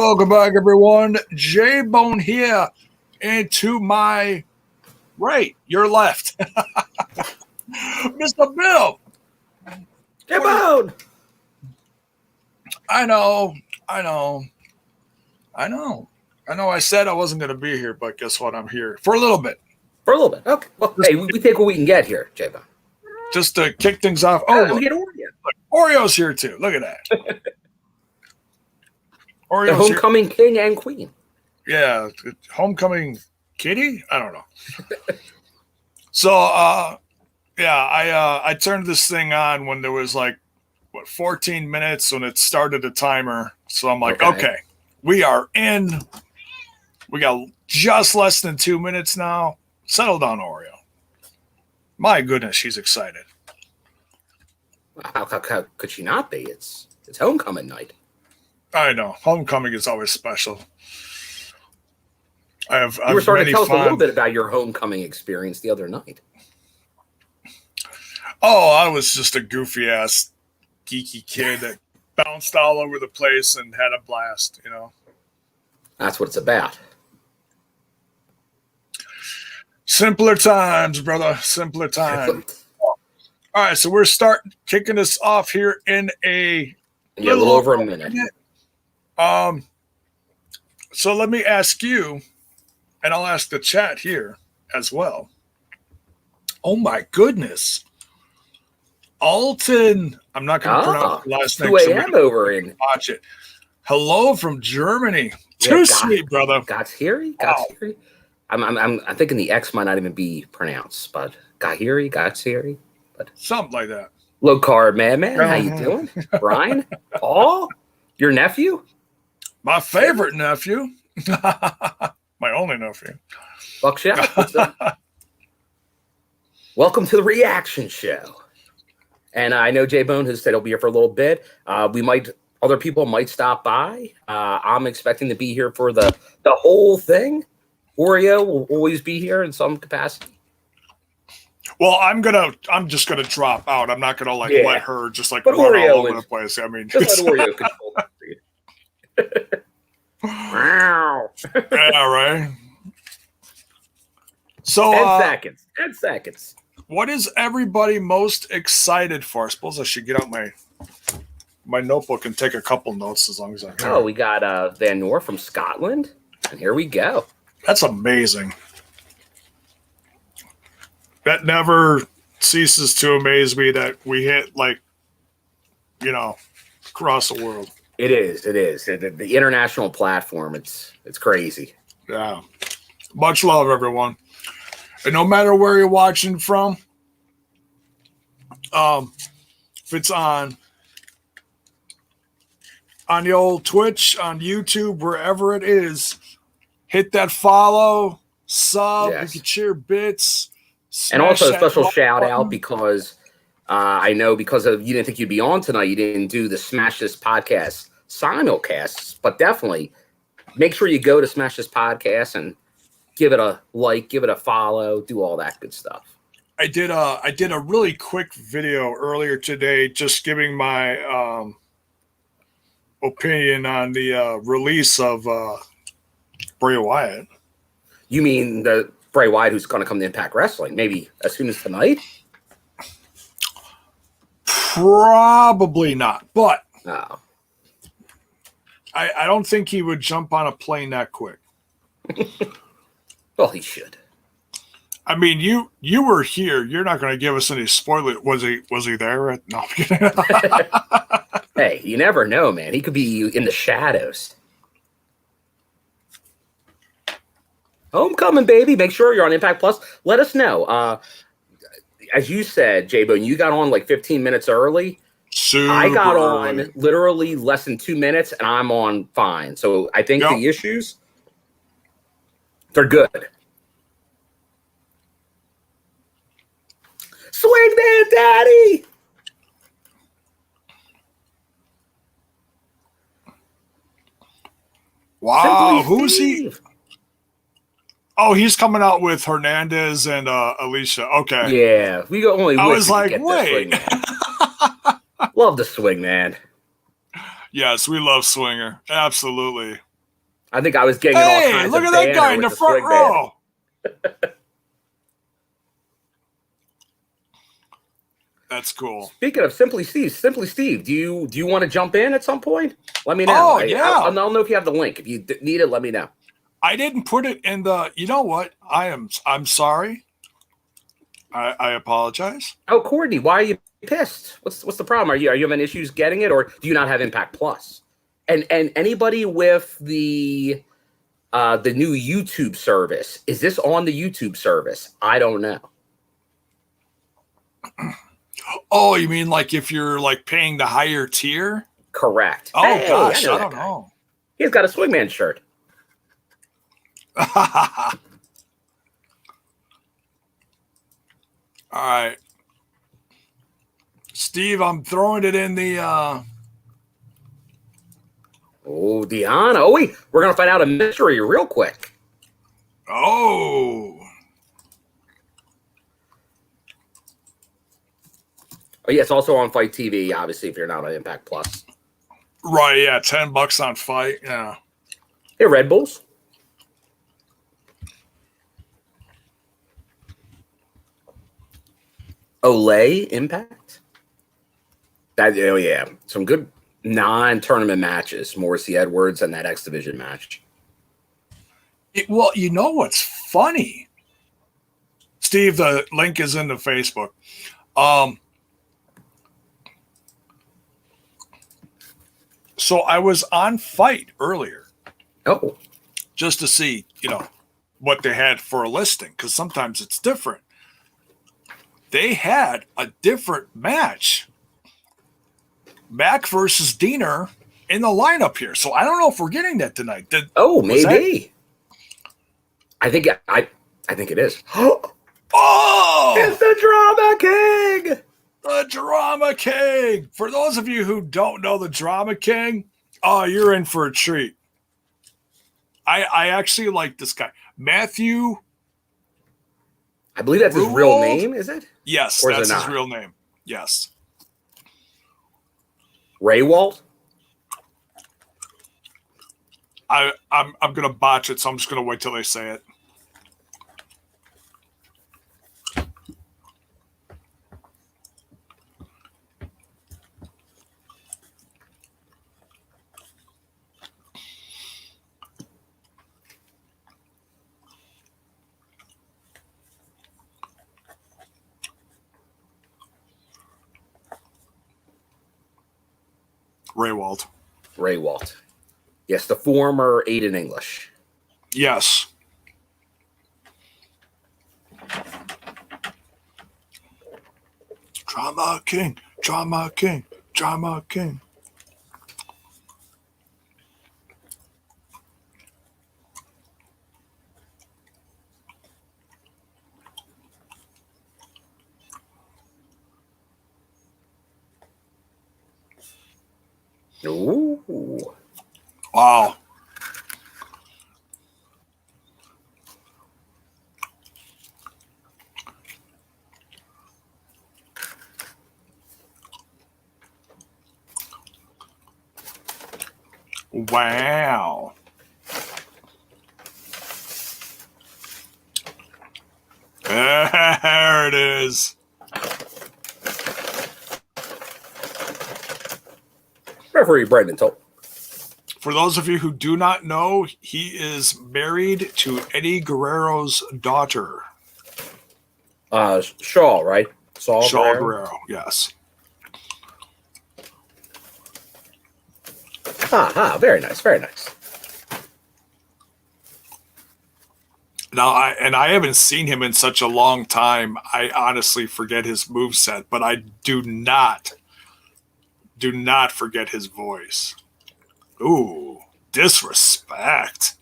Welcome back, everyone. J-Bone here. And to my right, your left, Mr. Bill. J-Bone. I know. I said I wasn't going to be here, but guess what? I'm here for a little bit. Okay. Well, hey, we take what we can get here, J-Bone. Just to kick things off. Oh, we get Oreo. Look, Oreo's here too. Look at that. Oreo's the homecoming here. King and queen. Yeah, homecoming kitty. I don't know. So, I turned this thing on when there was 14 minutes when it started a timer. So I'm like, okay, we are in. We got just less than 2 minutes now. Settle down, Oreo. My goodness, she's excited. How could she not be? It's homecoming night. I know. Homecoming is always special. You were starting to tell us a little bit about your homecoming experience the other night. Oh, I was just a goofy-ass, geeky kid that bounced all over the place and had a blast, you know. That's what it's about. Simpler times, brother. Simpler times. All right, so we're kicking this off here in a little over a minute. So let me ask you, and I'll ask the chat here as well. Oh my goodness. Alton, I'm not going to pronounce the last name. 2 a.m. over in. Watch it. Hello from Germany. Too sweet, brother. Gahiri? I'm thinking the X might not even be pronounced, but Gahiri. But something like that. Low carb, man. How you doing? Brian? Paul? Your nephew? My favorite nephew. My only nephew. Buckshot. Welcome to the reaction show. And I know J-Bone has said he'll be here for a little bit. Other people might stop by. I'm expecting to be here for the whole thing. Oreo will always be here in some capacity. Well, I'm just gonna drop out. I'm not gonna let her just run all over the place. I mean, just let Oreo control that for you. Wow. Yeah, right. So 10 seconds. What is everybody most excited for? I suppose I should get out my notebook and take a couple notes as long as I can. Oh, we got Van Noor from Scotland, and here we go. That's amazing. That never ceases to amaze me that we hit across the world. It is. The international platform. It's crazy. Yeah. Much love, everyone. And no matter where you're watching from, if it's on the old Twitch, on YouTube, wherever it is, hit that follow, sub, you can cheer bits. And also a special shout out because I know because you didn't think you'd be on tonight, you didn't do the Smash This Podcast simulcasts, but definitely make sure you go to Smash This Podcast and give it a like, give it a follow, do all that good stuff. I did a really quick video earlier today, just giving my opinion on the release of Bray Wyatt. You mean the Bray Wyatt who's going to come to Impact Wrestling, maybe as soon as tonight? Probably not, but no. I don't think he would jump on a plane that quick. Well, he should. I mean, you were here. You're not going to give us any spoilers. Was he there? No. Hey, you never know, man. He could be in the shadows. Homecoming, baby. Make sure you're on Impact Plus. Let us know. As you said, J-Bone, you got on 15 minutes early. I got on literally less than 2 minutes, and I'm on fine. So I think the issues, they're good. Swing Man Daddy! Wow, who's he? Oh, he's coming out with Hernandez and Alicia. Okay. Yeah, we go only. I was like, wait. Love the Swing Man. Yes, we love Swinger. Absolutely. I think I was getting all Hey, kinds look of at that guy in banner the with front swing band. row. That's cool. Speaking of Simply Steve, do you want to jump in at some point? Let me know. Oh, yeah. I'll know if you have the link. If you need it, let me know. I didn't put it in the. You know what? I'm sorry. I apologize. Oh, Courtney, why are you pissed? What's the problem? Are you having issues getting it, or do you not have Impact Plus? And anybody with the new YouTube service, is this on the YouTube service? I don't know. Oh, you mean like if you're like paying the higher tier? Correct. Oh, hey, gosh, I that don't guy. know. He's got a swingman shirt. All right. Steve, I'm throwing it in the Oh, Deanna. Oh, wait. We're going to find out a mystery real quick. Oh, yeah, it's also on Fight TV, obviously, if you're not on Impact Plus. right, yeah, $10 on Fight, yeah. Hey, Red Bulls. Olay Impact. Oh yeah, some good non-tournament matches. Morrissey Edwards and that X Division match. Well, you know what's funny, Steve? The link is in the Facebook. So I was on Fight earlier. Oh, just to see, what they had for a listing, because sometimes it's different. They had a different match, Mac versus Diener, in the lineup here. So I don't know if we're getting that tonight. Maybe. I think it is. Oh, it's the Drama King. The Drama King. For those of you who don't know the Drama King, oh, you're in for a treat. I actually like this guy. Matthew. I believe that's his real name, is it? Yes, or that's his real name. Yes. Raywalt? I'm gonna botch it, so I'm just gonna wait till they say it. Raywalt. Yes, the former Aiden English. Yes. Drama King, Drama King, Drama King. Ooh. Wow. Wow. There it is. Referee Brendan told. For those of you who do not know, he is married to Eddie Guerrero's daughter. Shaw, right? Shaw Guerrero, yes. Very nice, very nice. Now, I haven't seen him in such a long time. I honestly forget his moveset, but I do not forget his voice. Ooh, disrespect.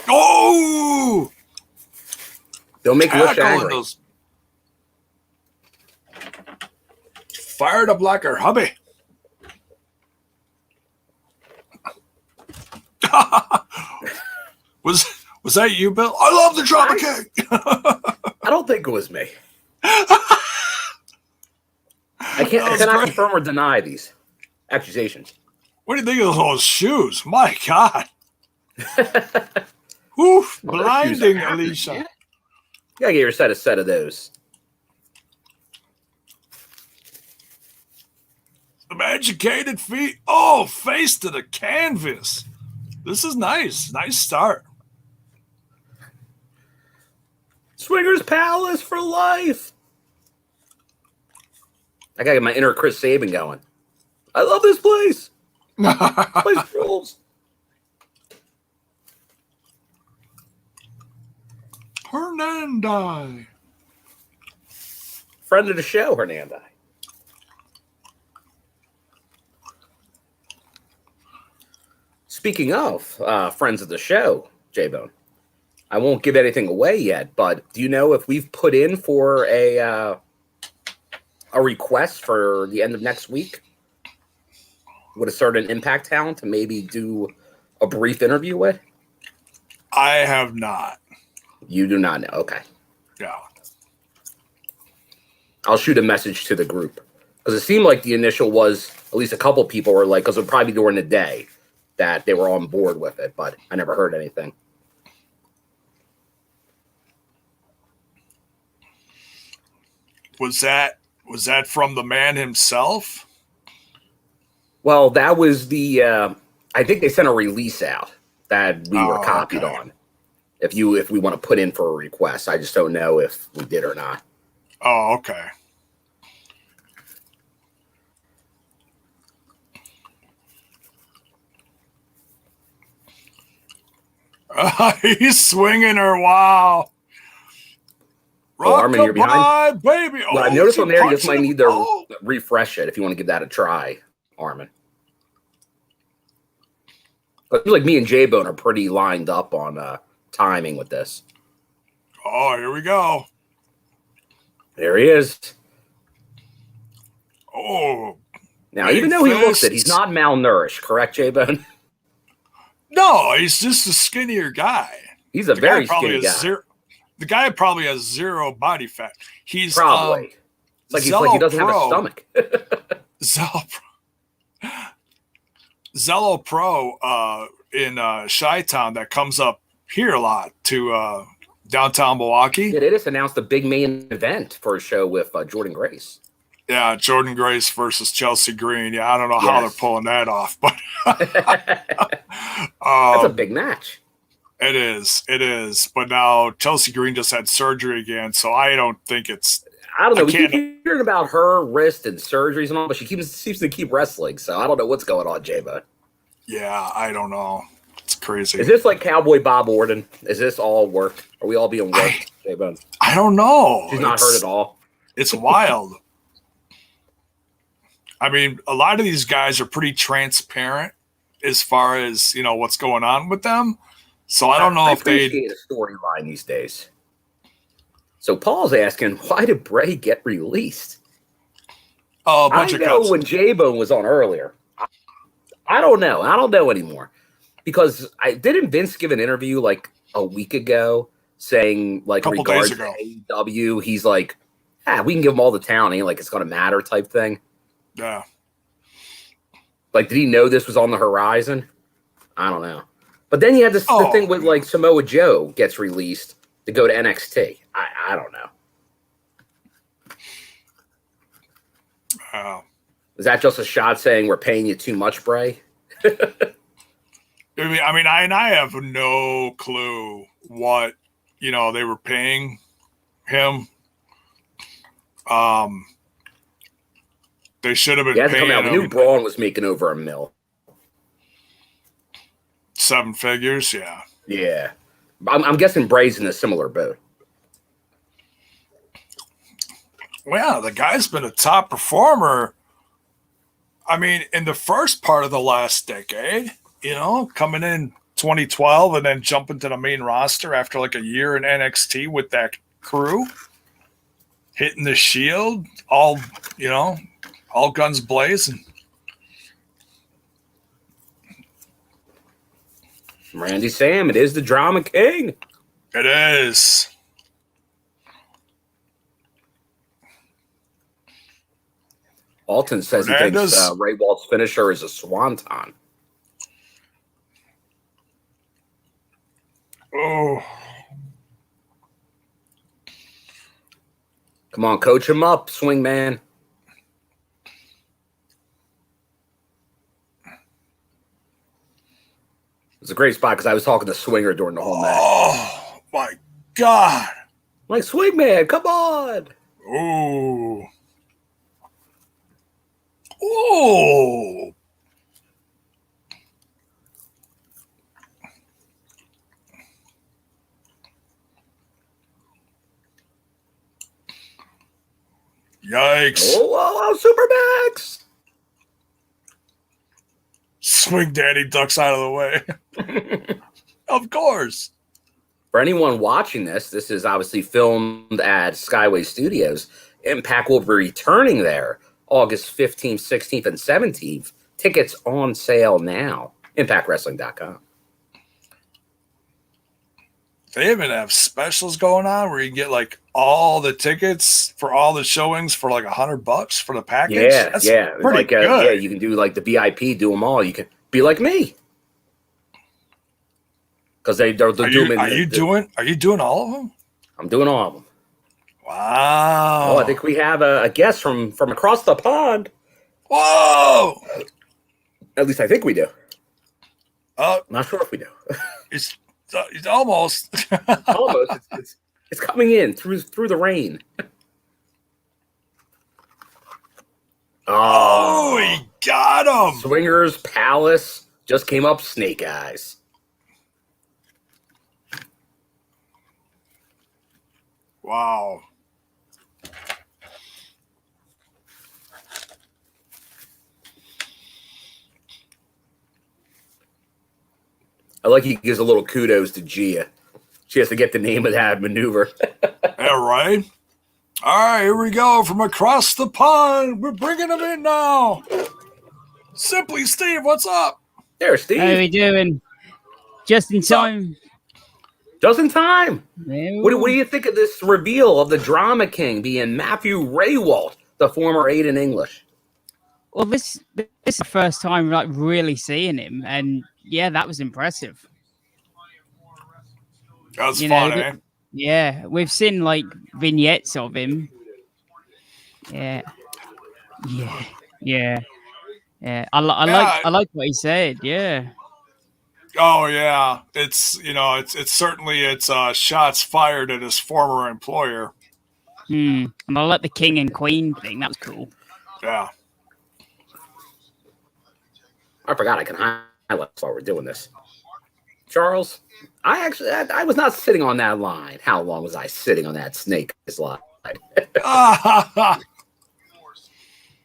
Oh! Don't make Lush angry. Those. Fired up like her hubby. Was that you, Bill? I love the Drama King. I don't think it was me. I cannot confirm or deny these accusations. What do you think of those shoes? My God. Oof, blinding, Alicia. You gotta get your set of those. Some educated feet. Oh, face to the canvas. This is nice. Nice start. Swingers Palace for life. I gotta get my inner Chris Sabin going. I love this place. Place rules. Hernandez. Friend of the show, Hernandez. Speaking of friends of the show, J-Bone, I won't give anything away yet, but do you know if we've put in for a request for the end of next week with a certain Impact talent to maybe do a brief interview with? I have not. You do not know. Okay. Yeah. I'll shoot a message to the group because it seemed like the initial was at least a couple people were like, because it would probably be during the day that they were on board with it, but I never heard anything. Was that from the man himself? Well, that was the I think they sent a release out that we were copied on. If we want to put in for a request, I just don't know if we did or not. Oh, okay. He's swinging her. Wow. Armin, you're behind? Baby. Well, I noticed on there you just might need to refresh it if you want to give that a try, Armin. But I feel like me and J-Bone are pretty lined up on timing with this. Oh, here we go. There he is. Oh. Now, even though he looks it, he's not malnourished, correct, J-Bone? No, he's just a skinnier guy. He's a very skinny guy. The guy probably has zero body fat. He's probably. It's like he doesn't have a stomach. Zello Pro in Chi-Town that comes up here a lot to downtown Milwaukee. Yeah, they just announced a big main event for a show with Jordan Grace. Yeah, Jordan Grace versus Chelsea Green. Yeah, I don't know how they're pulling that off, but that's a big match. It is. But now Chelsea Green just had surgery again, so I don't think it's. I don't know. We keep hearing about her wrist and surgeries and all, but she seems to keep wrestling. So I don't know what's going on, J-Bud. Yeah, I don't know. It's crazy. Is this like Cowboy Bob Orton? Is this all work? Are we all being worked, J-Bud? I don't know. She's not hurt at all. It's wild. I mean, a lot of these guys are pretty transparent as far as, what's going on with them. So I don't know if they appreciate a storyline these days. So Paul's asking, why did Bray get released? Oh, a bunch of cuts. When J-Bone was on earlier. I don't know. I don't know anymore. Because didn't Vince give an interview like a week ago saying like regards to AEW, he's like, we can give them all the town, ain't like it's gonna matter type thing. Yeah. Like, did he know this was on the horizon? I don't know. But then you had the thing with like Samoa Joe gets released to go to NXT. I don't know. Wow. Is that just a shot saying we're paying you too much, Bray? I mean, I have no clue what they were paying him. They should have been paying him. We knew Braun was making over $1 million. 7 figures, yeah. Yeah. I'm guessing Bray's in a similar boat. Well, the guy's been a top performer. I mean, in the first part of the last decade, coming in 2012 and then jumping to the main roster after like a year in NXT with that crew, hitting the Shield, all guns blazing. Randy Sam, it is the Drama King. It is. Alton says Hernandez. he thinks Ray Walt's finisher is a swanton. Oh. Come on, coach him up, swing man. It's a great spot because I was talking to Swinger during the whole match. Oh, my God. Like, swing man, come on. Ooh. Ooh. Yikes. Oh, Supermax. Swing Danny ducks out of the way. Of course. For anyone watching this, this is obviously filmed at Skyway Studios. Impact will be returning there August 15th, 16th, and 17th. Tickets on sale now. ImpactWrestling.com. They even have specials going on where you get like all the tickets for all the showings for like $100 for the package. Yeah, That's yeah. pretty Like, good. yeah, you can do like the VIP, do them all. You can be like me. Because they're doing. Are you doing all of them? I'm doing all of them. Wow. Oh, I think we have a guest from across the pond. Whoa. At least I think we do. Not sure if we do. It's almost. Almost. It's coming in through the rain. Oh, he got him. Swingers Palace just came up Snake Eyes. Wow. I like he gives a little kudos to Gia. She has to get the name of that maneuver. Yeah, right? All right, here we go from across the pond. We're bringing him in now. Simply Steve, what's up? There, Steve. How are we doing? Just in time. Just in time. No. What do you think of this reveal of the Drama King being Matthew Raywalt, the former Aiden English? Well, this is the first time like really seeing him, and yeah, that was impressive. That's fun, eh? Yeah, we've seen like vignettes of him. Yeah. I like what he said. Yeah. Oh yeah, it's certainly shots fired at his former employer. And I like the king and queen thing. That was cool. Yeah. I forgot I can highlight while we're doing this. Charles, I was not sitting on that line. How long was I sitting on that snake line? I'll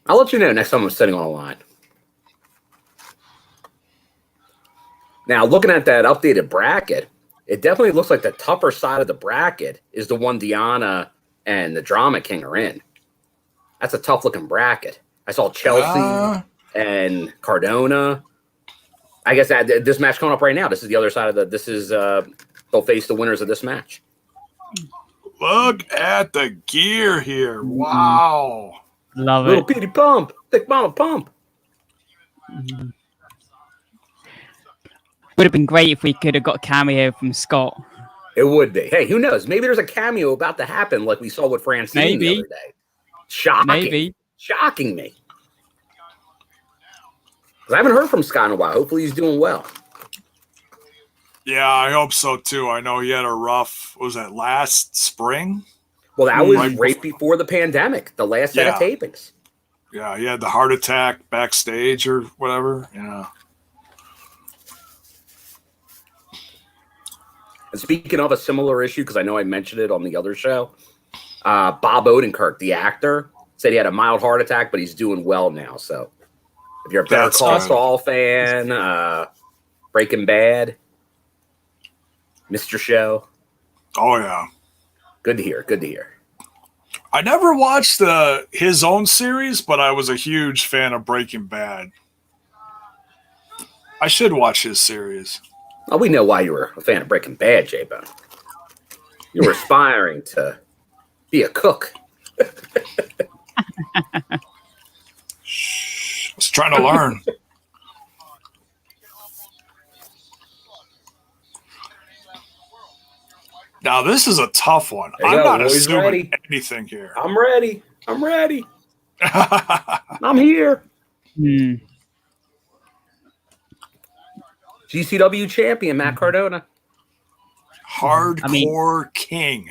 let you know next time I'm sitting on a line. Now, looking at that updated bracket, it definitely looks like the tougher side of the bracket is the one Deanna and the Drama King are in. That's a tough-looking bracket. I saw Chelsea and Cardona. I guess this match coming up right now. This is the other side of the. This is they'll face the winners of this match. Look at the gear here! Wow, love Little it. Petey Pump, Thick Mama Pump. Would have been great if we could have got a cameo from Scott. It would be. Hey, who knows? Maybe there's a cameo about to happen, like we saw with Francine the other day. Shocking me. I haven't heard from Scott in a while. Hopefully he's doing well. Yeah, I hope so too. I know he had a rough. Was that last spring? Well, that was right before the pandemic. The last set of tapings. Yeah, he had the heart attack backstage or whatever. Yeah. And speaking of a similar issue, because I know I mentioned it on the other show, Bob Odenkirk, the actor, said he had a mild heart attack, but he's doing well now. So if you're a Better Call Saul fan, Breaking Bad, Mr. Show. Oh, yeah. Good to hear. Good to hear. I never watched his own series, but I was a huge fan of Breaking Bad. I should watch his series. Oh, we know why you were a fan of Breaking Bad, J-Bone. You were aspiring to be a cook. trying to learn. Now, this is a tough one. I'm not assuming anything here. I'm ready. I'm here. GCW champion, Matt Cardona. Hardcore King.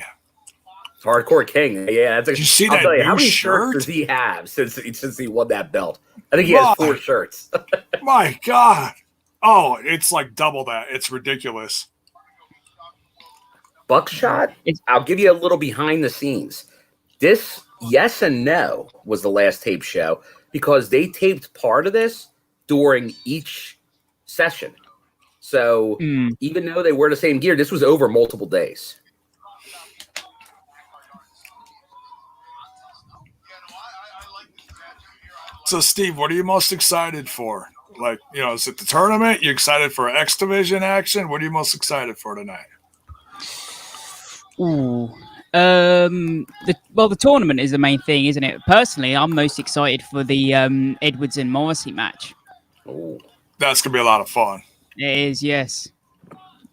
Hardcore King. Yeah. Did you see that new how many shirt? shirts does he have since he won that belt? I think he has 4 shirts. My God. Oh, it's like double that. It's ridiculous. Buckshot, I'll give you a little behind the scenes. This Yes and No was the last tape show because they taped part of this during each session. So even though they wear the same gear, this was over multiple days. So, Steve, what are you most excited for? Like, is it the tournament? You excited for X Division action? What are you most excited for tonight? Ooh. The tournament is the main thing, isn't it? Personally, I'm most excited for the Edwards and Morrissey match. Ooh. That's gonna be a lot of fun. It is, yes.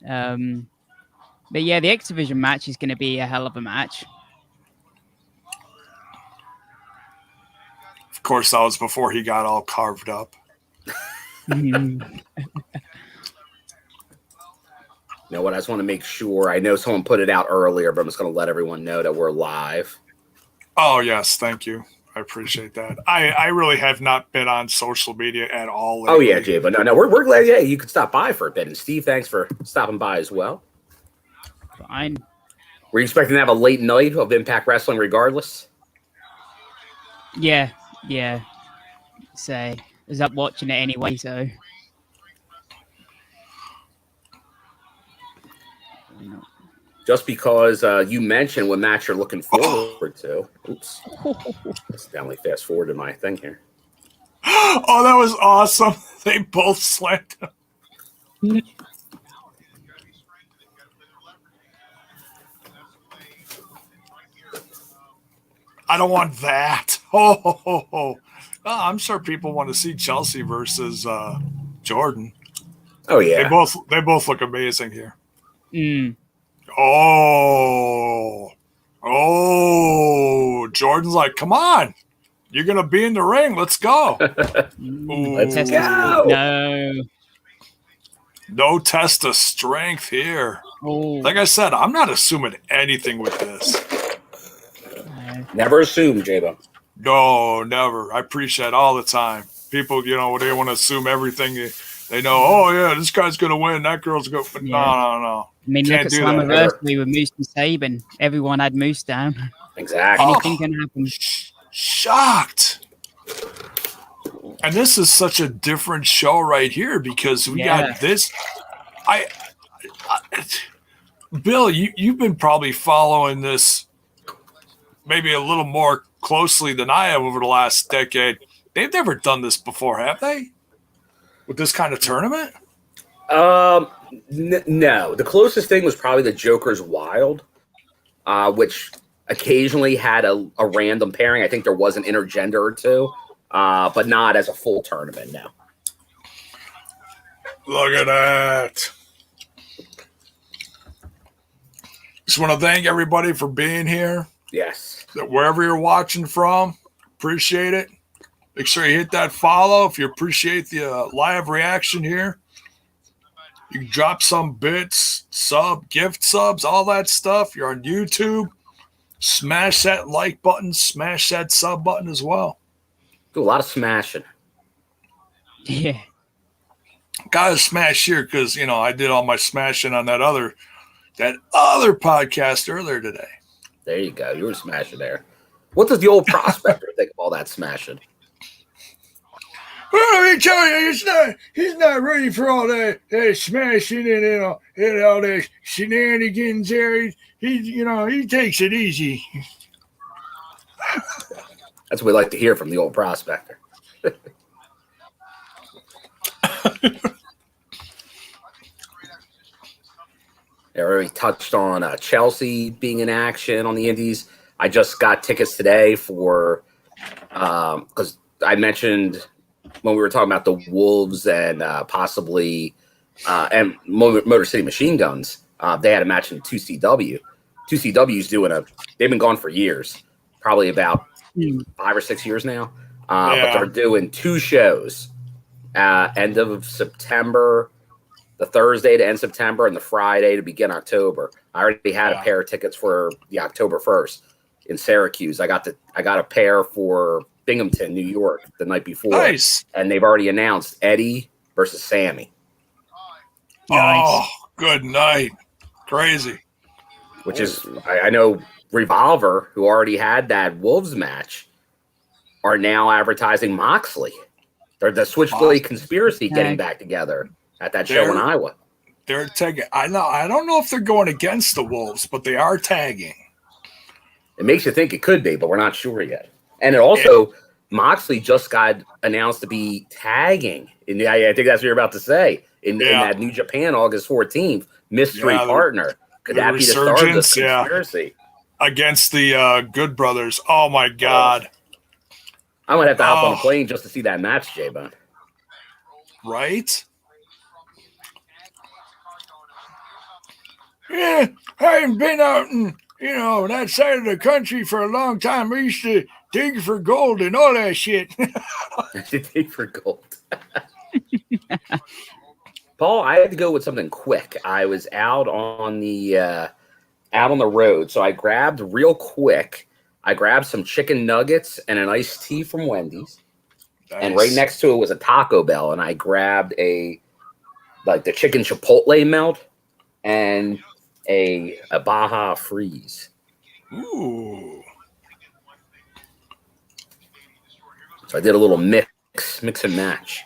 But yeah, the X Division match is going to be a hell of a match. Of course, that was before he got all carved up. You know what? I just want to make sure. I know someone put it out earlier, but I'm just going to let everyone know that we're live. Oh, yes. Thank you. I appreciate that. I really have not been on social media at all lately. Oh, yeah, Jay. But no, we're glad. Yeah, you could stop by for a bit. And Steve, thanks for stopping by as well. Fine. Were you expecting to have a late night of Impact Wrestling regardless? Yeah. So I was up watching it anyway, so. Just because you mentioned what match you're looking forward to. Oops. Let's definitely fast forward to my thing here. Oh, that was awesome. They both slammed him. I don't want that. Oh, I'm sure people want to see Chelsea versus Jordan. Oh, yeah. They both look amazing here. Jordan's like, come on, you're gonna be in the ring. Let's go. Let's go. No test of strength here. Like I said, I'm not assuming anything with this. Never assume, J-Bo. No, never. I preach that all the time. People, they want to assume everything. They know, oh, yeah, this guy's going to win. That girl's going to... No. I mean, look at Slammiversary with Moose and Saban. Everyone had Moose down. Exactly. Anything can happen. Shocked. And this is such a different show right here because we got this. Bill, you've been probably following this maybe a little more closely than I have over the last decade. They've never done this before, have they? With this kind of tournament? No. The closest thing was probably the Joker's Wild, which occasionally had a random pairing. I think there was an intergender or two, but not as a full tournament, no. Look at that. Just want to thank everybody for being here. Yes. Wherever you're watching from, appreciate it. Make sure you hit that follow if you appreciate the live reaction here. You can drop some bits, gift subs, all that stuff. You're on YouTube. Smash that like button. Smash that sub button as well. Do a lot of smashing. Yeah. Gotta smash here because, I did all my smashing on that other podcast earlier today. There you go. You were smashing there. What does the old prospector think of all that smashing? Well, let me tell you, he's not ready for all that smashing and all that shenanigans there. He takes it easy. That's what we like to hear from the old prospector. I already touched on Chelsea being in action on the Indies. I just got tickets today for because I mentioned when we were talking about the Wolves and possibly and Motor City Machine Guns, they had a match in 2CW. 2CW's they've been gone for years, probably about 5 or 6 years now. But they're doing 2 shows, end of September, the Thursday to end September, and the Friday to begin October. I already had a pair of tickets for the October 1st in Syracuse. I got a pair for Binghamton, New York, the night before. Nice. And they've already announced Eddie versus Sammy. Nice. Oh, good night. Crazy. Which is, I know Revolver, who already had that Wolves match, are now advertising Moxley. They're the Switchblade Conspiracy getting back together at that show in Iowa. They're tagging. I don't know if they're going against the Wolves, but they are tagging. It makes you think it could be, but we're not sure yet. And it also, Moxley just got announced to be tagging. I think that's what you're about to say. In that New Japan, August 14th, mystery partner. Could that be the start of the conspiracy? Against the Good Brothers. Oh, my God. I might have to hop on a plane just to see that match, J-Bone. Right? Yeah, I haven't been out in, that side of the country for a long time. I used to dig for gold and all that shit. Dig for gold. Paul, I had to go with something quick. I was out on the road, so I grabbed some chicken nuggets and an iced tea from Wendy's. Nice. And right next to it was a Taco Bell, and I grabbed the chicken chipotle melt and a Baja Freeze. Ooh. So I did a little mix and match.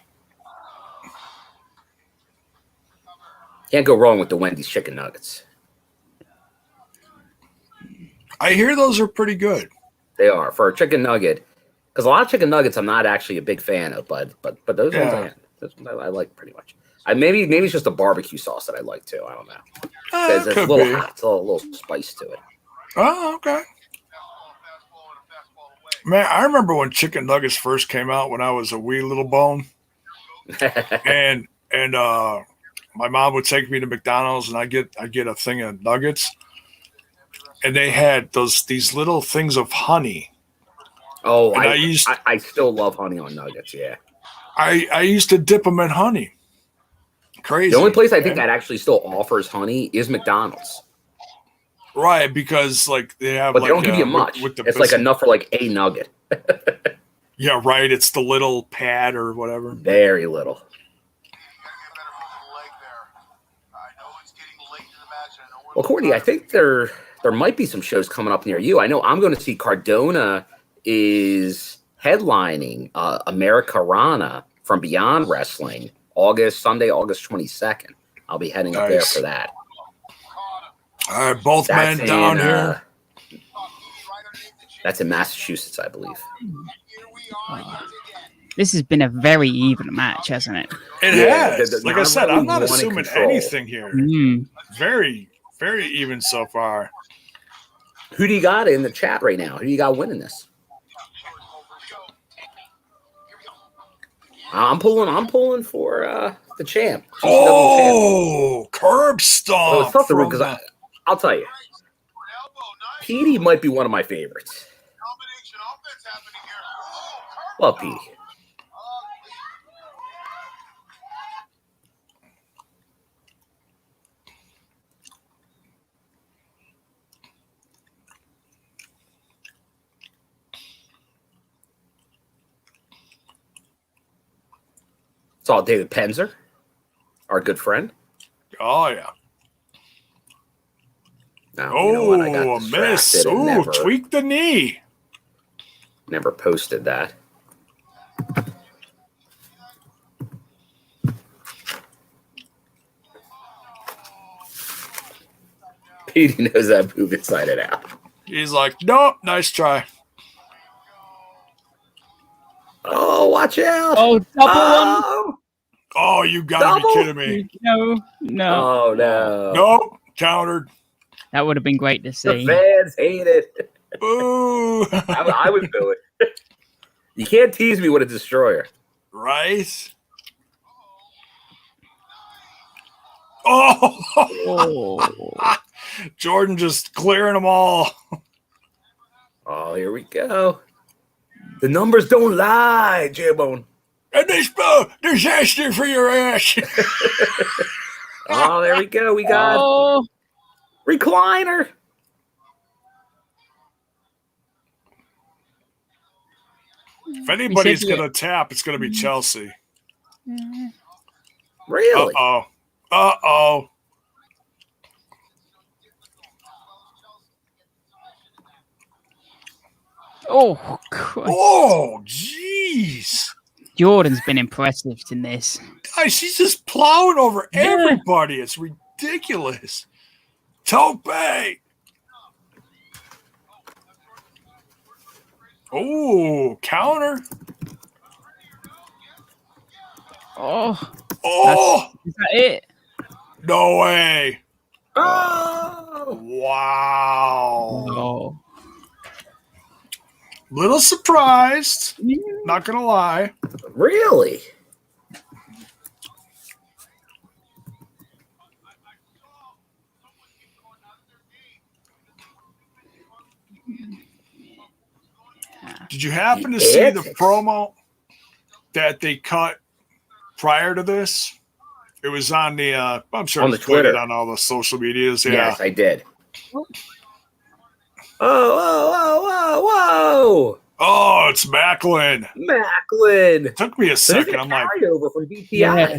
Can't go wrong with the Wendy's chicken nuggets. I hear those are pretty good. They are for a chicken nugget, because a lot of chicken nuggets I'm not actually a big fan of, but those ones I am. Those ones I like pretty much. Maybe it's just the barbecue sauce that I like too. I don't know. It's a little hot, it's a little spice to it. Oh, okay. Man, I remember when chicken nuggets first came out when I was a wee little bone, and my mom would take me to McDonald's, and I get a thing of nuggets, and they had these little things of honey. Oh, I still love honey on nuggets. Yeah, I used to dip them in honey. Crazy. The only place I think that actually still offers honey is McDonald's. Right, because they have, but they don't give you much. It's enough for a nugget. Yeah, right. It's the little pad or whatever. Very little. Well, Courtney, I think there might be some shows coming up near you. I know I'm going to see Cardona is headlining America Rana from Beyond Wrestling Sunday, August 22nd. I'll be heading up there for that. All right, both men down here. That's in Massachusetts, I believe. This has been a very even match, hasn't it? It has. Like I said, I'm not assuming anything here. Very, very even so far. Who do you got in the chat right now? Who do you got winning this? I'm pulling for the champ. Oh, curb stomp. Well, it's tough to root because I'll tell you, Petey might be one of my favorites. Love Petey. Saw David Penzer, our good friend. Oh, yeah. Now, a miss. Ooh, tweak the knee. Never posted that. Petey knows that move inside and out. He's like, nope, nice try. Oh, watch out. Oh, double one. Oh, you gotta be kidding me. No. Oh, no. Nope, countered. That would have been great to see. The fans hate it. Ooh. I would do it. You can't tease me with a destroyer. Right? Oh, Oh, Jordan just clearing them all. Oh, here we go. The numbers don't lie, J-Bone. And they spell disaster for your ass. Oh, there we go. We got oh, recliner. If anybody's going to tap, it's going to be Chelsea. Really? Uh-oh. Uh-oh. oh, Christ. Oh, jeez. Jordan's been impressive in this. Guys, she's just plowing over Yeah. everybody. It's ridiculous. Tope. Oh, counter. Oh, Oh, is that it? no way. Oh, Wow. Oh, Little surprised. Not going to lie. really? Did you happen to The see the antics. promo that they cut prior to this? It was on the, I'm sure On the it's put it Twitter. on all the social medias. Yeah. Yes, I did. Whoa. Oh, it's Macklin. Macklin. Took me a So this is second. a I'm like, carryover from DTI. Yeah.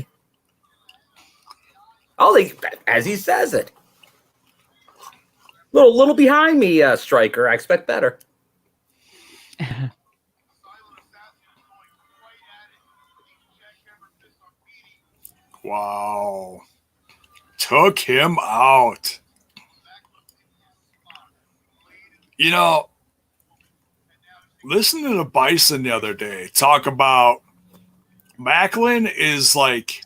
Oh, as he says it. Little behind me, Striker. I expect better. wow. Took him out. You know, listening to Bison the other day talk about Macklin is like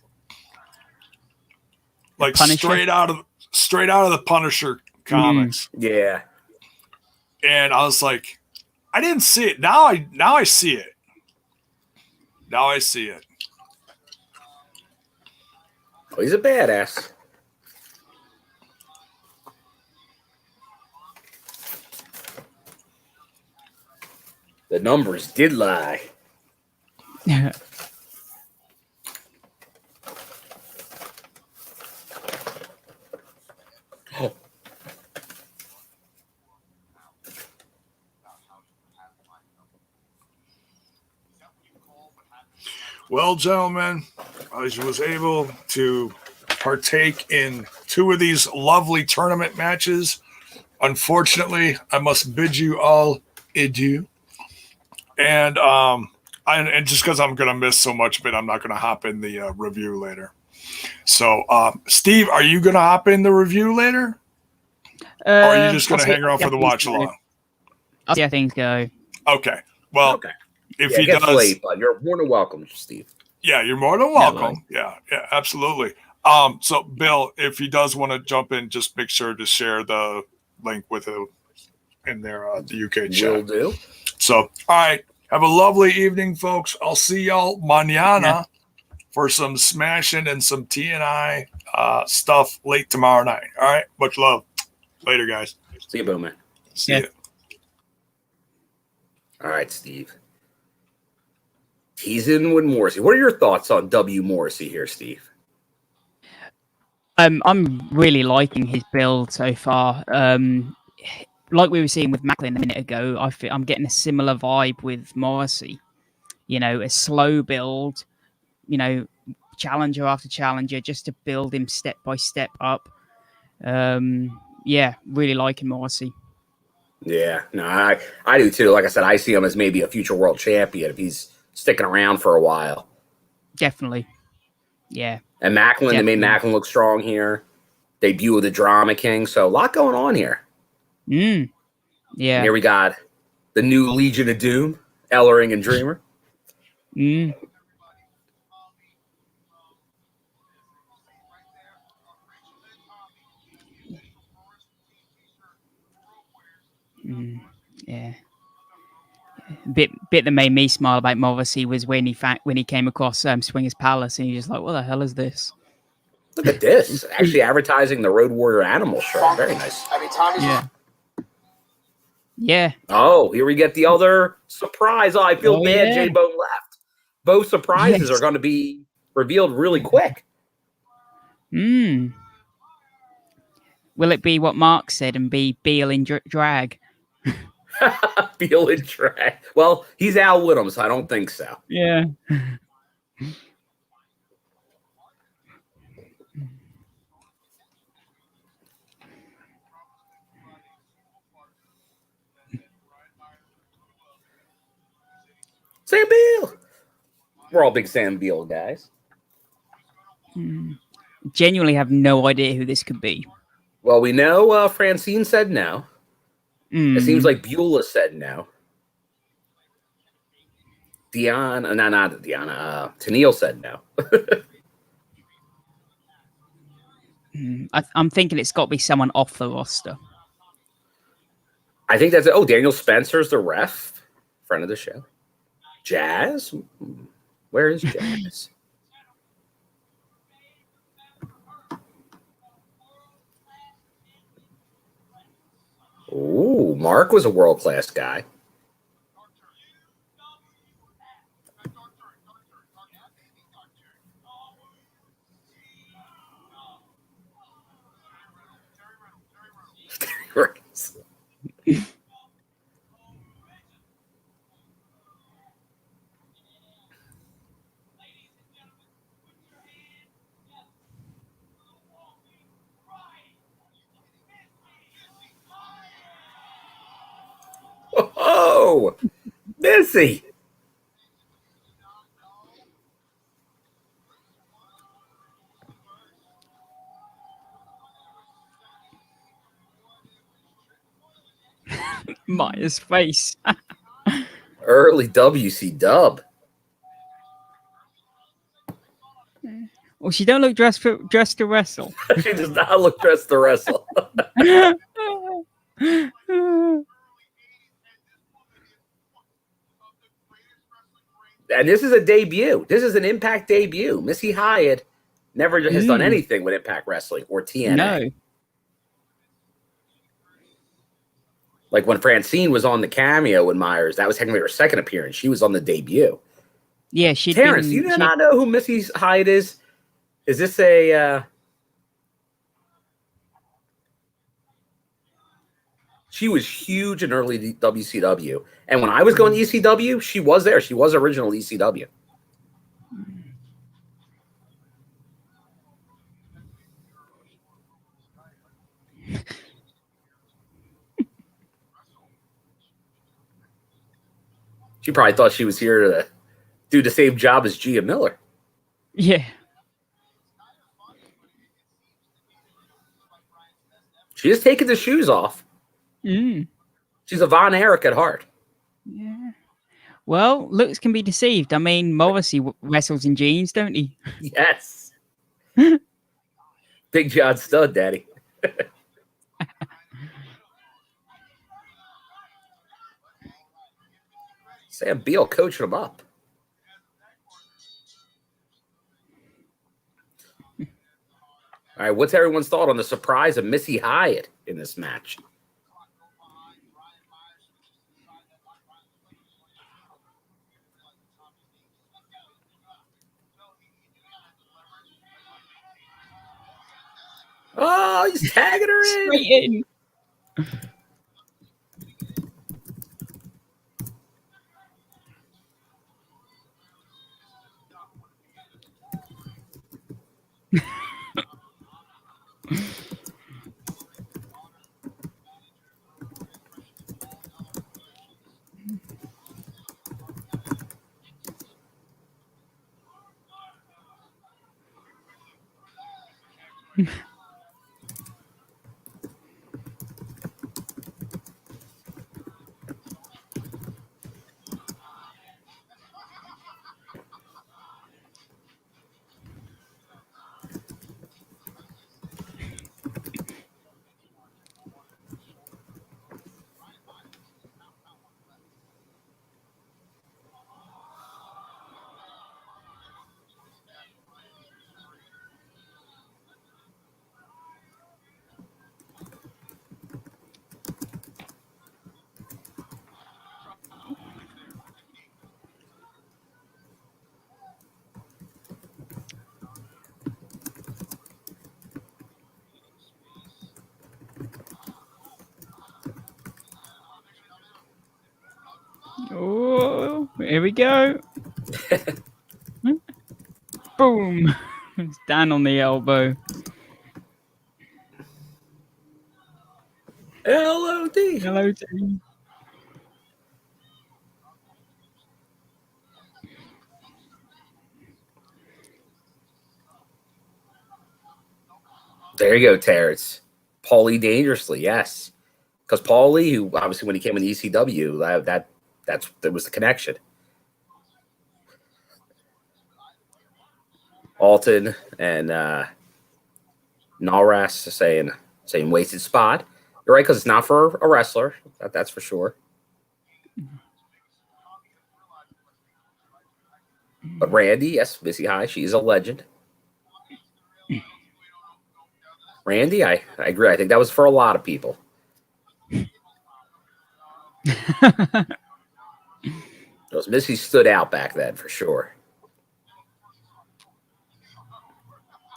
Punisher? straight out of the Punisher comics. Yeah. And I was like, I didn't see it. Now I see it. Now I see it. Oh, he's a badass. The numbers did lie. Oh. Well, gentlemen, I was able to partake in 2 of these lovely tournament matches. Unfortunately, I must bid you all adieu. And and just because I'm gonna miss so much of it, I'm not gonna hop in the review later. So, Steve, are you gonna hop in the review later, or are you just gonna hang around for the watch along? I'll see how things go. Okay. Well, Okay. if Yeah, he it gets does, late, but you're more than welcome, Steve. yeah, you're more than welcome. Yeah, absolutely. So Bill, if he does want to jump in, just make sure to share the link with him in their the UK chat. Will do. So, all right, have a lovely evening, folks. I'll see y'all mañana for some smashing and some TNI stuff late tomorrow night. All right, much love. Later, guys. See you, Bowman. See Yeah. ya. All right, Steve. Teasing with Morrissey. What are your thoughts on W. Morrissey here, Steve? I'm really liking his build so far. Like we were seeing with Macklin a minute ago, I'm getting a similar vibe with Morrissey. You know, a slow build, you know, challenger after challenger, just to build him step by step up. Yeah, really liking Morrissey. Yeah, no, I do too. Like I said, I see him as maybe a future world champion if he's sticking around for a while. Definitely. Yeah. And Macklin, they made Definitely. Macklin look strong here. Debut of the Drama King. So a lot going on here. Yeah. And here we got the new Legion of Doom, Ellering and Dreamer. Yeah. bit that made me smile about Morrissey was when he came across Swingers Palace, and he was like, "What the hell is this?" Look at this. Actually advertising the Road Warrior Animal shirt. Very nice. Yeah. Yeah. Oh, here we get the other surprise. Oh, I feel bad. Yeah. J-Bone left. Both surprises Yes. are going to be revealed really quick. Will it be what Mark said and be Beal in drag? Beal in drag. Well, he's out with him, so I don't think so. Yeah. Sam Beal. We're all big Sam Beal guys. Genuinely have no idea who this could be. Well, we know Francine said no. It seems like Beulah said no. Tennille said no. I'm thinking it's got to be someone off the roster. I think that's it. Oh, Daniel Spencer's the ref, friend of the show. Jazz? Where is Jazz? Ooh, Mark was a world-class guy. Oh, Missy. Maya's face. Early WC dub. Well, she don't look dressed to wrestle. She does not look dressed to wrestle. And this is a debut. This is an Impact debut. Missy Hyatt never has done anything with Impact Wrestling or TNA. No. Like when Francine was on the cameo with Myers, that was technically her second appearance. She was on the debut. Yeah, Terrence, you do not know who Missy Hyatt is? Is this a... She was huge in early WCW. And when I was going to ECW, she was there. She was original ECW. She probably thought she was here to do the same job as Gia Miller. Yeah. She just taking the shoes off. She's a Von Erich at heart. Yeah. Well, looks can be deceived. I mean, Morrissey wrestles in jeans, don't he? Yes. Big John Stud, Daddy. Sam Beal coaching him up. All right, what's everyone's thought on the surprise of Missy Hyatt in this match? Oh, he's tagging her in. Straight in. Here we go. Boom. It's down on the elbow. LOD. Hello, team. There you go, Terrence. Paulie dangerously, yes. Because Paulie, who obviously when he came in the ECW, that was the connection. Alton and Nalras saying wasted spot. You're right, because it's not for a wrestler. That's for sure. But Randy, yes, Missy Hyatt, she's a legend. Randy, I agree. I think that was for a lot of people. Those Missy stood out back then for sure.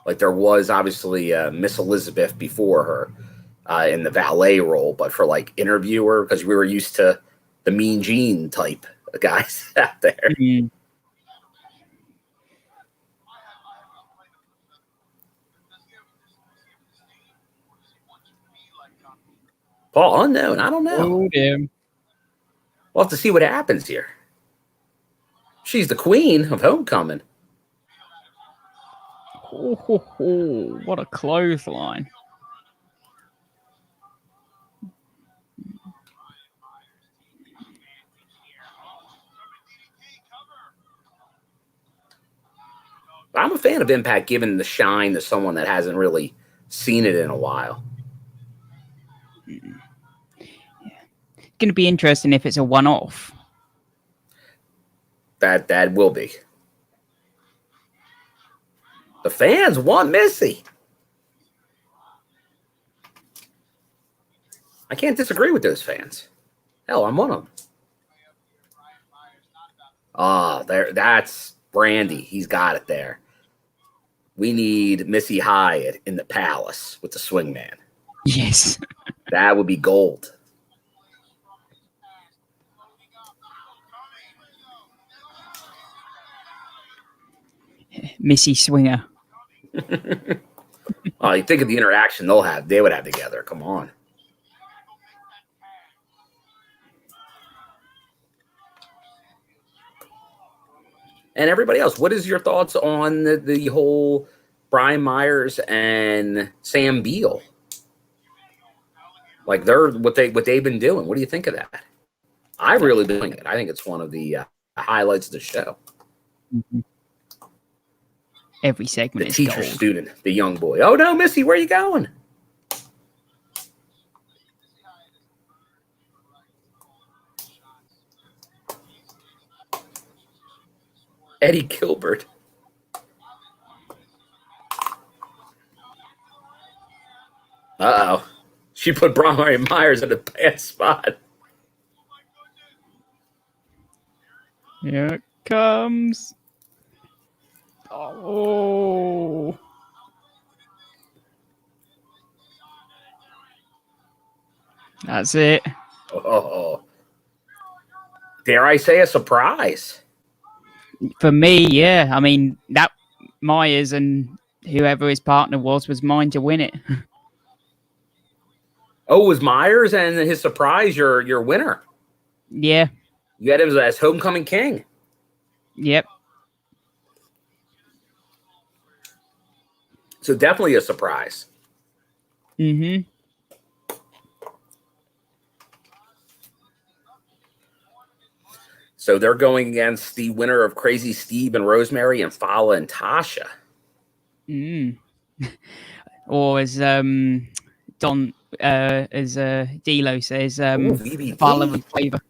Like there was obviously Miss Elizabeth before her in the valet role, but for like interviewer, because we were used to the Mean Gene type guys out there. Mm-hmm. Paul unknown, I don't know. Oh, dear. We'll have to see what happens here. She's the queen of homecoming. Oh, what a clothesline. I'm a fan of Impact giving the shine to someone that hasn't really seen it in a while. Going to be interesting if it's a one-off. That will be. The fans want Missy. I can't disagree with those fans. Hell, I'm one of them. That's Brandy. He's got it there. We need Missy Hyatt in the palace with the swingman. Yes. That would be gold. Missy Swinger. Oh, you think of the interaction they would have together. Come on. And everybody else, what is your thoughts on the whole Brian Myers and Sam Beal? Like what they've been doing. What do you think of that? I really been doing it. I think it's one of the highlights of the show. Mm-hmm. Every segment The is teacher gold. student, the young boy. Oh no, Missy, where are you going? Eddie Gilbert. Uh-oh. She put Brian Myers in a bad spot. Here it comes. Oh. That's it. Oh. Dare I say a surprise? For me, yeah. I mean, that Myers and whoever his partner was mine to win it. Oh, it was Myers and his surprise your winner. Yeah. You had him as homecoming king. Yep. So definitely a surprise. Mm-hmm. So they're going against the winner of Crazy Steve and Rosemary and Fala and Tasha. Or as Don as D'Lo says, VVD. Fala and Flavor.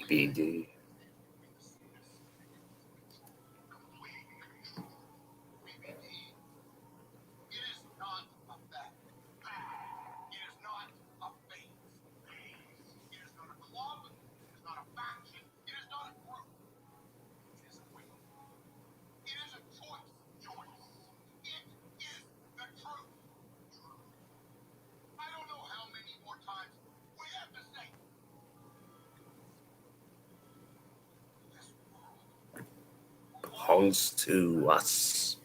BD. Belongs to us.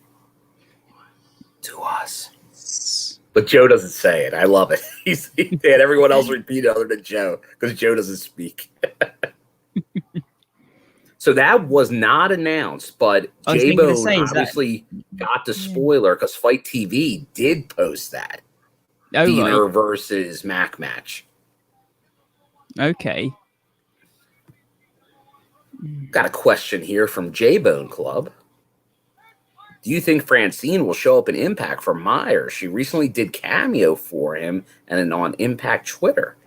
To us. But Joe doesn't say it. I love it. He had everyone else repeat it other than Joe because Joe doesn't speak. So that was not announced, but J-Bone obviously got the spoiler because Fight TV did post that. Diener versus Mac match. Okay. Got a question here from J-Bone Club. Do you think Francine will show up in Impact for Myers? She recently did cameo for him and on Impact Twitter.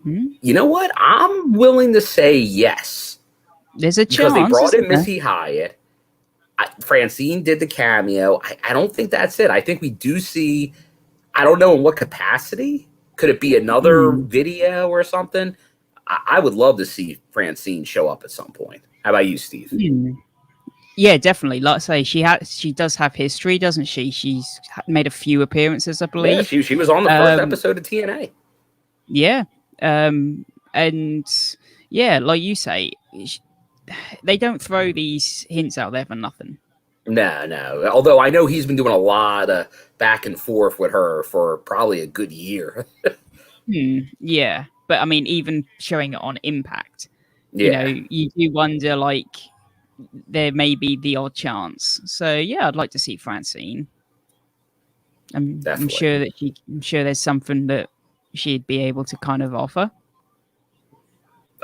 You know what? I'm willing to say yes. There's a chance. Because they brought in Missy Hyatt. Francine did the cameo. I don't think that's it. I think we do see, I don't know in what capacity. Could it be another video or something? I would love to see Francine show up at some point. How about you, Steve? Yeah, definitely. Like I say, she does have history, doesn't she? She's made a few appearances, I believe. Yeah, she was on the first episode of TNA. Yeah. And yeah, like you say, they don't throw these hints out there for nothing. No. Although I know he's been doing a lot of back and forth with her for probably a good year. Yeah. But I mean, even showing it on Impact, you know, you do wonder, like, there may be the odd chance. So yeah, I'd like to see Francine. I'm sure that I'm sure there's something that she'd be able to kind of offer.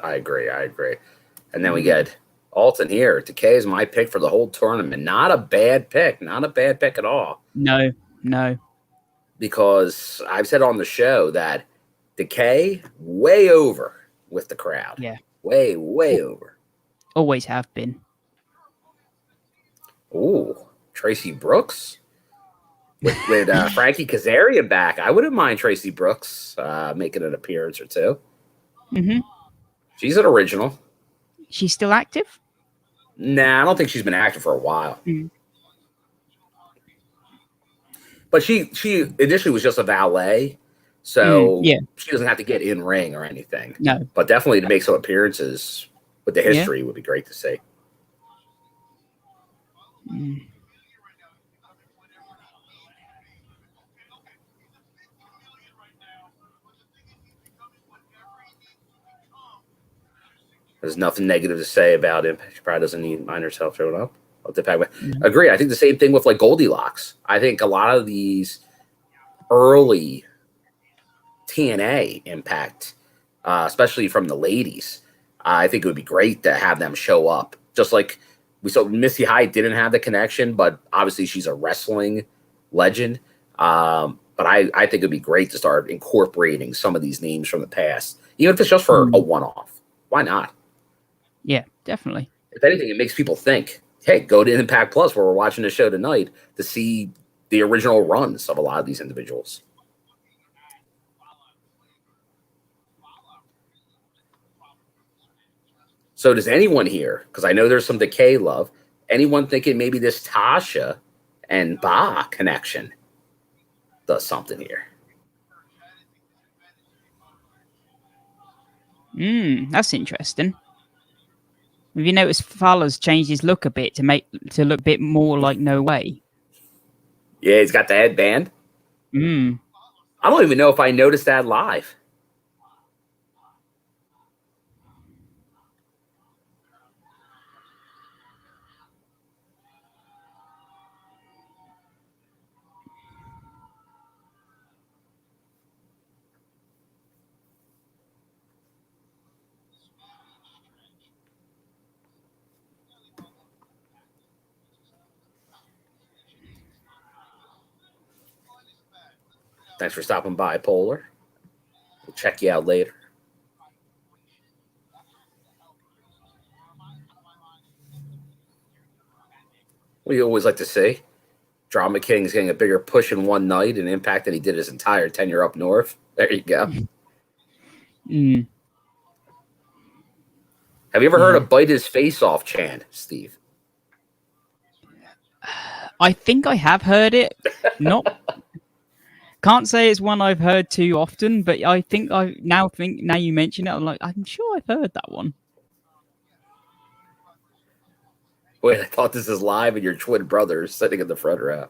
I agree. And then we get Alton here. Decay is my pick for the whole tournament. Not a bad pick. Not a bad pick at all. No. Because I've said on the show that Decay way over with the crowd. Yeah. Way over. Always have been. Ooh, Tracy Brooks with Frankie Kazarian back. I wouldn't mind Tracy Brooks making an appearance or two. She's an original. She's still active? Nah, I don't think she's been active for a while. But she initially was just a valet, so she doesn't have to get in ring or anything. No, but definitely to make some appearances with the history would be great to see. There's nothing negative to say about him. She probably doesn't mind herself showing up. Agree. I think the same thing with like Goldilocks. I think a lot of these early TNA Impact, especially from the ladies, I think it would be great to have them show up. Just like we saw Missy Hyatt didn't have the connection, but obviously she's a wrestling legend. But I think it'd be great to start incorporating some of these names from the past, even if it's just for a one-off. Why not? Yeah, definitely. If anything, it makes people think, hey, go to Impact Plus where we're watching the show tonight to see the original runs of a lot of these individuals. So does anyone here, because I know there's some Decay love, anyone thinking maybe this Tasha and Ba connection does something here? That's interesting. Have you noticed Fowler's changed his look a bit to look a bit more like No Way? Yeah, he's got the headband. I don't even know if I noticed that live. Thanks for stopping by, Polar. We'll check you out later. We always like to see. Drama King is getting a bigger push in one night and Impact than he did his entire tenure up north. There you go. Mm. Have you ever heard of Bite His Face Off chant, Steve? I think I have heard it. Not. Can't say it's one I've heard too often, but I think now you mention it, I'm sure I've heard that one. Wait, I thought this is live and your twin brothers sitting in the front row.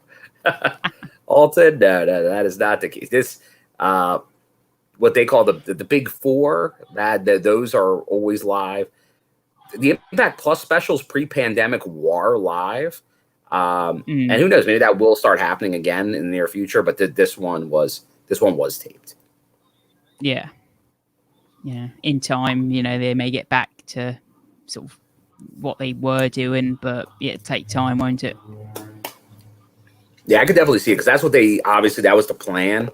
Alton, no, that is not the case. This, what they call the big four, those are always live. The Impact Plus specials pre-pandemic were live, and who knows, maybe that will start happening again in the near future. But this one was taped. Yeah. In time, they may get back to sort of what they were doing, but it'll take time, won't it? Yeah, I could definitely see it because that's what that was the plan,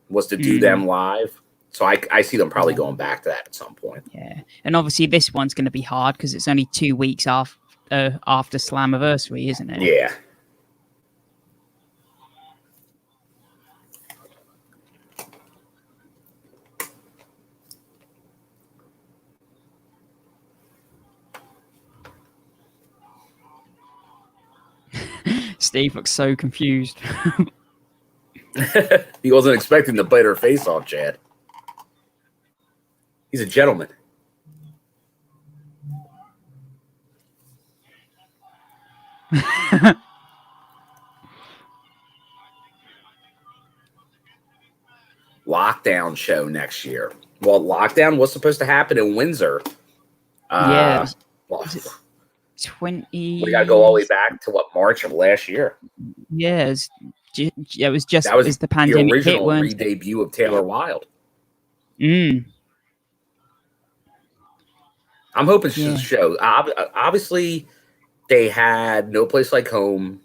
was to do them live. So I see them probably going back to that at some point. Yeah, and obviously this one's going to be hard because it's only 2 weeks after Slammiversary, isn't it? Yeah. Steve looks so confused. He wasn't expecting to bite her face off, Chad. He's a gentleman. Lockdown show next year. Well, Lockdown was supposed to happen in Windsor. Yeah. Well, 20. We got to go all the way back to March of last year. Yeah, it was just that was as the pandemic the original hit, re-debut of Taylor Wilde. I'm hoping to show. Obviously, they had No Place Like Home.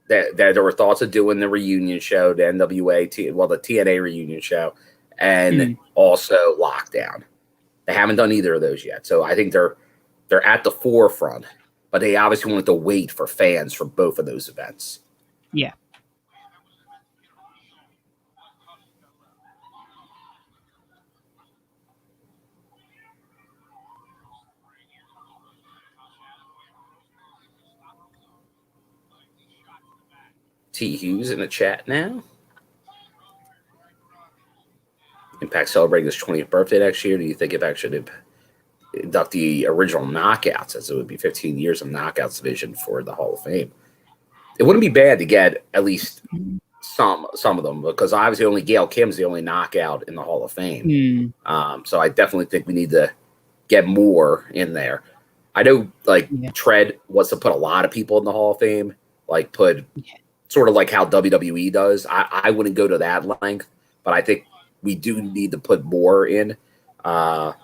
That there were thoughts of doing the reunion show, the NWA, the TNA reunion show, and also Lockdown. They haven't done either of those yet, so I think they're at the forefront. But they obviously wanted to wait for fans for both of those events. Yeah. T. Hughes in the chat now. Impact celebrating his 20th birthday next year. Do you think Impact should induct the original Knockouts, as it would be 15 years of Knockouts division for the Hall of Fame? It wouldn't be bad to get at least some of them, because obviously only Gail Kim's the only knockout in the Hall of Fame. So I definitely think we need to get more in there. I know, Tread wants to put a lot of people in the Hall of Fame, sort of like how WWE does. I wouldn't go to that length, but I think we do need to put more in. I'm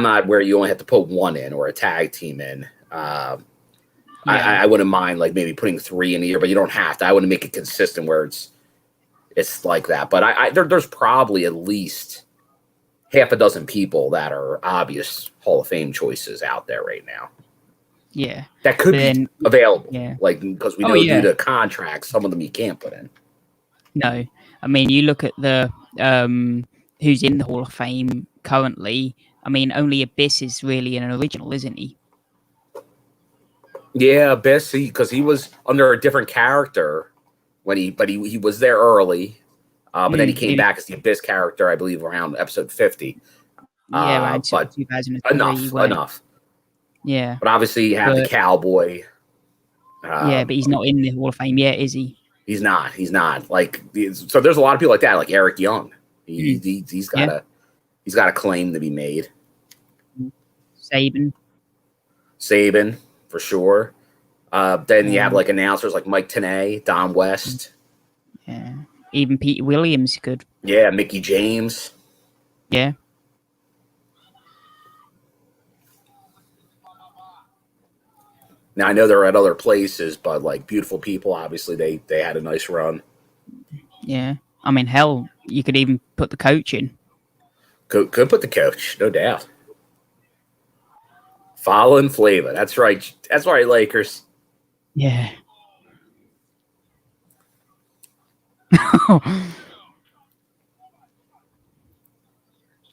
not where you only have to put one in or a tag team in. I wouldn't mind maybe putting 3 in a year, but you don't have to. I wouldn't make it consistent where it's like that. But there's probably at least half a dozen people that are obvious Hall of Fame choices out there right now. Yeah, that could be available. Yeah, because we know due to contracts, some of them you can't put in. No, I mean, you look at the who's in the Hall of Fame currently. I mean, only Abyss is really an original, isn't he? Yeah, Abyss, because he was under a different character when he was there early, but then he came back as the Abyss character, I believe, around episode 50. Yeah, but 2003, enough. Yeah, but obviously you have the Cowboy. But he's not in the Hall of Fame yet, is he? He's not. So there's a lot of people like that, like Eric Young. He's got a claim to be made. Sabin, for sure. Then you have announcers like Mike Tenay, Don West. Yeah, even Pete Williams could. Yeah, Mickey James. Yeah. Now I know they're at other places, but Beautiful People, obviously they had a nice run. Yeah, I mean, hell, you could even put the coach in. Could put the coach, no doubt. Fallon Flava, that's right, Lakers. Yeah,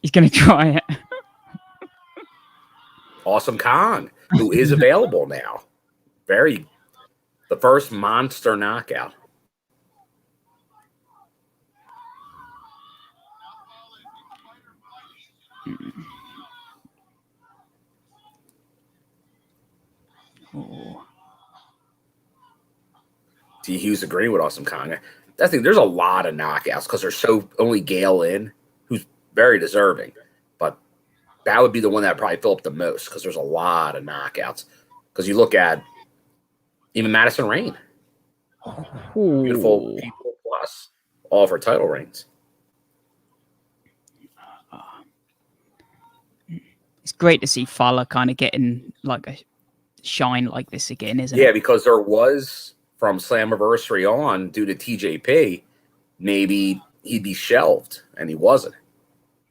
He's going to try it. Awesome Kong, who is available now. The first monster knockout. Oh. T. Hughes agreeing with Awesome Kong. I think there's a lot of knockouts because there's only Gale in, who's very deserving. But that would be the one that would probably fill up the most because there's a lot of knockouts. Because you look at even Madison Rain. Beautiful people plus all of her title reigns. It's great to see Fowler kind of getting like a shine like this again, isn't it? Yeah, because there was from Slammiversary on, due to TJP, maybe he'd be shelved, and he wasn't.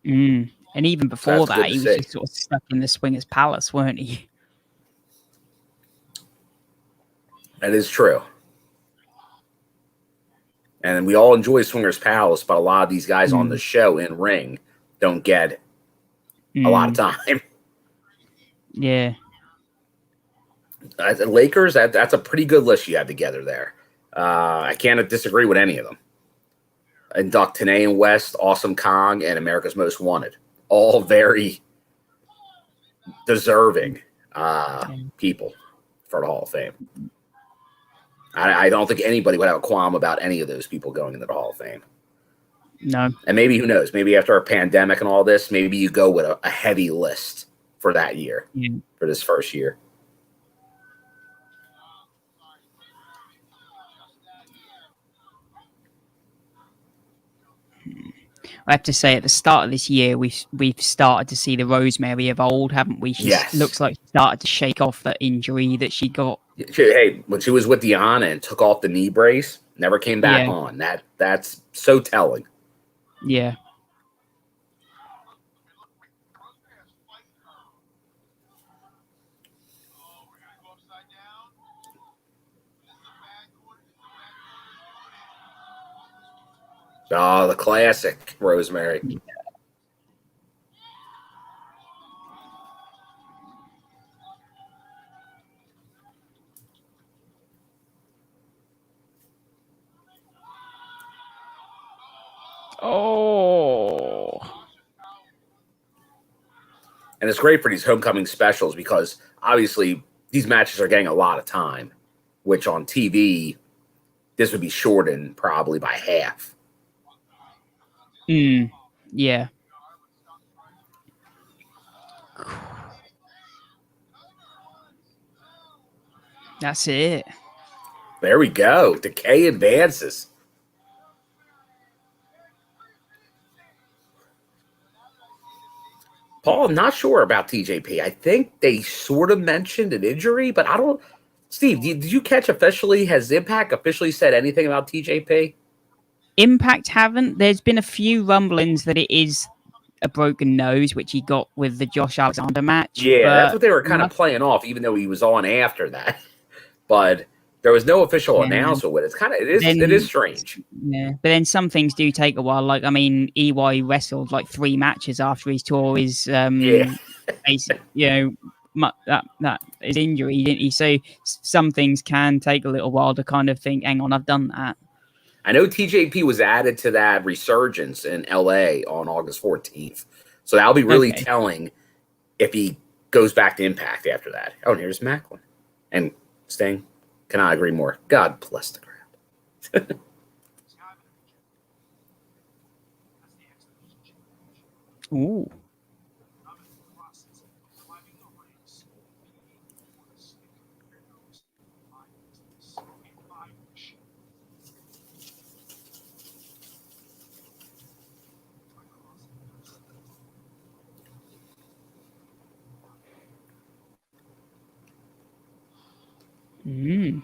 And even before that, he was see. just sort of stuck in the Swingers Palace, weren't he? That is true. And we all enjoy Swingers Palace, but a lot of these guys on the show in ring don't get a lot of time. Yeah. Lakers, that's a pretty good list you have together there. I can't disagree with any of them. Induct Tenay and West, Awesome Kong, and America's Most Wanted. All very deserving people for the Hall of Fame. I don't think anybody would have a qualm about any of those people going into the Hall of Fame. No. And maybe, who knows, maybe after a pandemic and all this, maybe you go with a heavy list for that year, for this first year. I have to say, at the start of this year, we've started to see the Rosemary of old, haven't we? She looks like she started to shake off that injury that she got. Hey, when she was with Deanna and took off the knee brace, never came back on. That's so telling. Yeah. Oh, the classic Rosemary. Oh. And it's great for these homecoming specials because obviously these matches are getting a lot of time, which on TV, this would be shortened probably by half. Yeah. That's it. There we go. Decay advances. Paul, I'm not sure about TJP. I think they sort of mentioned an injury, but I don't. Steve, did you catch officially? Has Impact officially said anything about TJP? Impact haven't. There's been a few rumblings that it is a broken nose, which he got with the Josh Alexander match. Yeah, that's what they were kind of playing off, even though he was on after that. But there was no official announcement with it. It is strange. Yeah, but then some things do take a while. Like, I mean, EY wrestled like 3 matches after his tour his basic, that his injury, didn't he? So some things can take a little while to kind of think, hang on, I've done that. I know TJP was added to that resurgence in LA on August 14th. So that'll be really telling if he goes back to Impact after that. Oh, and here's Macklin. And Sting, cannot agree more. God bless the crowd. Ooh.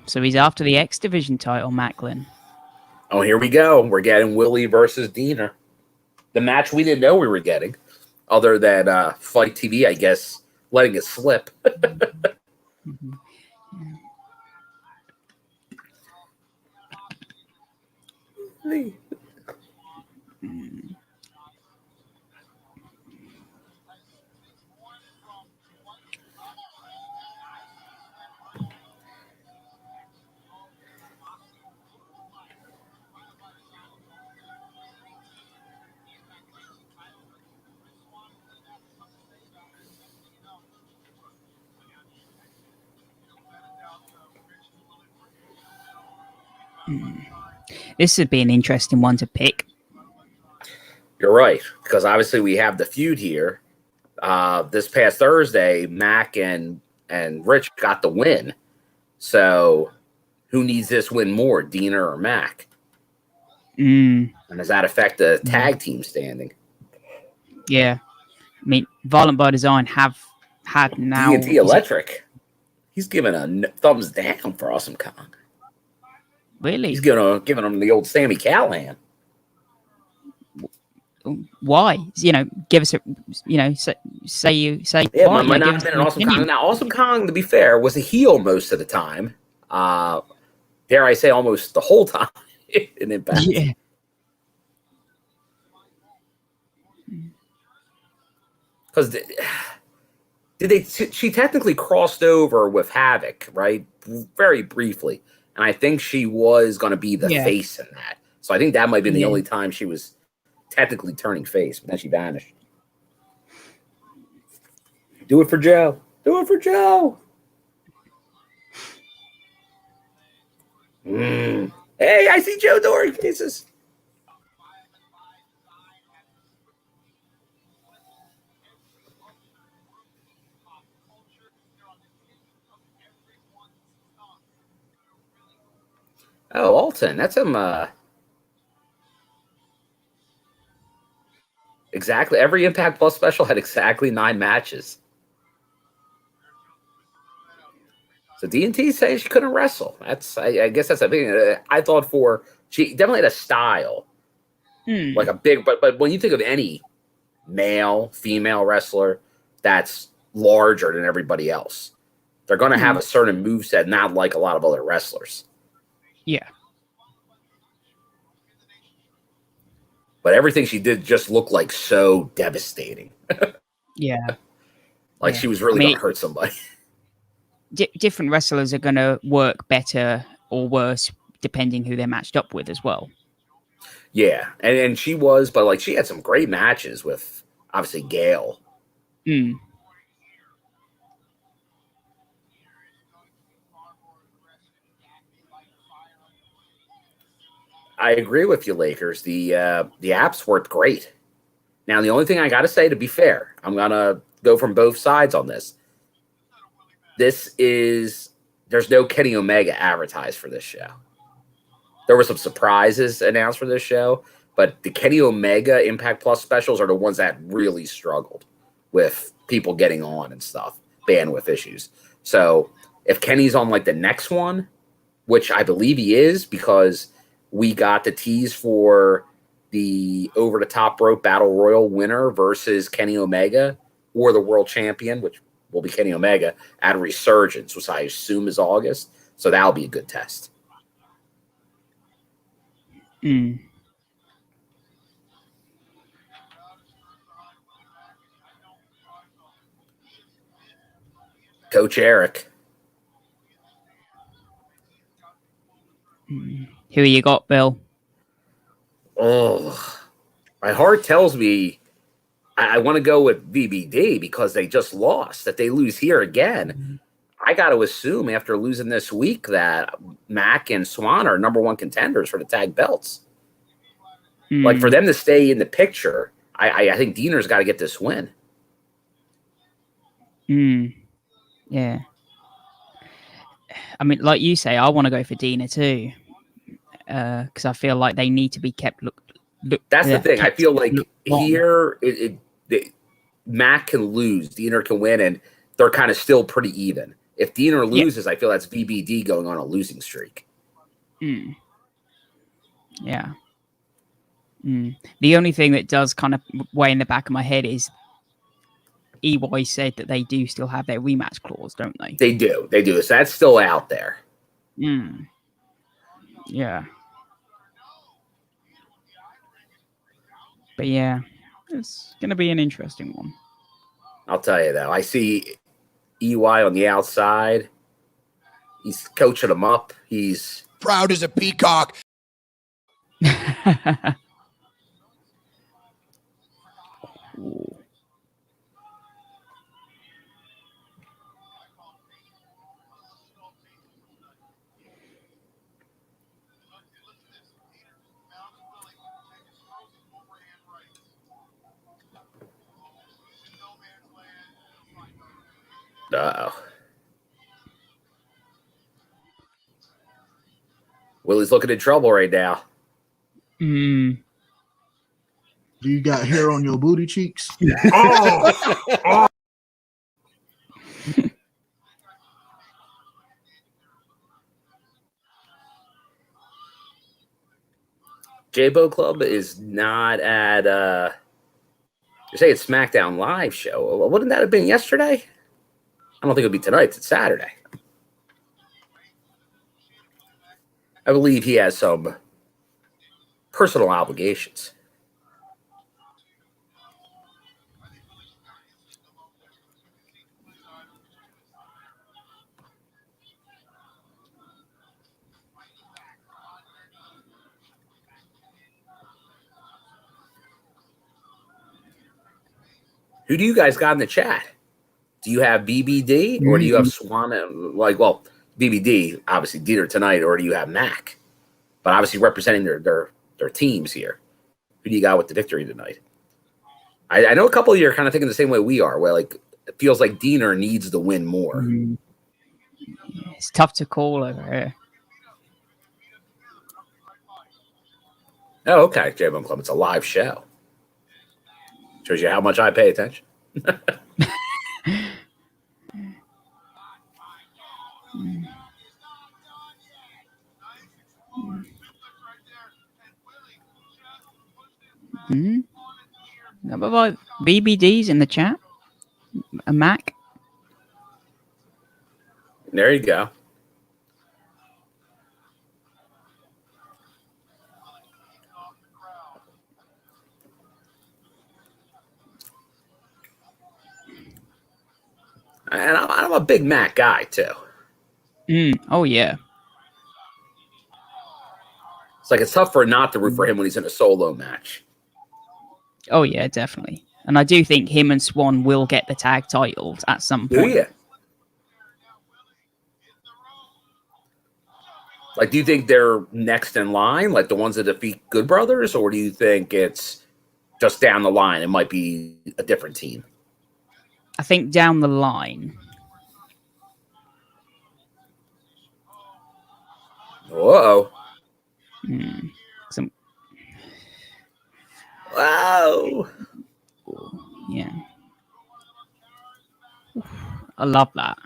So he's after the X Division title, Macklin. Oh, here we go. We're getting Willie versus Dina. The match we didn't know we were getting, other than Fight TV, I guess, letting it slip. This would be an interesting one to pick. You're right, because obviously we have the feud here. This past Thursday, Mac and Rich got the win. So who needs this win more, Dina or Mac? And does that affect the tag team standing? Yeah. I mean, Violent by Design have had now... D&T Electric. He's giving a thumbs down for Awesome Kong. Really? He's giving him the old Sammy Callahan. Why? Give us a, say. Yeah, why, might not have been an Awesome Kong. Now, Awesome Kong, to be fair, was a heel most of the time. Dare I say, almost the whole time in Impact. Yeah. Because she technically crossed over with Havoc, right? Very briefly. And I think she was going to be the face in that. So I think that might have been the only time she was technically turning face, but then she vanished. Do it for Joe. Do it for Joe. Hey, I see Joe Dory faces. Oh, Alton. That's him. Exactly. Every Impact Plus special had exactly 9 matches. So D&T saying she couldn't wrestle. I guess that's a big. I thought she definitely had a style, like a big. But when you think of any male, female wrestler that's larger than everybody else, they're going to have a certain moveset, not like a lot of other wrestlers. Yeah. But everything she did just looked like so devastating. Yeah. Like she was really going to hurt somebody. Different wrestlers are going to work better or worse depending who they're matched up with as well. Yeah, and she was, but like she had some great matches with obviously Gail. I agree with you, Lakers. The apps worked great. Now, the only thing I got to say, to be fair, I'm going to go from both sides on this. There's no Kenny Omega advertised for this show. There were some surprises announced for this show, but the Kenny Omega Impact Plus specials are the ones that really struggled with people getting on and stuff, bandwidth issues. So if Kenny's on like the next one, which I believe he is because we got the tease for the over the top rope battle royal winner versus Kenny Omega or the world champion, which will be Kenny Omega at Resurgence, which I assume is August. So that'll be a good test. Coach Eric. Who you got, Bill? Oh, my heart tells me I want to go with VBD because they just lost. That they lose here again, I got to assume after losing this week that Mac and Swan are number 1 contenders for the tag belts. Like for them to stay in the picture, I think Diener's got to get this win. Yeah. I mean, like you say, I want to go for Diener too, because I feel like they need to be kept. That's the thing. I feel like here, Mac can lose, Diener can win, and they're kind of still pretty even. If Diener loses, I feel that's VBD going on a losing streak. Yeah. The only thing that does kind of weigh in the back of my head is EY said that they do still have their rematch clause, don't they? They do. So that's still out there. Yeah. But yeah, it's going to be an interesting one. I'll tell you though. I see EY on the outside. He's coaching him up. He's proud as a peacock. Uh-oh. Willie's looking in trouble right now. Mm. Do you got hair on your booty cheeks? Oh, J-Bo Club is not at you say it's SmackDown Live show. Wouldn't that have been yesterday? I don't think it'll be tonight. It's Saturday. I believe he has some personal obligations. Who do you guys got in the chat? Do you have BBD or do you have Swan? Well, BBD, obviously Dieter tonight, or do you have Mac? But obviously representing their teams here. Who do you got with the victory tonight? I know a couple of you are kind of thinking the same way we are, where like it feels like Diener needs the win more. It's tough to call over here. Oh, okay, J-Bone Club. It's a live show. Shows you how much I pay attention. What about BBD's in the chat? A Mac? There you go. And I'm a big Mac guy, too. Oh, yeah. It's like it's tough for not to root for him when he's in a solo match. Oh, yeah, definitely. And I do think him and Swan will get the tag titles at some point. Do you? Like, do you think they're next in line, like the ones that defeat Good Brothers, or do you think it's just down the line? It might be a different team. I think down the line. Uh-oh. Some. Wow. Yeah. I love that.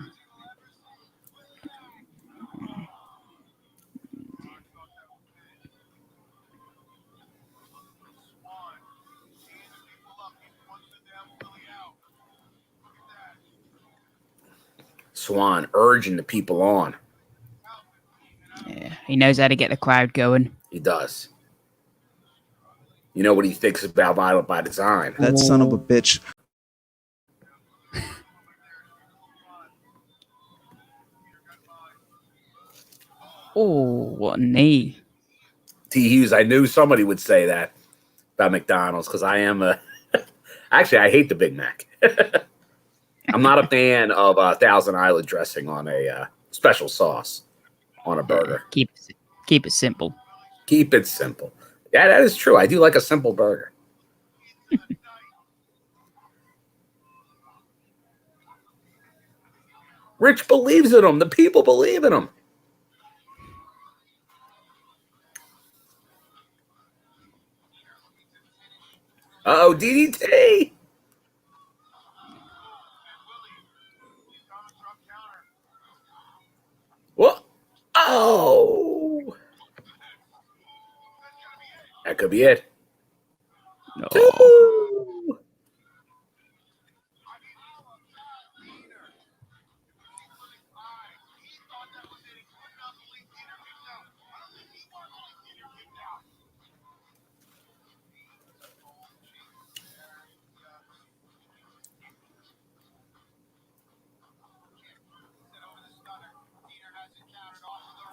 Swan urging the people on. Yeah, he knows how to get the crowd going. He does. You know what he thinks about Violent by Design. That son of a bitch. Oh, what a knee. T. Hughes, I knew somebody would say that about McDonald's because I am a... Actually, I hate the Big Mac. I'm not a fan of Thousand Island dressing on a special sauce on a burger. Keep it simple. Keep it simple. Yeah, that is true. I do like a simple burger. Rich believes in him. The people believe in him. Uh-oh, DDT. What? Oh. That could be it. No. Two.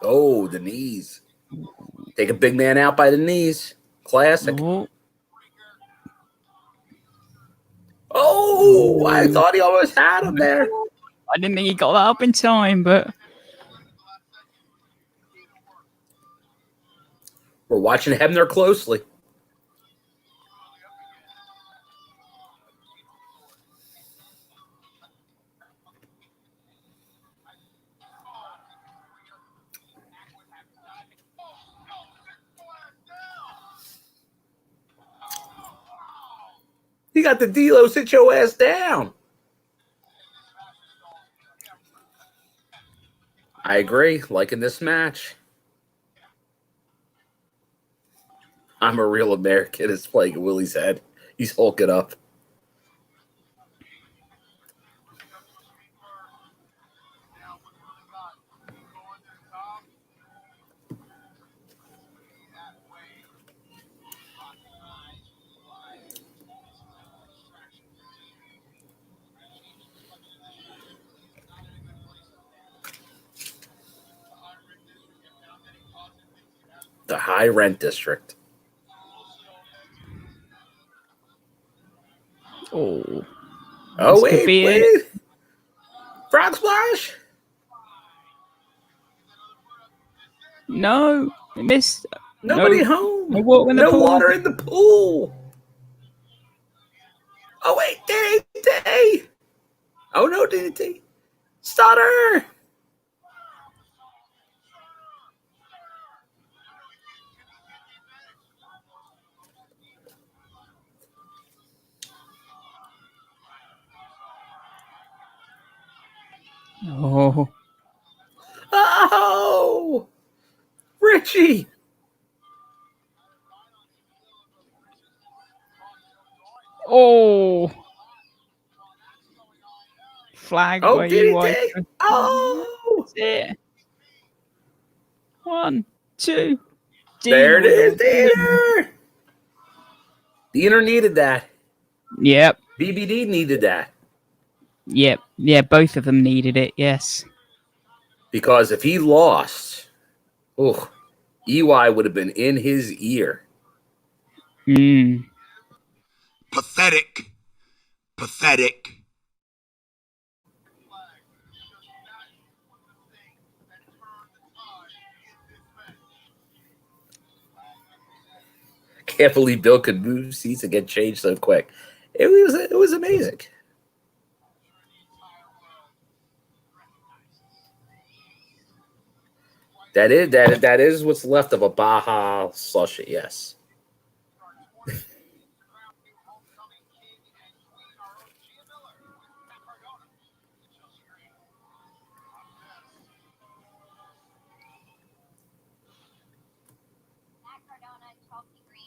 Oh, the knees. Take a big man out by the knees. Classic. Oh, I thought he almost had him there. I didn't think he got that up in time, but we're watching Hebner closely. He got the D-Lo, sit your ass down. I agree. Liking this match. I'm a real American is playing at Willie's head. He's hulking up. The high rent district. oh, Wait. Frog splash. No, I missed. Nobody home. No water in the pool. Water in the pool. Oh, wait. DDT. Oh, no, DDT. Stutter. Oh, Richie. Oh, flag. Oh, where you DDT. Oh, that's it. 1, 2. there it is, Diener. Diener needed that. Yep. BBD needed that. Yep. Yeah, both of them needed it. Yes. Because if he lost, EY would have been in his ear. Pathetic. Can't believe Bill could move seats and get changed so quick. It was amazing. That is what's left of a Baja slushy, yes.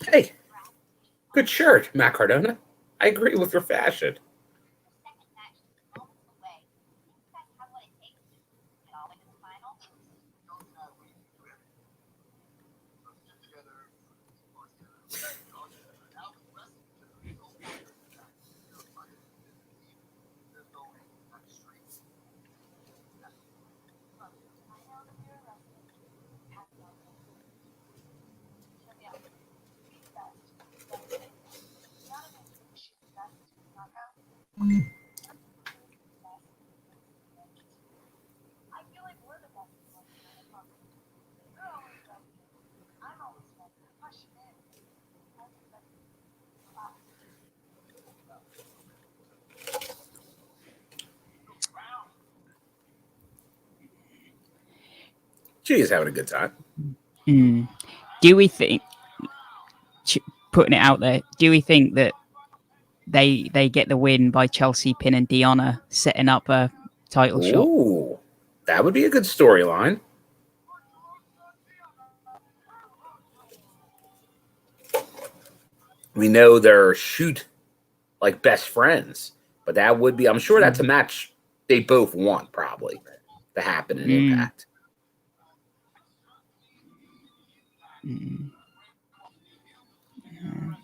Hey, good shirt, Matt Cardona. I agree with your fashion. She is having a good time. Do we think, putting it out there, do we think that they get the win by Chelsea pinning Deonna, setting up a title shot? Ooh, that would be a good storyline. We know they're like best friends, but that would be, I'm sure that's a match they both want probably to happen in Impact.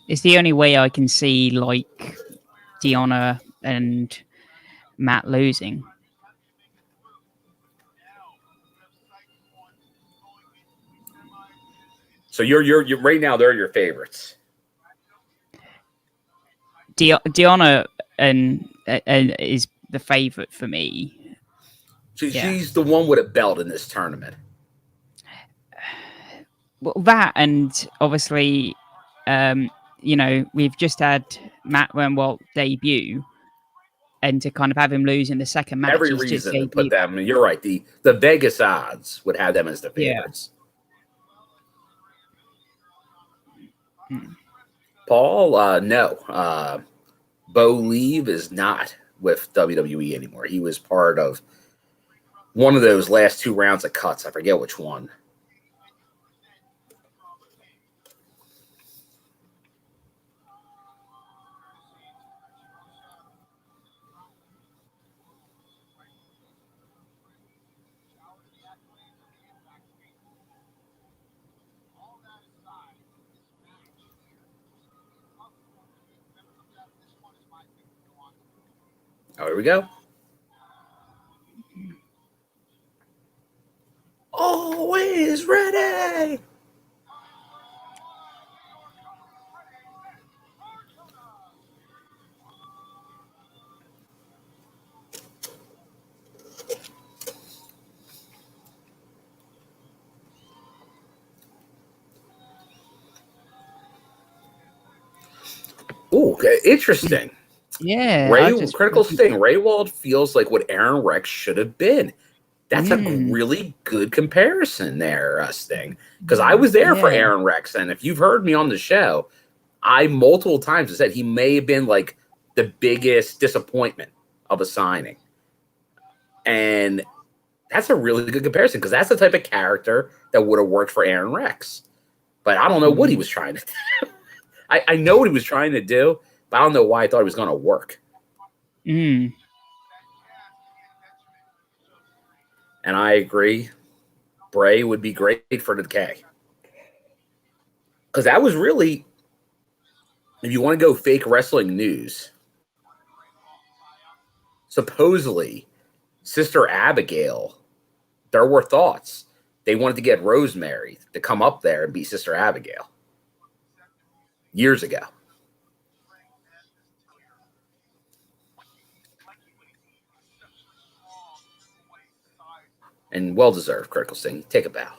It's the only way I can see like Deonna and Matt losing. So you're right now. They're your favorites. Deanna and is the favorite for me. She's the one with a belt in this tournament. Well, that and obviously, we've just had Matt Renwalt debut, and to kind of have him lose in the second match. Every reason to put them. You're right. The Vegas odds would have them as the favorites. Yeah. Paul, no. Bo Leave is not with WWE anymore. He was part of one of those last 2 rounds of cuts. I forget which one. Oh, here we go. Always ready. Ooh, okay. Interesting. Yeah. Critical Sting. Ray Wald feels like what Aaron Rex should have been. That's a really good comparison there, Sting. Because I was there for Aaron Rex. And if you've heard me on the show, I multiple times have said he may have been like the biggest disappointment of a signing. And that's a really good comparison because that's the type of character that would have worked for Aaron Rex. But I don't know what he was trying to do. I know what he was trying to do, but I don't know why I thought it was going to work. Mm. And I agree. Bray would be great for Decay. Because that was really, if you want to go fake wrestling news, supposedly Sister Abigail, there were thoughts. They wanted to get Rosemary to come up there and be Sister Abigail years ago. And well-deserved, Critical Sting. Take a bow.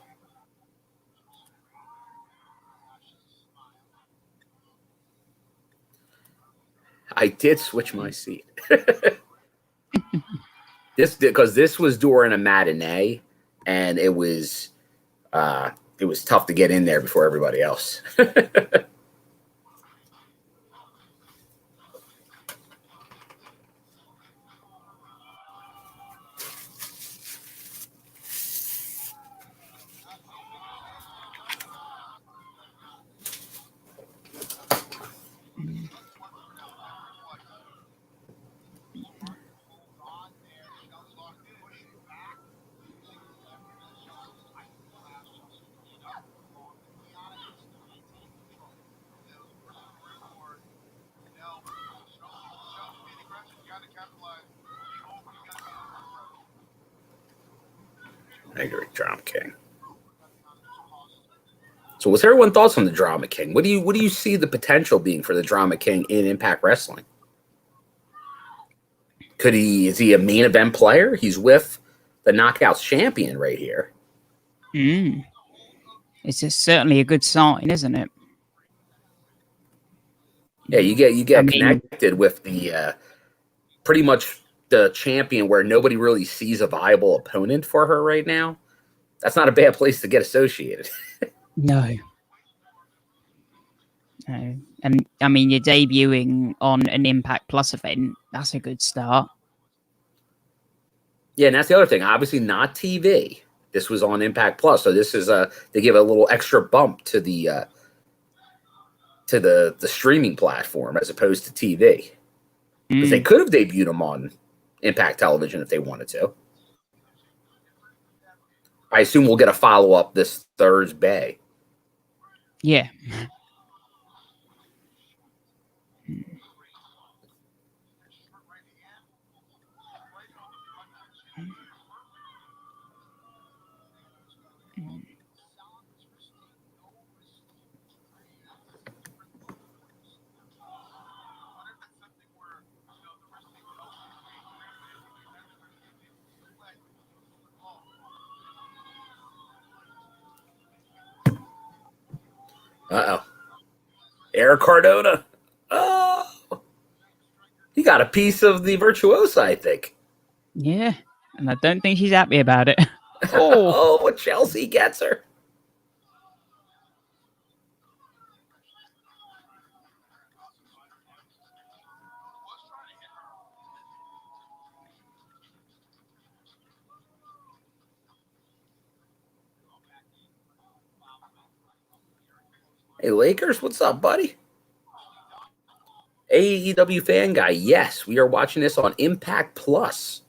I did switch my seat. This was during a matinee, and it was tough to get in there before everybody else. I agree, Drama King. So, what's everyone's thoughts on the Drama King? What do you see the potential being for the Drama King in Impact Wrestling? Is he a main event player? He's with the Knockouts champion right here. It's certainly a good sign, isn't it? Yeah, you get connected with the pretty much the champion where nobody really sees a viable opponent for her right now. That's not a bad place to get associated. No. And I mean, you're debuting on an Impact Plus event. That's a good start. Yeah, and that's the other thing. Obviously, not TV. This was on Impact Plus, so this is they give a little extra bump to the streaming platform as opposed to TV. Because they could have debuted him on Impact Television if they wanted to. I assume we'll get a follow-up this Thursday. Yeah. Uh-oh. Eric Cardona. Oh. He got a piece of the virtuoso, I think. Yeah, and I don't think she's happy about it. Oh, Oh, Chelsea gets her. Hey, Lakers, what's up, buddy? AEW fan guy, yes, we are watching this on Impact Plus.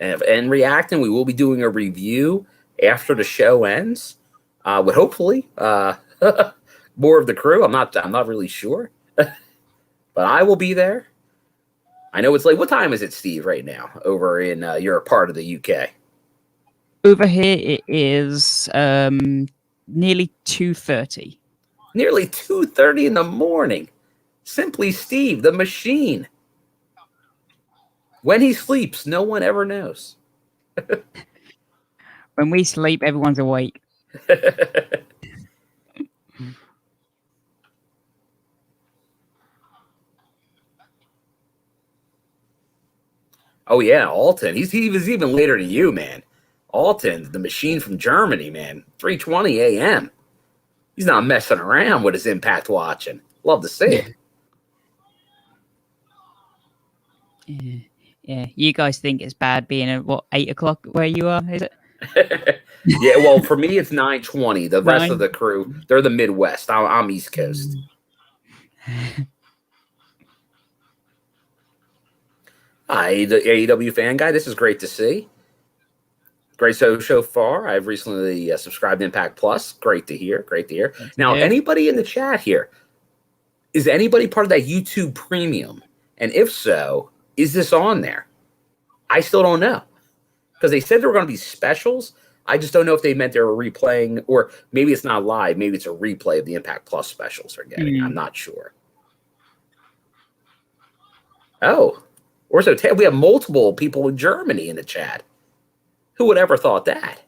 And reacting, we will be doing a review after the show ends. With hopefully more of the crew. I'm not really sure. But I will be there. I know it's late. What time is it, Steve, right now? Over in your part of the UK. over here it is nearly 2:30. Nearly 2:30 in the morning. Simply Steve, the machine. When he sleeps, no one ever knows. When we sleep, everyone's awake. Oh yeah, Alton. He was even later than you, man. Alton, the machine from Germany, man. 3:20 a.m. He's not messing around with his Impact watching. Love to see it. Yeah. You guys think it's bad being at 8 o'clock where you are? Is it? Yeah, well, for me it's 9:20. The rest of 9? the crew, they're the Midwest. I'm East Coast. Hi, the AEW fan guy. This is great to see. Great so far. I've recently subscribed to Impact Plus. Great to hear. Great to hear. Now, anybody in the chat here, is anybody part of that YouTube Premium? And if so, is this on there? I still don't know. Because they said there were going to be specials. I just don't know if they meant they were replaying, or maybe it's not live. Maybe it's a replay of the Impact Plus specials they're getting. I'm not sure. Oh, or so we have multiple people in Germany in the chat. Who would ever thought that?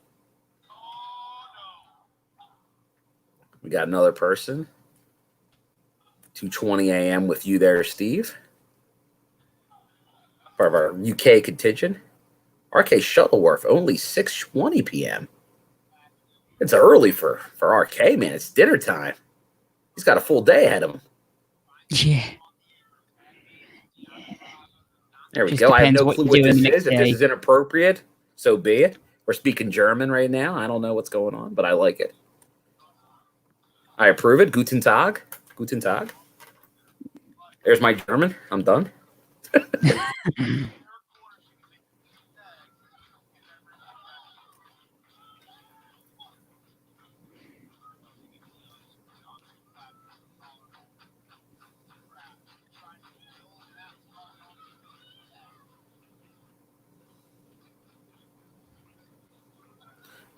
We got another person. 2:20 a.m. with you there, Steve. Part of our UK contingent. RK Shuttleworth, only 6:20 p.m. It's early for RK, man. It's dinner time. He's got a full day ahead of him. Yeah. There we go. I have no clue what this is. If this is inappropriate, so be it. We're speaking German right now. I don't know what's going on, but I like it. I approve it. Guten Tag. Guten Tag. There's my German. I'm done.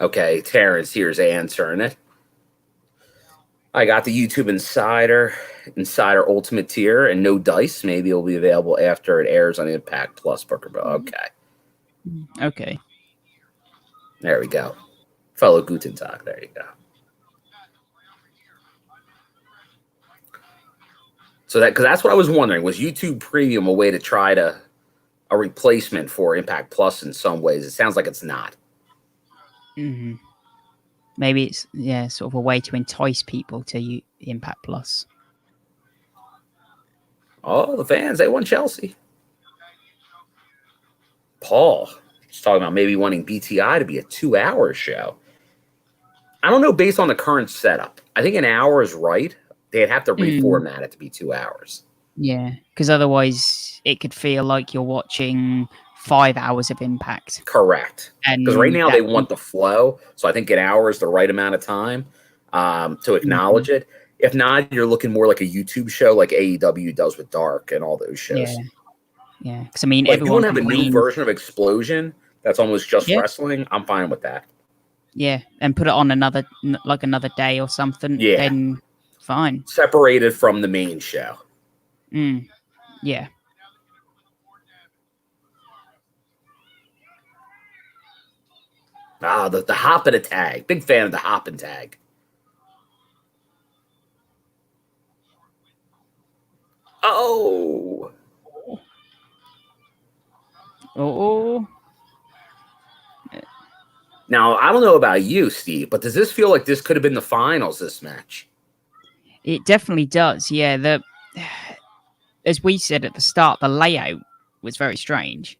Okay, Terrence here's answering it. I got the YouTube Insider Ultimate Tier, and no dice. Maybe it'll be available after it airs on Impact Plus. Okay. Okay. There we go. Fellow Guten Tag. There you go. So because that's what I was wondering. Was YouTube Premium a way to try a replacement for Impact Plus in some ways? It sounds like it's not. Mm-hmm. Maybe it's sort of a way to entice people to Impact Plus. Oh, the fans, they want Chelsea. Paul is talking about maybe wanting BTI to be a 2-hour show. I don't know, based on the current setup. I think an hour is right. They'd have to reformat it to be 2 hours. Yeah, because otherwise it could feel like you're watching 5 hours of Impact. Correct. Because right now they want the flow. So I think an hour is the right amount of time to acknowledge it. If not, you're looking more like a YouTube show like AEW does with Dark and all those shows. Yeah. Because I mean, like, everyone have a new version of Explosion that's almost just wrestling. I'm fine with that. Yeah, and put it on another day or something. Yeah. Then fine. Separated from the main show. Yeah. The hop and a tag. Big fan of the hop and tag. Oh. Oh. Now, I don't know about you, Steve, but does this feel like this could have been the finals, this match? It definitely does. Yeah. As we said at the start, the layout was very strange.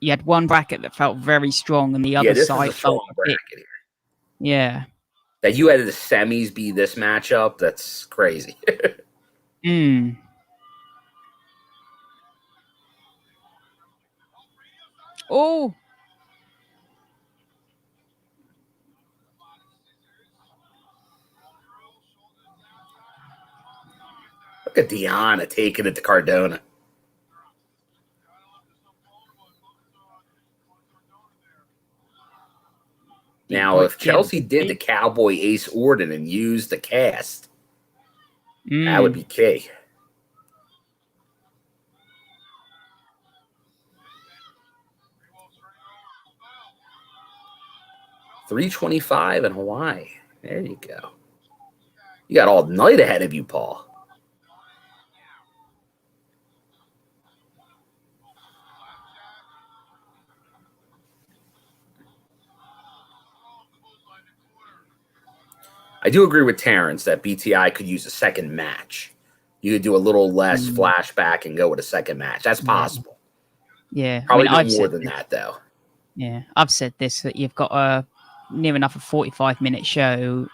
You had one bracket that felt very strong, and the other This side is a strong felt a bit. bracket here. Yeah. That you had the semis be this matchup, that's crazy. Hmm. Oh. Look at Deanna taking it to Cardona. Now, if Chelsea did the Cowboy Ace Orton and used the cast, that would be key. $325 in Hawaii. There you go. You got all night ahead of you, Paul. I do agree with Terrence that BTI could use a second match. You could do a little less flashback and go with a second match. That's possible. Yeah. Probably more than that, though. Yeah. I've said this, that you've got a near enough a 45-minute show,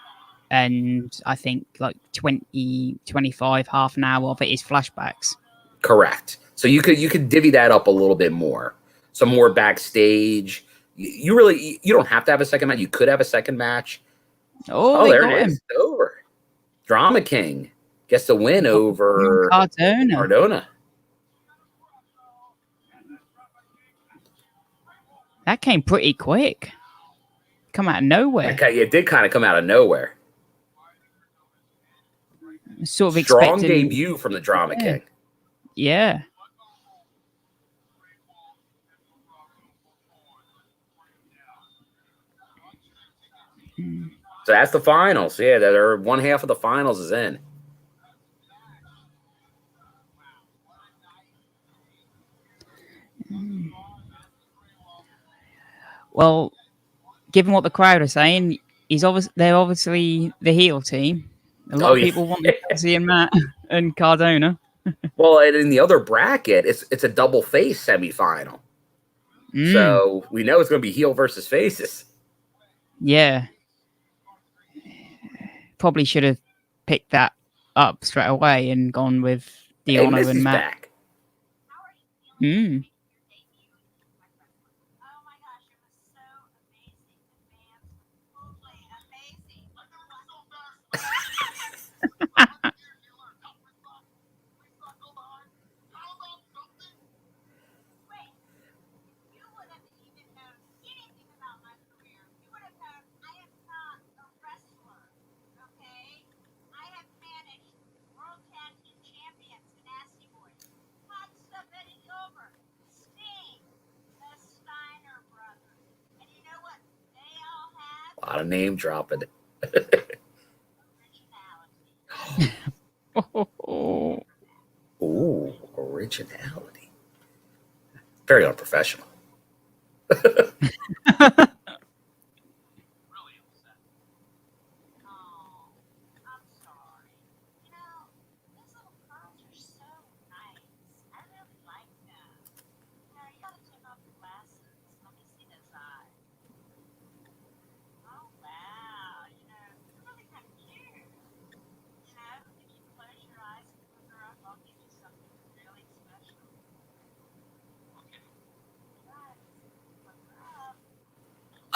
and I think like 20, 25, half an hour of it is flashbacks. Correct. So you could divvy that up a little bit more. Some more backstage. You don't have to have a second match. You could have a second match. Oh, there it is. It's over. Drama King gets the win over Cardona. That came pretty quick. Come out of nowhere. It did kind of come out of nowhere. Sort of strong debut from the Drama King. Yeah. So that's the finals. Yeah, that one half of the finals is in. Well, given what the crowd are saying, they're obviously the heel team. A lot of people want to see Matt and Cardona. Well, and in the other bracket, it's a double face semifinal. So we know it's going to be heel versus faces. Yeah. Probably should have picked that up straight away and gone with Deanna and Matt. Back. A lot of name dropping. Ooh, originality. Very unprofessional.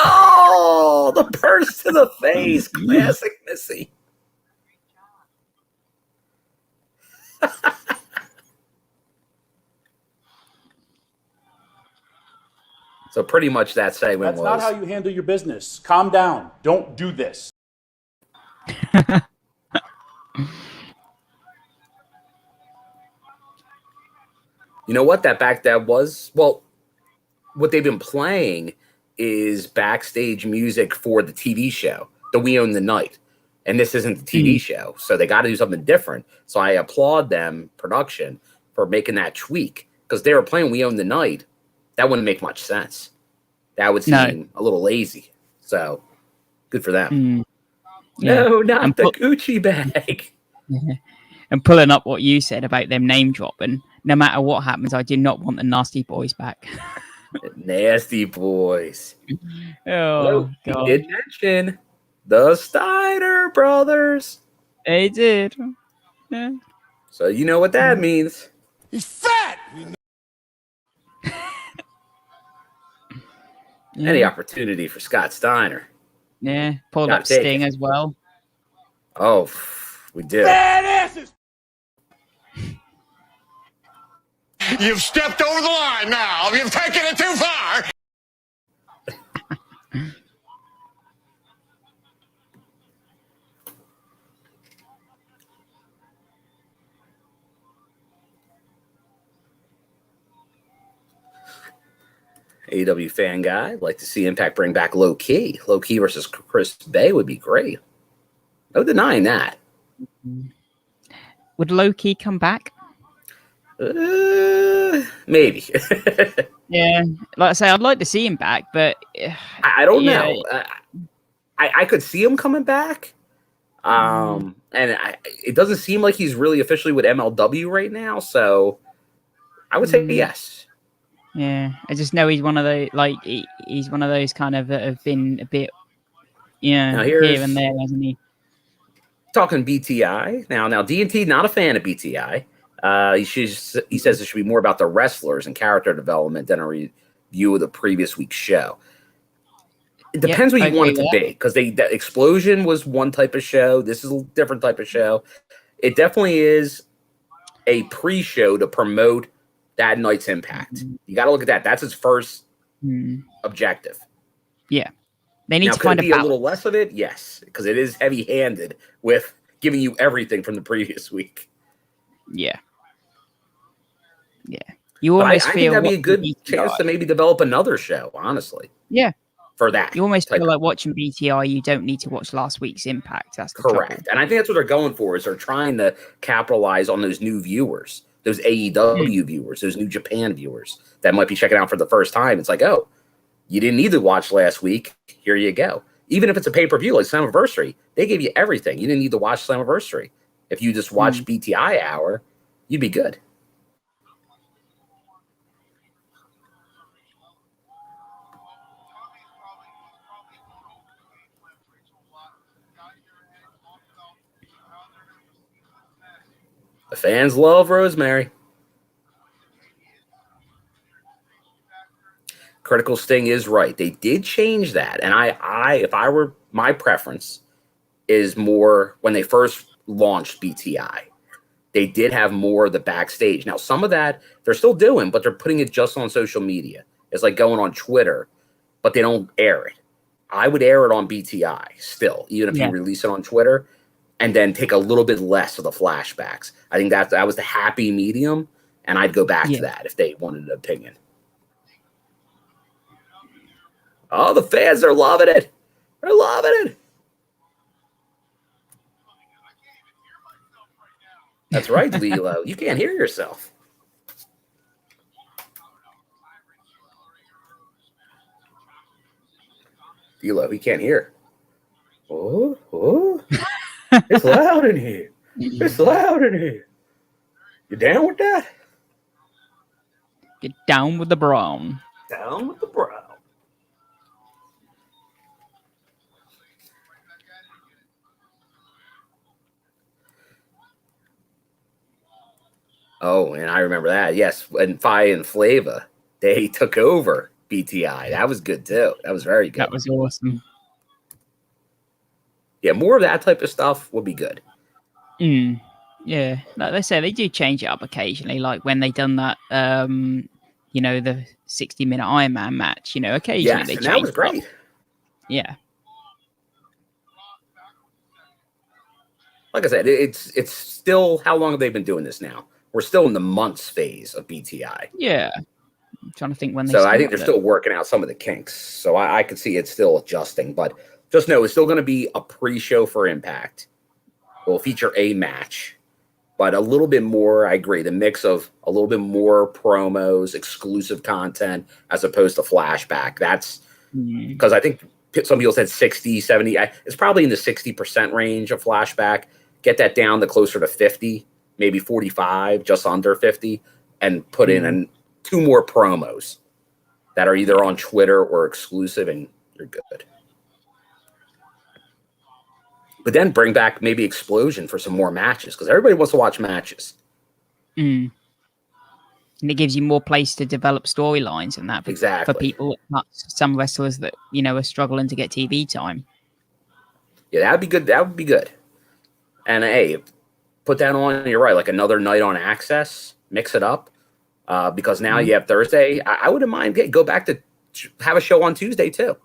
Oh, the burst to the face. Classic Missy. So pretty much that segment was... That's not how you handle your business. Calm down. Don't do this. You know what? That was... Well, what they've been playing is backstage music for the TV show, the We Own the Night. and this isn't the TV show, so they got to do something different. So I applaud them, production, for making that tweak, because they were playing We Own the Night. That wouldn't make much sense. That would seem a little lazy. So good for them. No, not the Gucci bag. And pulling up what you said about them name dropping, no matter what happens, I do not want the Nasty Boys back. Nasty Boys. Oh, he God. did mention the Steiner brothers. They did. Yeah. So you know what that means. He's fat. Any opportunity for Scott Steiner. Yeah, pulled up Sting as well. Oh, we did. Fat asses. You've stepped over the line now. You've taken it too far. AEW fan guy. Like to see Impact bring back Low Key. Low Key versus Chris Bay would be great. No denying that. Would Low Key come back? Maybe. Yeah, like I say, I'd like to see him back, but I don't know. I could see him coming back. And it doesn't seem like he's really officially with MLW right now, so I would say yes. Yeah, I just know he's one of those, like, he's one of those kind of that have been a bit, here and there, hasn't he? Talking BTI now. D&T not a fan of BTI. He says it should be more about the wrestlers and character development than a review of the previous week's show. It depends what you want it to be, because the Explosion was one type of show. This is a different type of show. It definitely is a pre-show to promote that night's Impact. You got to look at that. That's his first objective. Yeah. They need to find a little less of it, yes, because it is heavy-handed with giving you everything from the previous week. Yeah. You almost I feel think that'd be a good chance to maybe develop another show, honestly. Yeah. For that. You almost feel like watching BTI, you don't need to watch last week's Impact. That's the correct. trouble. And I think that's what they're going for, is they're trying to capitalize on those new viewers, those AEW viewers, those New Japan viewers that might be checking out for the first time. It's like, oh, you didn't need to watch last week. Here you go. Even if it's a pay-per-view like Slammiversary, they gave you everything. You didn't need to watch Slammiversary. If you just watched BTI Hour, you'd be good. The fans love Rosemary. Critical Sting is right. They did change that. And if I were, my preference is more when they first launched BTI. They did have more of the backstage. Now, some of that they're still doing, but they're putting it just on social media. It's like going on Twitter, but they don't air it. I would air it on BTI still, even if you release it on Twitter, and then take a little bit less of the flashbacks. I think that was the happy medium, and I'd go back to that if they wanted an opinion. Oh, the fans are loving it. They're loving it. That's right, Lilo. You can't hear yourself. Lilo, he can't hear. Oh. It's loud in here. It's loud in here. You down with that? Get down with the brown. Down with the brown. Oh, and I remember that. Yes, and Fi and Flava, they took over BTI. That was good too. That was very good. That was awesome. Yeah, more of that type of stuff would be good. Yeah, like they say, they do change it up occasionally. Like when they done that, the 60-minute Iron Man match. Occasionally they change. That was great. Yeah. Like I said, it's still, how long have they been doing this now? We're still in the months phase of BTI. Yeah. I'm trying to think when they I think they're still working out some of the kinks. So I could see it still adjusting. But Just know it's still going to be a pre-show for Impact. We'll feature a match, but a little bit more. I agree. The mix of a little bit more promos, exclusive content, as opposed to flashback. That's because I think some people said 60, 70. It's probably in the 60% range of flashback. Get that down to closer to 50, maybe 45, just under 50, and put in 2 more promos that are either on Twitter or exclusive, and you're good. But then bring back maybe Explosion for some more matches, because everybody wants to watch matches. And it gives you more place to develop storylines and that for people, some wrestlers that, are struggling to get TV time. Yeah, that'd be good. That would be good. And hey, put that on, you're right, like another night on Access, mix it up. Because now you have Thursday. I wouldn't mind go back to have a show on Tuesday too.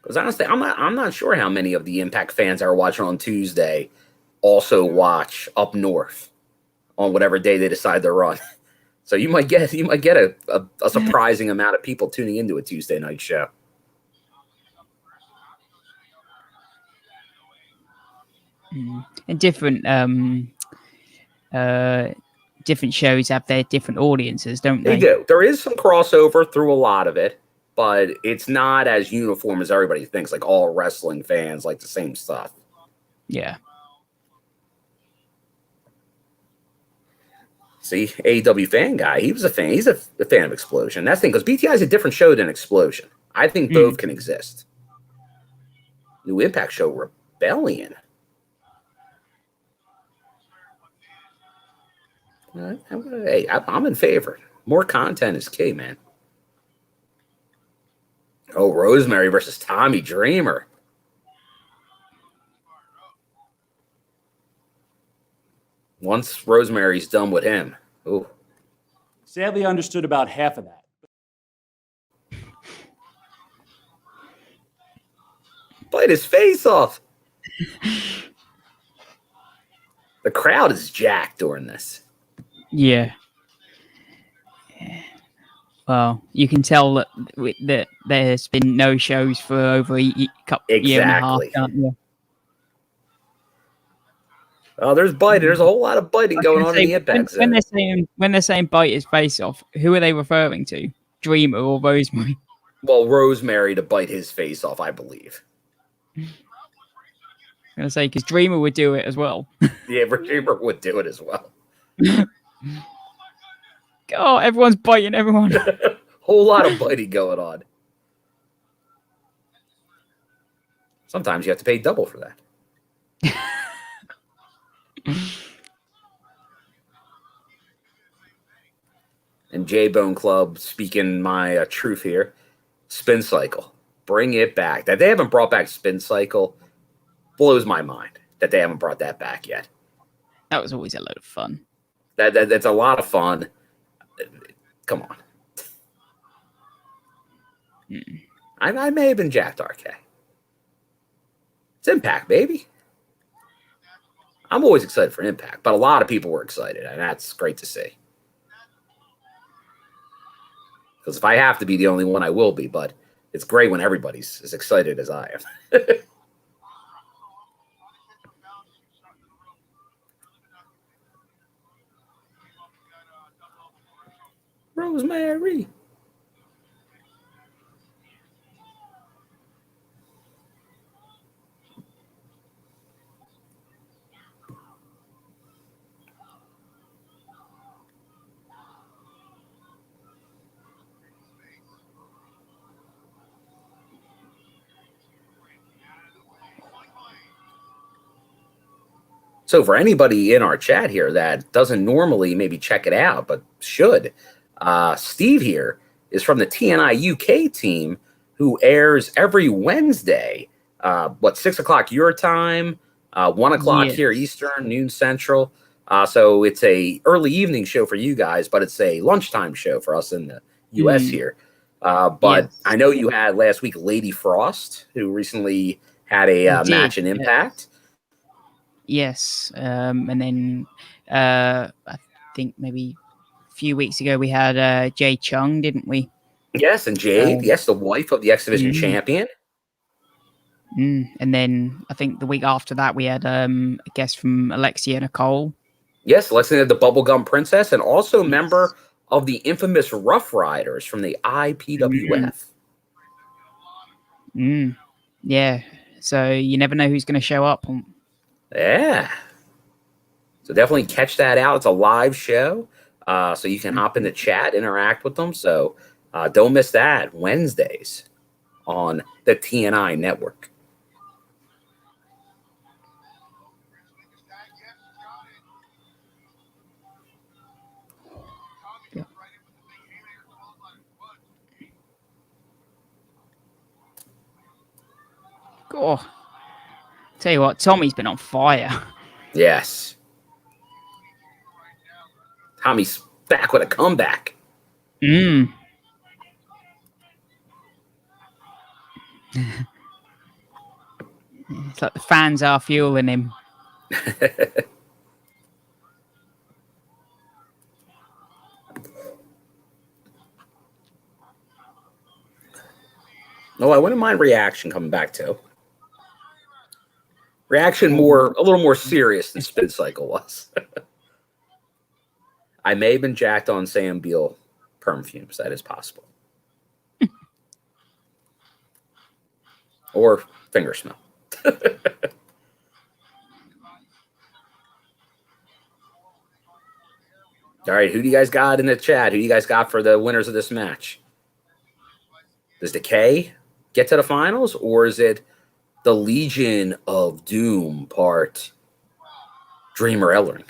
Because honestly, I'm not sure how many of the Impact fans that are watching on Tuesday also watch up north on whatever day they decide to run. So you might get a surprising amount of people tuning into a Tuesday night show. And different shows have their different audiences, don't they? They do. There is some crossover through a lot of it, but it's not as uniform as everybody thinks. Like all wrestling fans like the same stuff. Yeah. See, AEW fan guy, he was a fan. He's a fan of Explosion. That's the thing, because BTI is a different show than Explosion. I think both can exist. New Impact show, Rebellion. Hey, I'm in favor. More content is key, man. Oh, Rosemary versus Tommy Dreamer. Once Rosemary's done with him. Ooh. Sadly, I understood about half of that. Bite his face off. The crowd is jacked during this. Yeah. Well, you can tell that there's been no shows for over a year and a half. Oh, there's biting. There's a whole lot of biting going on in the Impact. When they're saying bite his face off, who are they referring to? Dreamer or Rosemary? Well, Rosemary to bite his face off, I believe. I'm gonna say because Dreamer would do it as well. Yeah, Dreamer would do it as well. Oh, everyone's biting everyone. Whole lot of biting going on. Sometimes you have to pay double for that. And J-Bone Club, speaking my truth here, Spin Cycle. Bring it back. That they haven't brought back Spin Cycle blows my mind that they haven't brought that back yet. That was always a load of fun. That's a lot of fun. Come on. I may have been jacked, RK. It's Impact, baby. I'm always excited for Impact, but a lot of people were excited, and that's great to see. Because if I have to be the only one, I will be, but it's great when everybody's as excited as I am. Rosemary. So for anybody in our chat here that doesn't normally maybe check it out, but should, Steve here is from the TNI UK team who airs every Wednesday, 6 o'clock your time, 1 o'clock here Eastern, noon Central. So it's a early evening show for you guys, but it's a lunchtime show for us in the US here. But I know you had last week Lady Frost, who recently had a match in Impact. Yes, and then I think maybe a few weeks ago we had Jay Chung, didn't we? Yes, and Jade, yes, the wife of the X Division Mm. champion. And then I think the week after that we had a guest from Alexia Nicole. Yes, Lexington had the Bubblegum Princess, and also a member of the infamous Rough Riders from the IPWF. Yeah, so you never know who's going to show up. Yeah. So definitely catch that out. It's a live show, so you can hop in the chat, interact with them. So don't miss that Wednesdays on the TNI network. Oh, tell you what, Tommy's been on fire. Yes. Tommy's back with a comeback. It's like the fans are fueling him. No, I wouldn't mind reaction coming back too. Reaction a little more serious than Spin Cycle was. I may have been jacked on Sam Beal perm fumes. That is possible. Or finger smell. All right, who do you guys got in the chat? Who do you guys got for the winners of this match? Does Decay get to the finals, or is it the Legion of Doom part Dreamer Ellering?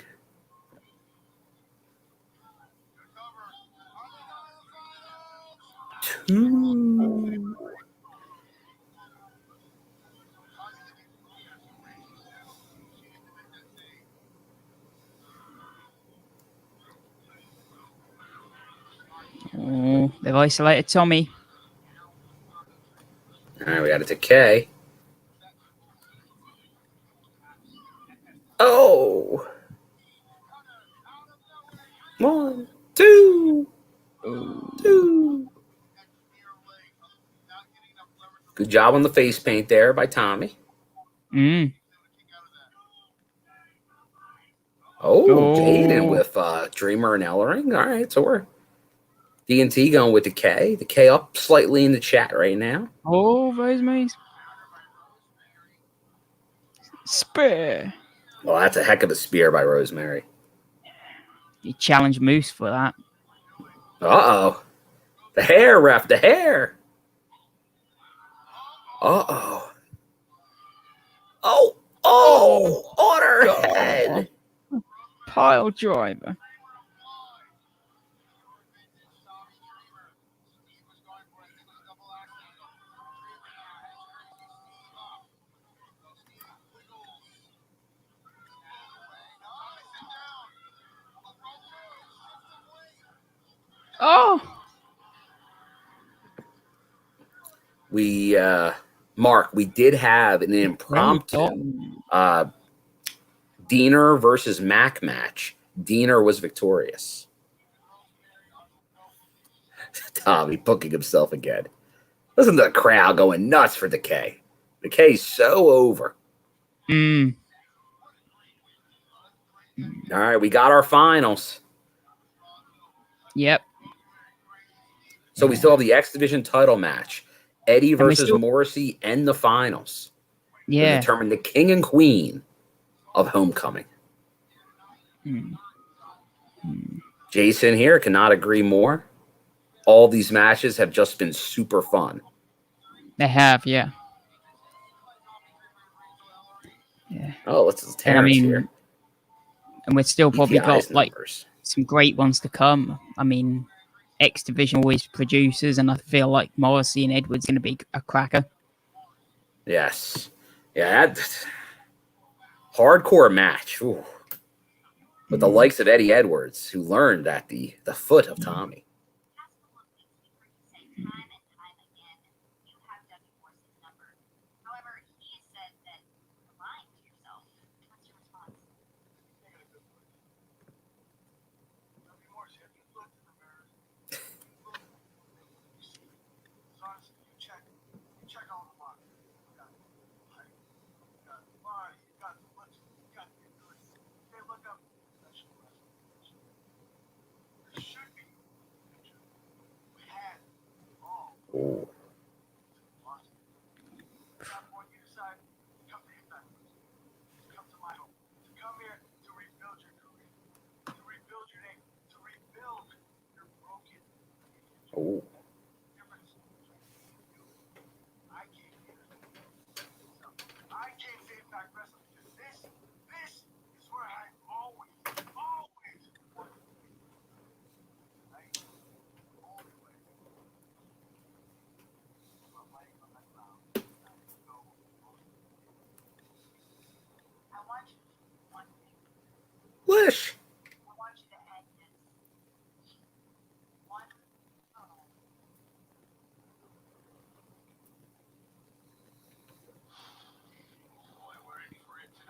Oh, they've isolated Tommy. All right, we got a Decay. Oh. 1, 2. 2. Good job on the face paint there by Tommy. Oh, Jaden with Dreamer and Ellering. All right, so we're D&T going with Decay. Decay up slightly in the chat right now. Oh, Rosemary's spear. Well, that's a heck of a spear by Rosemary. You challenge Moose for that. Uh-oh. The hair, ref, the hair. Uh-oh. Oh, on her head. Pile driver. Oh. We, Mark, we did have an impromptu Diener versus Mac match. Diener was victorious. Tommy booking himself again. Listen to the crowd going nuts for Decay. Decay's so over. All right, we got our finals. Yep. So we still have the X Division title match. Eddie versus Morrissey and the finals. Yeah. To determine the king and queen of Homecoming. Jason here cannot agree more. All these matches have just been super fun. They have, yeah. Oh, let's Terrence here. And we've still probably got numbers. Some great ones to come. I mean, X Division always producers, and I feel like Morrissey and Edwards going to be a cracker. Yes. Yeah. Hardcore match. Ooh. With the likes of Eddie Edwards, who learned at the foot of Tommy. English.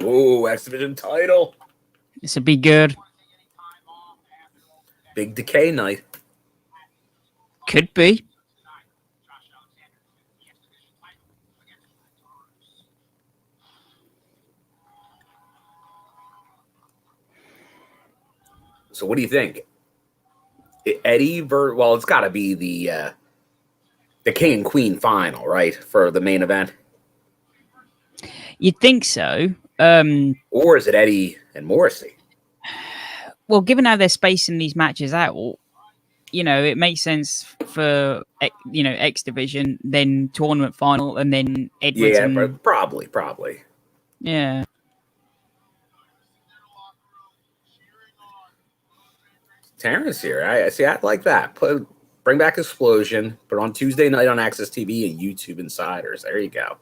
Ooh, X Division title. This would be good. Big Decay night. Could be. So what do you think? Eddie well, it's got to be the King and Queen final, right, for the main event? You'd think so. Or is it Eddie and Morrissey? Well, given how they're spacing these matches out, it makes sense for X Division, then tournament final, and then Edwards. Yeah, but probably. Yeah. Terrence here. I like that. Bring back Explosion, but on Tuesday night on Access TV and YouTube Insiders. There you go.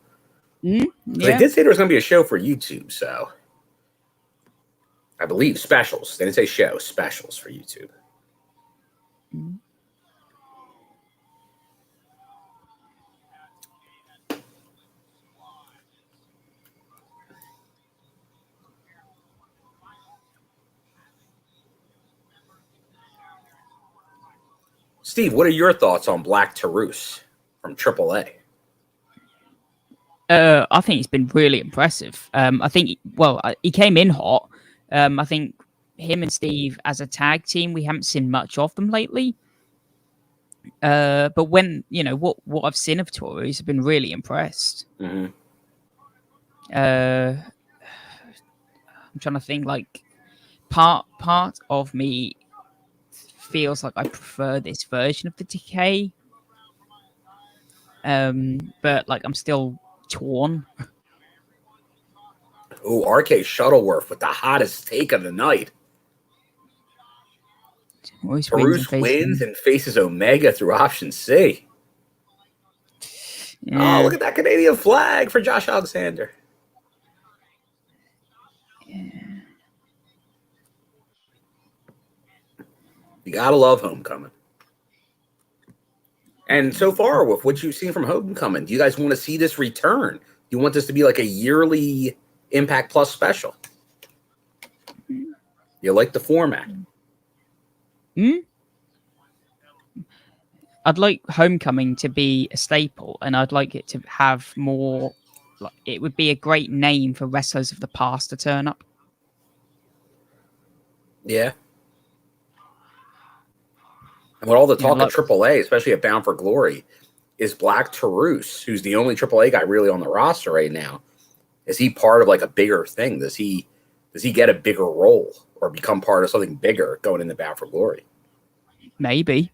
Yeah. They did say there was going to be a show for YouTube, so I believe specials. They didn't say show, specials for YouTube. Steve, what are your thoughts on Black Taurus from AAA? I think he's been really impressive. I think, he came in hot. I think him and Steve as a tag team, we haven't seen much of them lately. But when, what I've seen of Taurus, I've been really impressed. Mm-hmm. I'm trying to think, like, part of me feels like I prefer this version of the Decay. But, like, I'm still torn. Oh, RK Shuttleworth with the hottest take of the night. Taurus wins and faces Omega through option C. Yeah. Oh, look at that Canadian flag for Josh Alexander. Yeah. You gotta love Homecoming. And so far, with what you've seen from Homecoming, do you guys want to see this return? Do you want this to be like a yearly Impact Plus special? You like the format? I'd like Homecoming to be a staple, and I'd like it to have more. It would be a great name for wrestlers of the past to turn up. Yeah. And what all the talk of AAA, especially at Bound for Glory, is Black Taurus, who's the only AAA guy really on the roster right now. Is he part of like a bigger thing? Does he get a bigger role or become part of something bigger going into Bound for Glory? Maybe.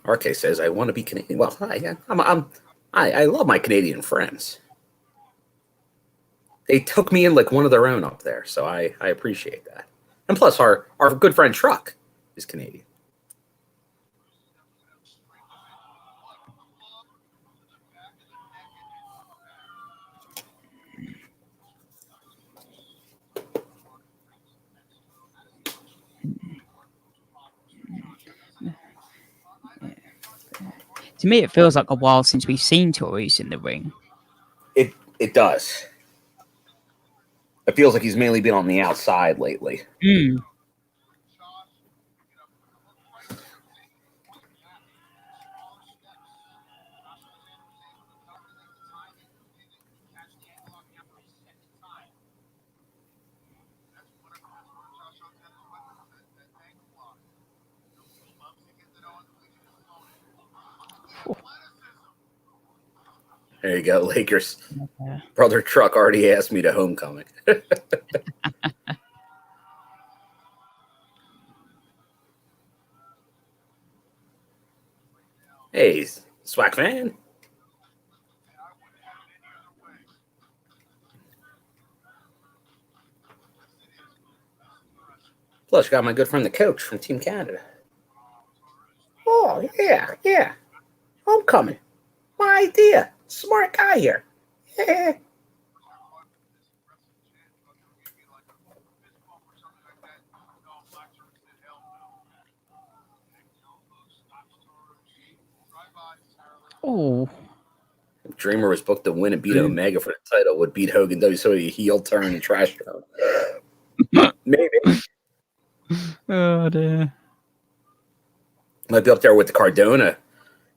RK says, "I want to be Canadian." Well, I love my Canadian friends. They took me in like one of their own up there, so I appreciate that. And plus, our good friend Truck is Canadian. To me, it feels like a while since we've seen Taurus in the ring. It does. It feels like he's mainly been on the outside lately. There you go, Lakers. Okay. Brother Truck already asked me to Homecoming. Hey, Swag fan. Plus, got my good friend the coach from Team Canada. Oh, yeah. Homecoming. My idea. Smart guy here. Yeah. Oh, If Dreamer was booked to win and beat Omega for the title, would beat Hogan WWE heel turn and trash throwing. Maybe. oh dear. Might be up there with the Cardona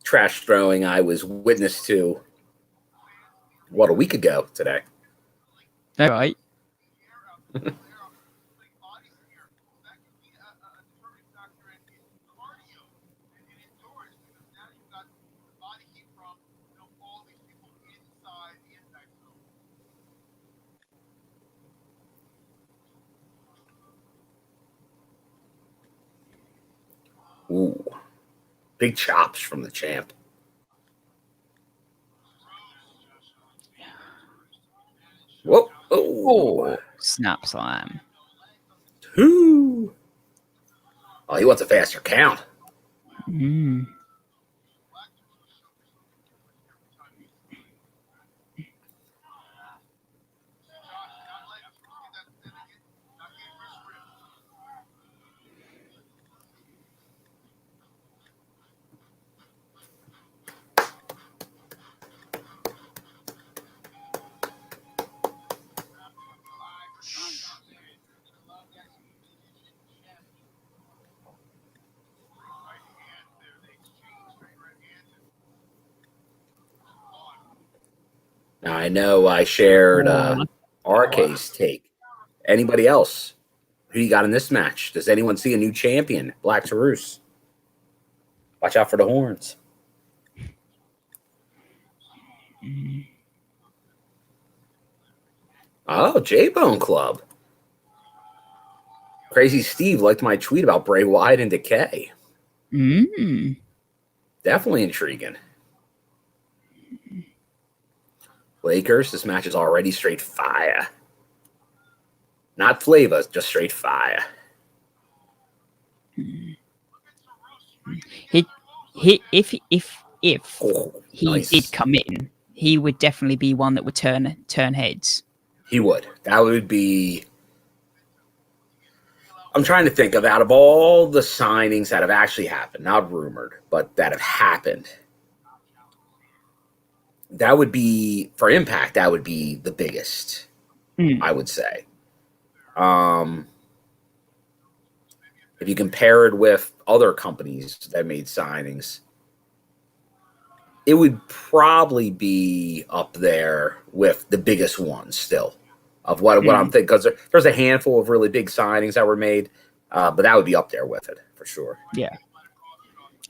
trash throwing I was witness to, a week ago today. All right. Ooh. Big chops from the champ. Whoa. Oh, snap slam. Two. Oh, he wants a faster count. Mm. Now, I know I shared RK's take. Anybody else? Who you got in this match? Does anyone see a new champion? Black Taurus. Watch out for the horns. Oh, J-Bone Club. Crazy Steve liked my tweet about Bray Wyatt and Decay. Definitely intriguing. Lakers, this match is already straight fire. Not flavor, just straight fire. If he Nice. did come in, he would definitely be one that would turn heads. He would. That would be. I'm trying to think of out of all the signings that have actually happened, not rumored, but that have happened. That would be for Impact. That would be the biggest, I would say. If you compare it with other companies that made signings, it would probably be up there with the biggest ones still of what I'm thinking. Because there's a handful of really big signings that were made, but that would be up there with it for sure. Yeah.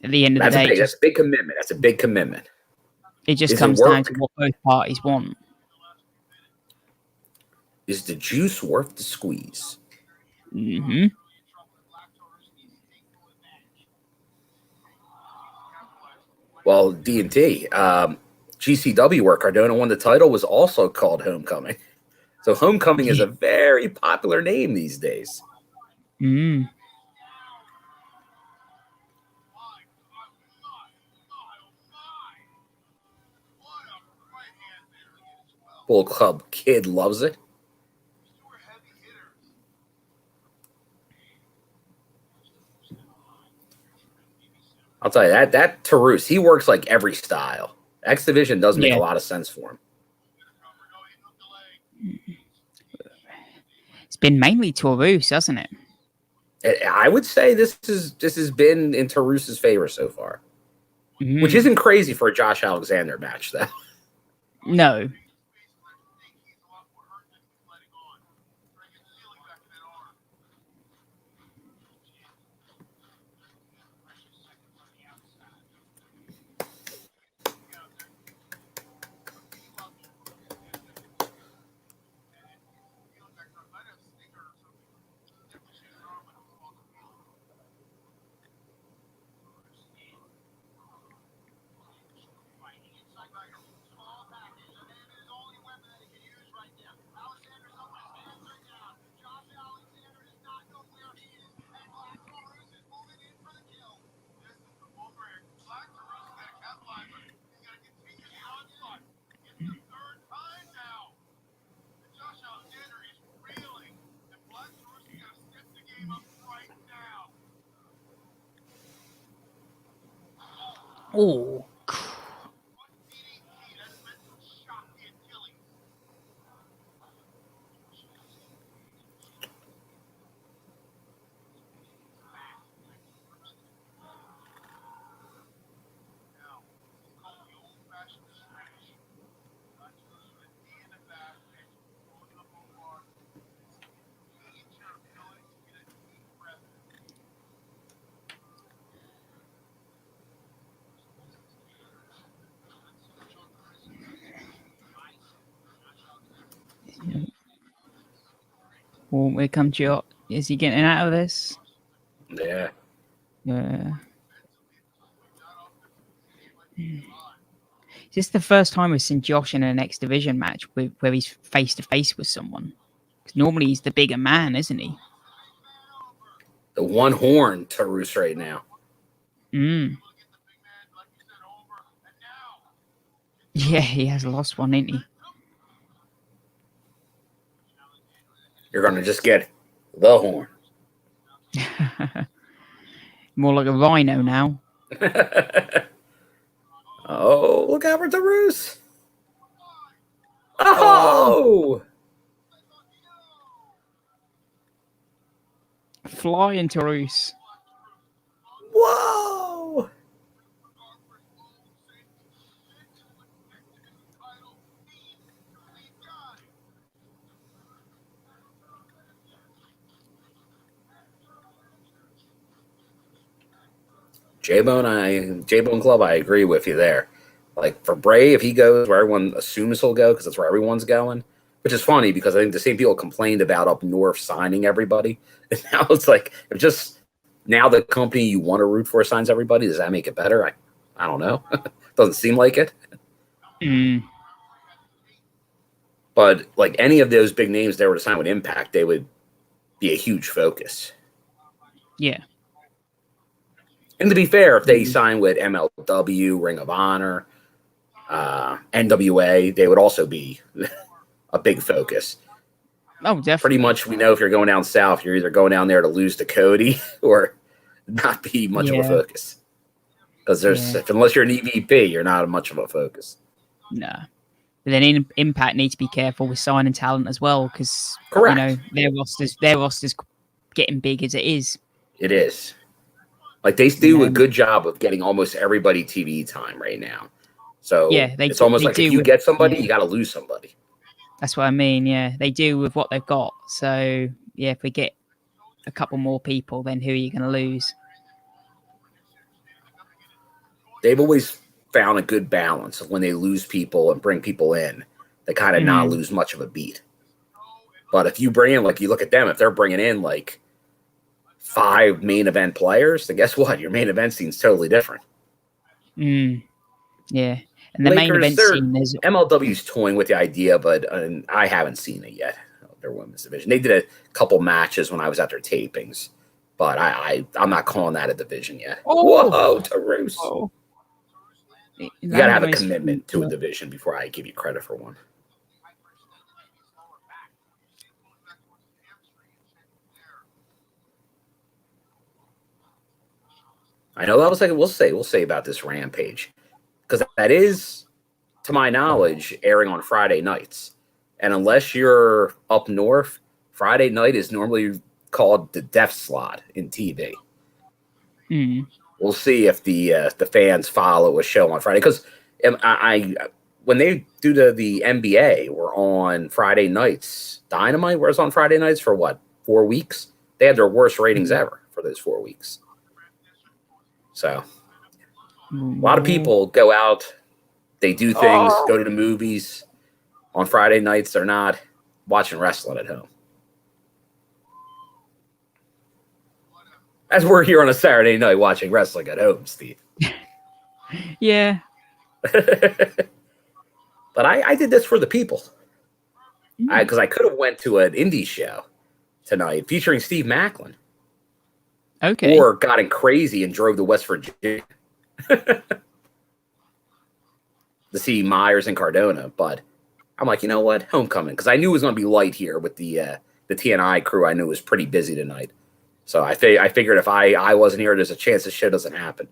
At the end of the day, that's a big commitment. That's a big commitment. It just comes down to what both parties want. Is the juice worth the squeeze? Mm-hmm. Well, D&T, GCW where Cardona won the title was also called Homecoming. So Homecoming is a very popular name these days. Bull Club Kid loves it. I'll tell you that Taurus, he works like every style. X Division does make a lot of sense for him. It's been mainly Taurus, hasn't it? I would say this has been in Taurus's favor so far, which isn't crazy for a Josh Alexander match, though. No. Oh. Oh, here comes your. Is he getting out of this? Yeah. Yeah. Is this the first time we've seen Josh in an X Division match where he's face to face with someone? Because normally he's the bigger man, isn't he? The one horn Tarus right now. Mm. Yeah, he has lost one, ain't he? You're going to just get the horn. More like a rhino now. Oh, look out for Tarus. Oh! Flying Tarus. Whoa! J-Bone Club, I agree with you there. Like for Bray, if he goes where everyone assumes he'll go, because that's where everyone's going, which is funny because I think the same people complained about up north signing everybody. And now it's like, if just now the company you want to root for signs everybody, does that make it better? I don't know. Doesn't seem like it. Mm. But like any of those big names they were to sign with Impact, they would be a huge focus. Yeah. And to be fair, if they sign with MLW, Ring of Honor, NWA, they would also be a big focus. Oh, definitely. Pretty much, we know if you're going down south, you're either going down there to lose to Cody or not be much of a focus. Because unless you're an EVP, you're not much of a focus. Nah. But then Impact need to be careful with signing talent as well, because correct, you know, their roster's getting big as it is. It is. Like they do a good job of getting almost everybody TV time right now. So yeah, it's almost like if you get somebody, you got to lose somebody. That's what I mean. Yeah, they do with what they've got. So yeah, if we get a couple more people, then who are you going to lose? They've always found a good balance of when they lose people and bring people in, they kind of not lose much of a beat. But if you bring in, like you look at them, if they're bringing in like 5 main event players, then guess what? Your main event scene's totally different. Yeah. And the Lakers, main event scene is MLW's toying with the idea, but I haven't seen it yet. Their women's division. They did a couple matches when I was at their tapings, but I'm not calling that a division yet. Oh. Whoa, Tarus. Oh. You got to have a commitment to a division before I give you credit for one. I know that was like we'll say about this Rampage, because that is, to my knowledge, airing on Friday nights, and unless you're up north, Friday night is normally called the death slot in TV. We'll see if the fans follow a show on Friday, because I when they do the NBA, we're on Friday nights. Dynamite was on Friday nights for what, 4 weeks? They had their worst ratings ever for those 4 weeks. So a lot of people go out, they do things, go to the movies on Friday nights. They're not watching wrestling at home. As we're here on a Saturday night watching wrestling at home, Steve. Yeah. But I did this for the people. Because I could have went to an indie show tonight featuring Steve Macklin. Okay. Or gotten crazy and drove to West Virginia to see Myers and Cardona. But I'm like, you know what? Homecoming. Because I knew it was going to be light here with the TNI crew. I knew it was pretty busy tonight. So I figured if I wasn't here, there's a chance this show doesn't happen.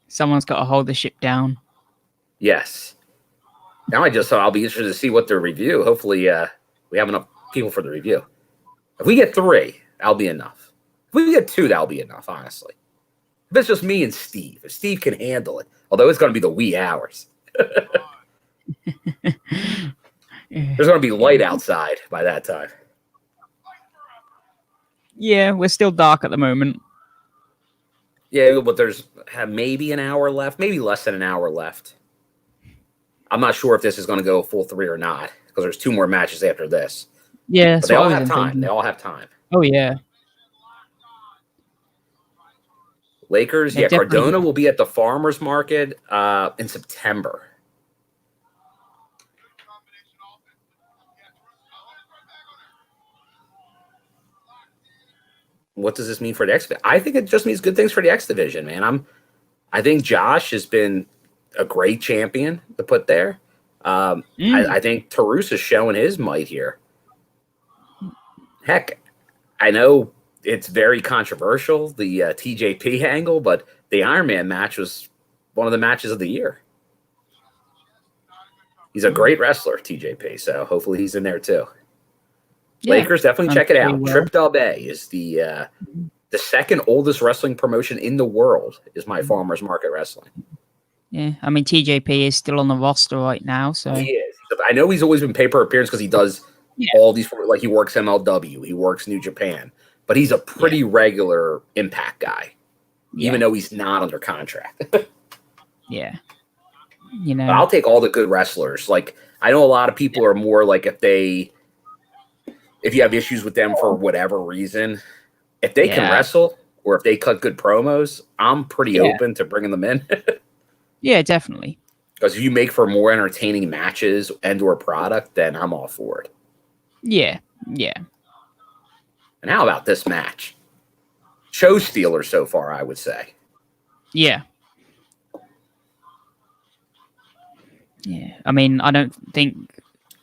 Someone's got to hold the ship down. Yes. Now I'll be interested to see what the review. Hopefully we have enough people for the review. If we get 3, that'll be enough. If we get 2, that'll be enough, honestly. If it's just me and Steve, if Steve can handle it, although it's going to be the wee hours. There's going to be light outside by that time. Yeah, we're still dark at the moment. Yeah, but there's maybe an hour left, maybe less than an hour left. I'm not sure if this is going to go full 3 or not, because there's 2 more matches after this. Yeah, But that's they what I all was have time. thinking. They all have time. Oh yeah, Lakers, they're yeah, definitely. Cardona will be at the farmers market in September. What does this mean for the X? I think it just means good things for the X division, man. I think Josh has been a great champion to put there. I think Tarus is showing his might here. Heck, I know it's very controversial, the TJP angle, but the Iron Man match was one of the matches of the year. He's a great wrestler, TJP, so hopefully he's in there too. Yeah, Lakers, definitely I'm check it sure he out. will. Trip Dub A is the second oldest wrestling promotion in the world is my Farmers Market Wrestling. Yeah, I mean TJP is still on the roster right now, so He is. I know he's always been pay per appearance because he does all these, like he works MLW, he works New Japan, but he's a pretty regular Impact guy, even though he's not under contract. yeah, you But know, I'll take all the good wrestlers. Like I know a lot of people are more like if you have issues with them for whatever reason, if they can wrestle or if they cut good promos, I'm pretty open to bringing them in. yeah, definitely. Because if you make for more entertaining matches and or product, then I'm all for it. Yeah, yeah, And how about this match? Show stealer so far, I would say. yeah. Yeah, I mean, I don't think.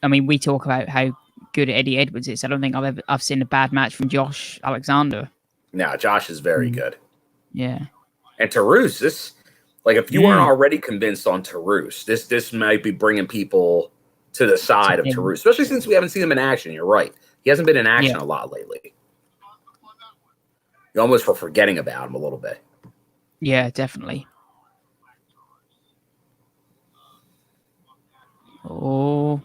I mean, we talk about how good Eddie Edwards is. I don't think I've seen a bad match from Josh Alexander. No, Josh is very good. Yeah, And Tarus, this, like, if you aren't already convinced on Tarus, this might be bringing people to the side of Tarus, especially since we haven't seen him in action. You're right; he hasn't been in action a lot lately. You almost were forgetting about him a little bit. Yeah, definitely. Oh.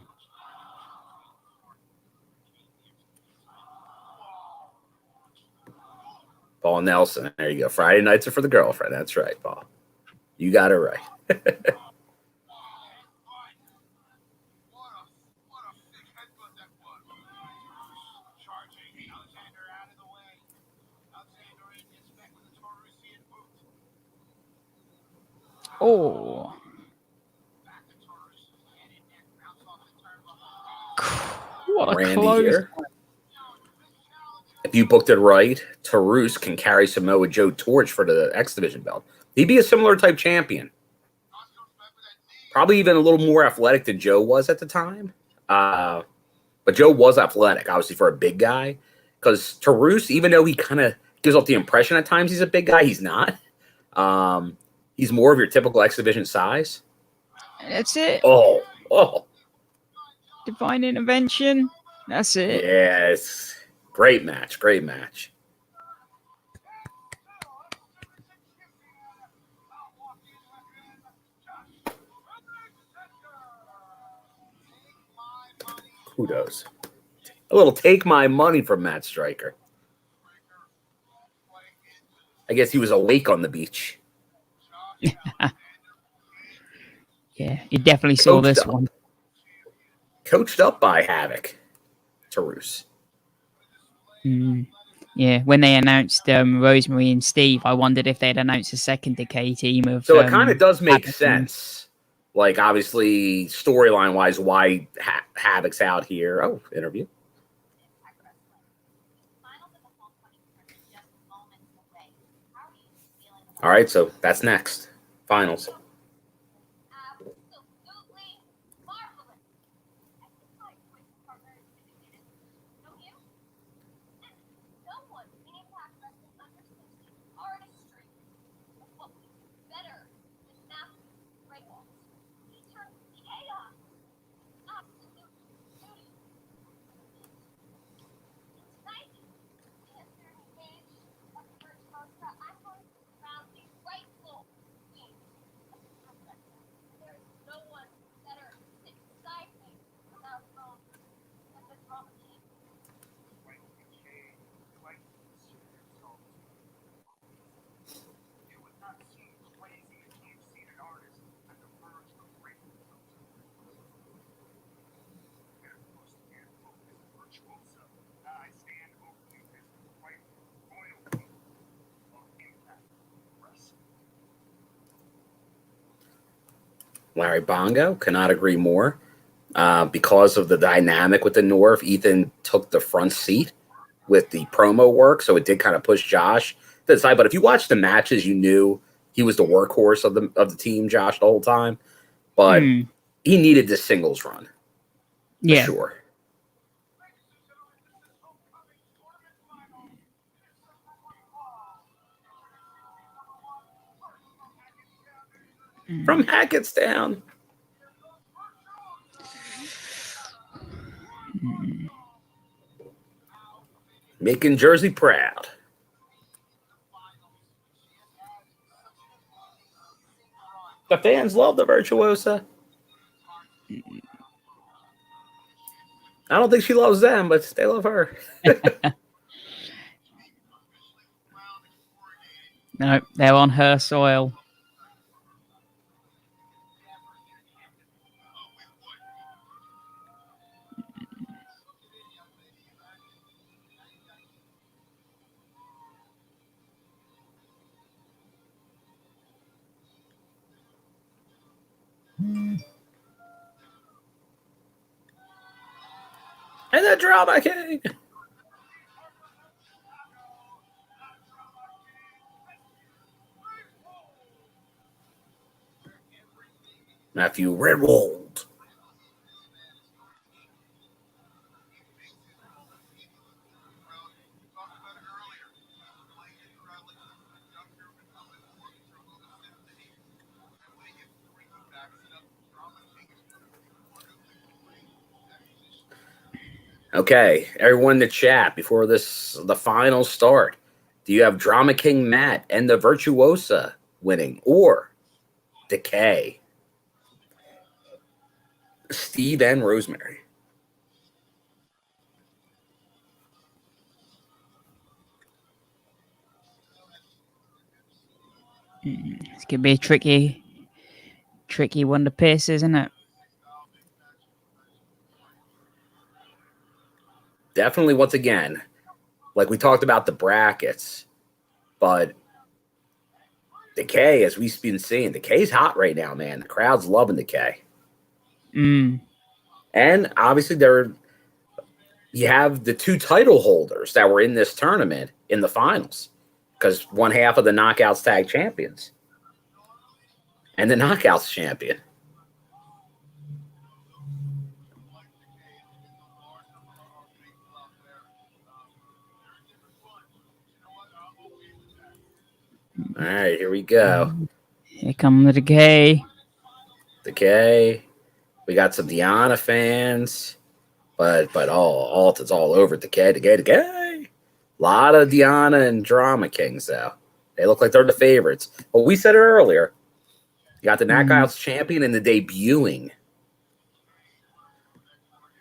Paul Nelson. There you go. Friday nights are for the girlfriend. That's right, Paul. You got it right. Oh. What a Randy close. here. If you booked it right, Tarus can carry Samoa Joe Torch for the X Division belt. He'd be a similar type champion. Probably even a little more athletic than Joe was at the time. But Joe was athletic, obviously, for a big guy. Because Tarus, even though he kind of gives off the impression at times he's a big guy, he's not. He's more of your typical X Division size. That's it. Oh. Divine intervention. That's it. Yes. Great match. Great match. Kudos. A little take my money from Matt Stryker. I guess he was awake on the beach. Yeah, you definitely saw this one. Coached up by Havoc. Tarus. Yeah, when they announced Rosemary and Steve, I wondered if they'd announced a second Decay team of. So it kind of does make Havoc sense. Like, obviously, storyline wise, why Havoc's out here. Oh, interview. All right, so that's next. Finals. Larry Bongo, cannot agree more. Because of the dynamic with the North, Ethan took the front seat with the promo work, so it did kind of push Josh to the side. But if you watched the matches, you knew he was the workhorse of the team, Josh, the whole time. But he needed this singles run, for sure. From Hackettstown. Making Jersey proud. The fans love the Virtuosa. I don't think she loves them, but they love her. No, they're on her soil. And the Drama King. Matthew Redwold. Okay, everyone in the chat, before the final start, do you have Drama King Matt and the Virtuosa winning, or Decay, Steve, and Rosemary? It's gonna be a tricky one to piss, isn't it? Definitely, once again, like we talked about the brackets, but Decay, as we've been seeing, Decay's hot right now, man. The crowd's loving Decay. And obviously, you have the two title holders that were in this tournament in the finals, because one half of the Knockouts tag champions and the Knockouts champion. All right, here we go. Here come the Decay. Decay. We got some Deanna fans, but it's all over Decay. A lot of Deanna and Drama Kings, though. They look like they're the favorites. But we said it earlier. You got the Knockouts champion and the debuting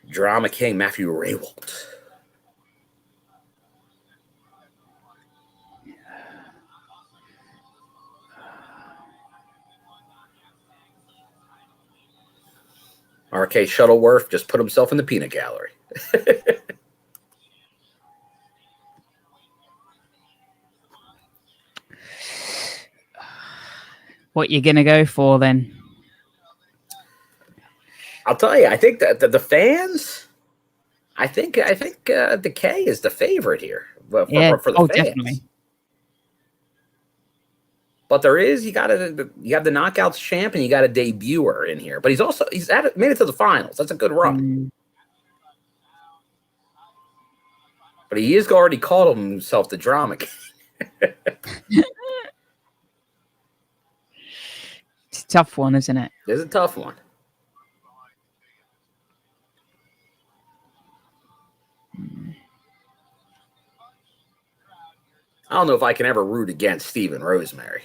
Drama King, Matthew Raywald. RK Shuttleworth just put himself in the peanut gallery. What you gonna go for then? I'll tell you, I think that the fans, I think Decay is the favorite here for the fans. Definitely. But you have the Knockouts champion, you got a debuter in here, but he's made it to the finals. That's a good run. But he has already called himself the Drama King. It's a tough one, isn't it? It's a tough one. I don't know if I can ever root against Steve and Rosemary.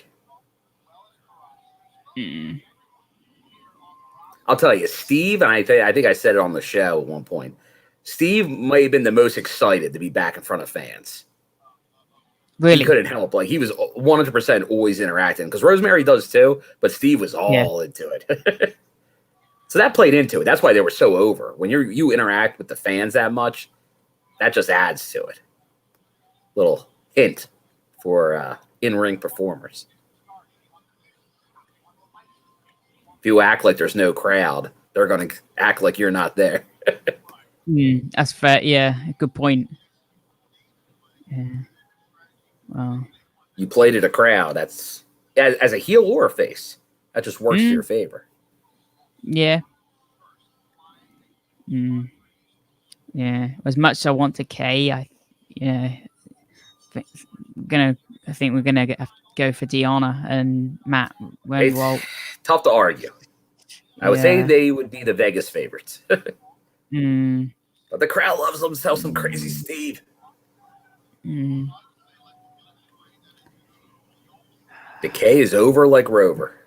I'll tell you, Steve, and I think I said it on the show at one point, Steve may have been the most excited to be back in front of fans. Really? He couldn't help. Like, he was 100% always interacting, because Rosemary does too, but Steve was all into it. So that played into it. That's why they were so over. When you interact with the fans that much, that just adds to it. Little hint for in-ring performers. If you act like there's no crowd, they're going to act like you're not there. That's fair. Yeah, good point. Yeah. Well, You played at a crowd. That's as a heel or a face. That just works to your favor. yeah. Yeah. As much as I want Decay, I think we're gonna go for Deanna and Matt. It's tough to argue. I would say they would be the Vegas favorites. But the crowd loves themselves some Crazy Steve. Decay is over like Rover.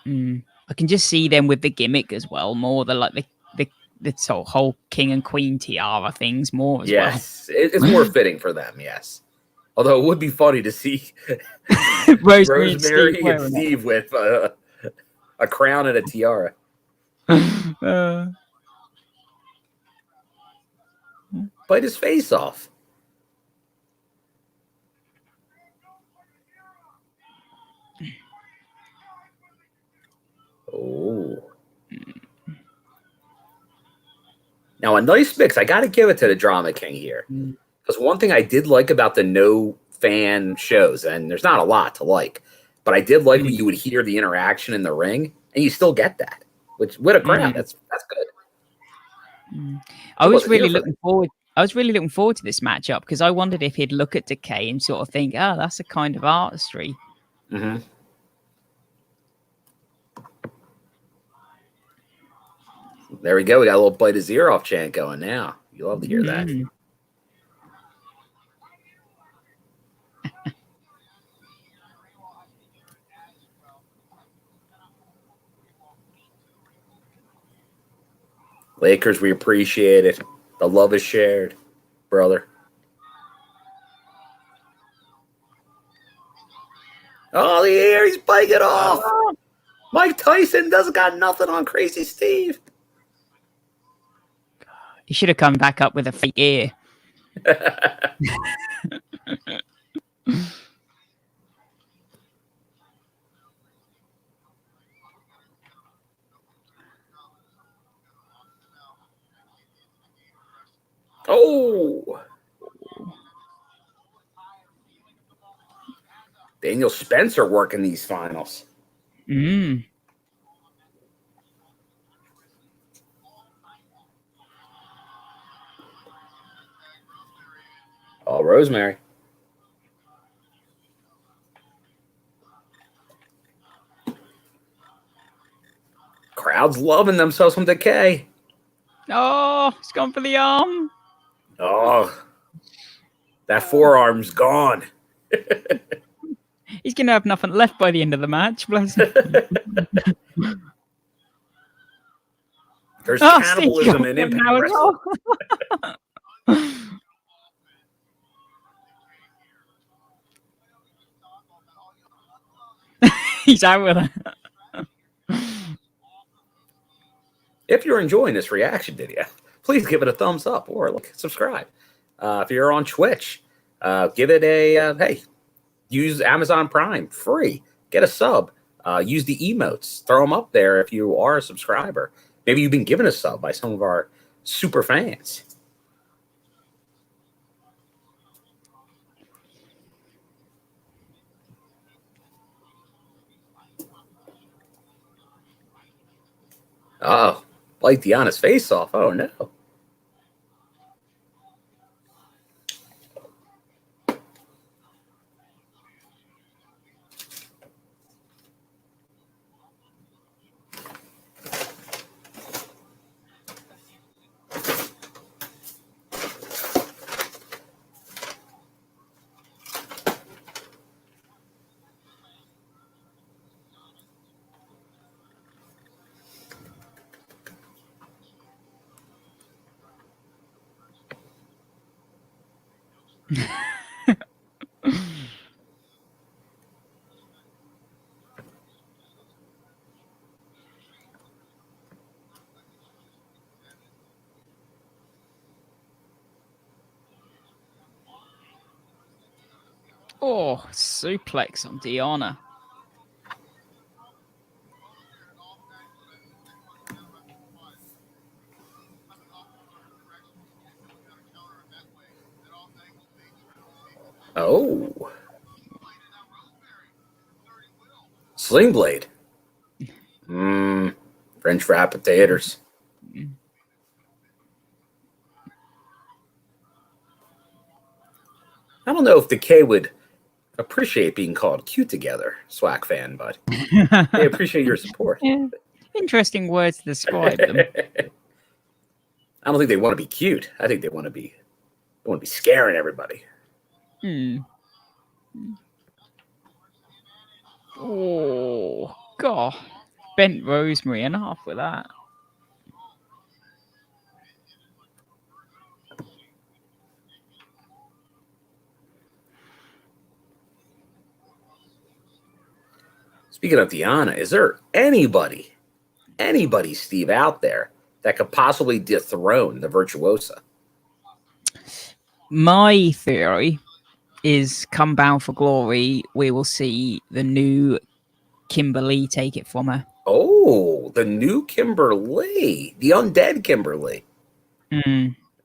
I can just see them with the gimmick as well, more than like the sort of whole king and queen tiara things more as well. Yes, it's more fitting for them, yes. Although it would be funny to see Rosemary and Steve with a crown and a tiara. Bite his face off. Oh. Now, a nice mix. I got to give it to the Drama King here. Because one thing I did like about the no fan shows, and there's not a lot to like, but I did like when you would hear the interaction in the ring, and you still get that. Which, with a crowd, that's good. I was really looking forward to this matchup because I wondered if he'd look at Decay and sort of think, oh, that's a kind of artistry. There we go. We got a little bite his ear off chant going now. You love to hear that. Lakers, we appreciate it. The love is shared, brother. Oh, the air, he's biting it off. Mike Tyson doesn't got nothing on Crazy Steve. He should have come back up with a fake ear. Oh. Daniel Spencer working these finals. Oh, Rosemary. Crowd's loving themselves from Decay. Oh, he's gone for the arm. Oh, that forearm's gone. He's going to have nothing left by the end of the match. Bless him. There's cannibalism in Impact Wrestling. He's out with it. If you're enjoying this reaction video, please give it a thumbs up or subscribe. If you're on Twitch, give it a hey. Use Amazon Prime free. Get a sub. Use the emotes. Throw them up there if you are a subscriber. Maybe you've been given a sub by some of our super fans. Oh, bite Deanna's face off. Oh, no. Oh, suplex on Deanna. Oh, Sling Blade. French fried potatoes. I don't know if Decay would appreciate being called cute together, Swag fan, but they appreciate your support. Yeah. Interesting words to describe them. I don't think they want to be cute. I think they want to be scaring everybody. Oh, God. Bent rosemary enough with that. Speaking of Diana, is there anybody, Steve, out there that could possibly dethrone the Virtuosa? My theory is come Bound for Glory, we will see the new Kimberly take it from her. Oh, the new Kimberly, the undead Kimberly.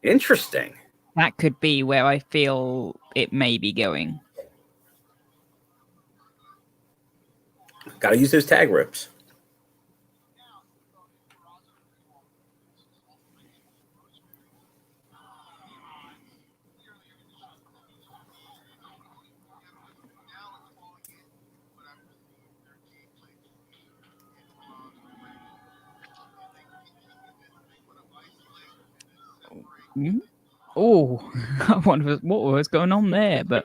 Interesting. That could be where I feel it may be going. Got to use those tag ropes. Oh, I wonder what was going on there, but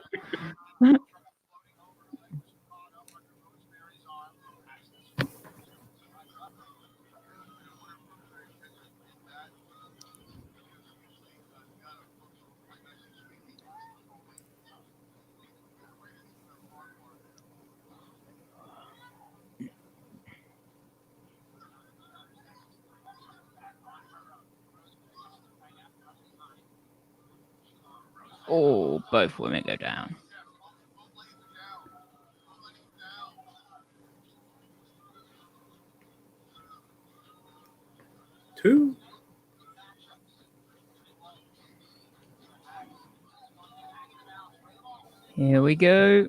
oh, both women go down. Two. Here we go.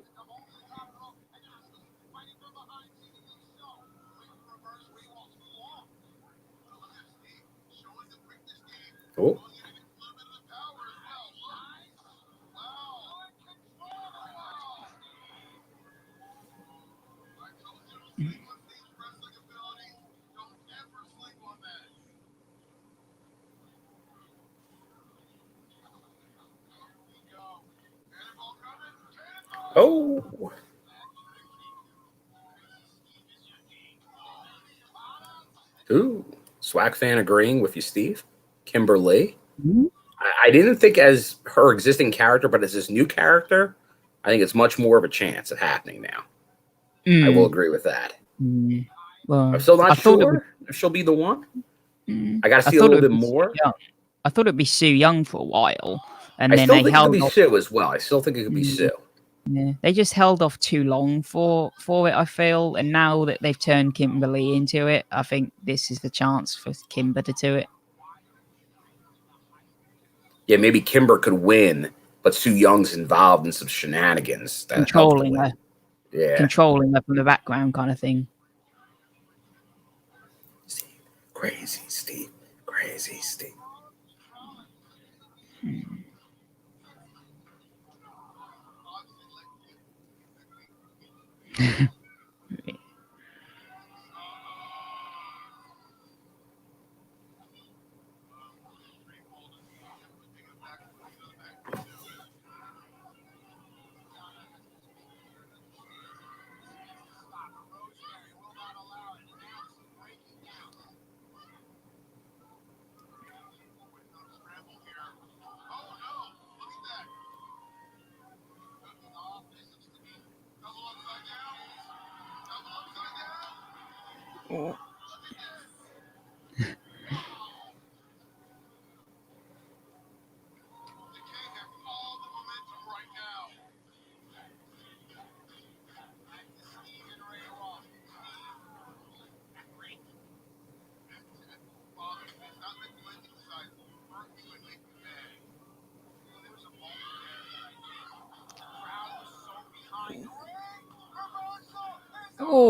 Oh. Oh. Ooh. Swag fan agreeing with you, Steve. Kimberly. I didn't think as her existing character, but as this new character, I think it's much more of a chance of happening now. I will agree with that. Well, I'm still not I thought sure if she'll be the one. I got to see a thought little it bit would be more. Sue Young. I thought it'd be Sue Young for a while, and I then still they think it could held be off. Sue as well. I still think it could be Sue. Yeah, they just held off too long for it, I feel, and now that they've turned Kimberly into it, I think this is the chance for Kimber to do it. Yeah, maybe Kimber could win, but Sue Young's involved in some shenanigans that help to Controlling win. her, Yeah. controlling her from the background, kind of thing. Steve. Crazy Steve. Crazy Steve.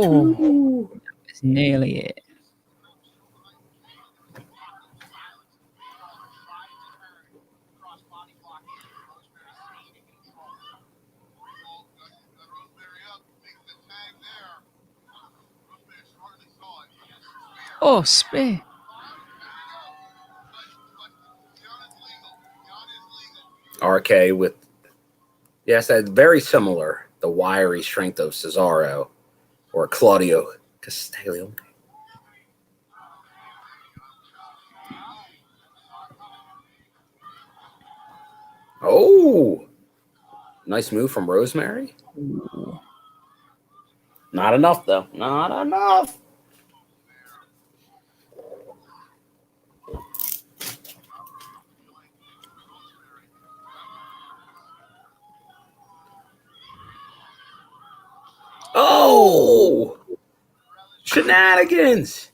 Oh, that's nearly it. Oh, spear. RK with, yes, that's very similar. The wiry strength of Cesaro or Claudio Castaglione. Oh, nice move from Rosemary. Ooh. Not enough, though. Not enough. Oh, shenanigans.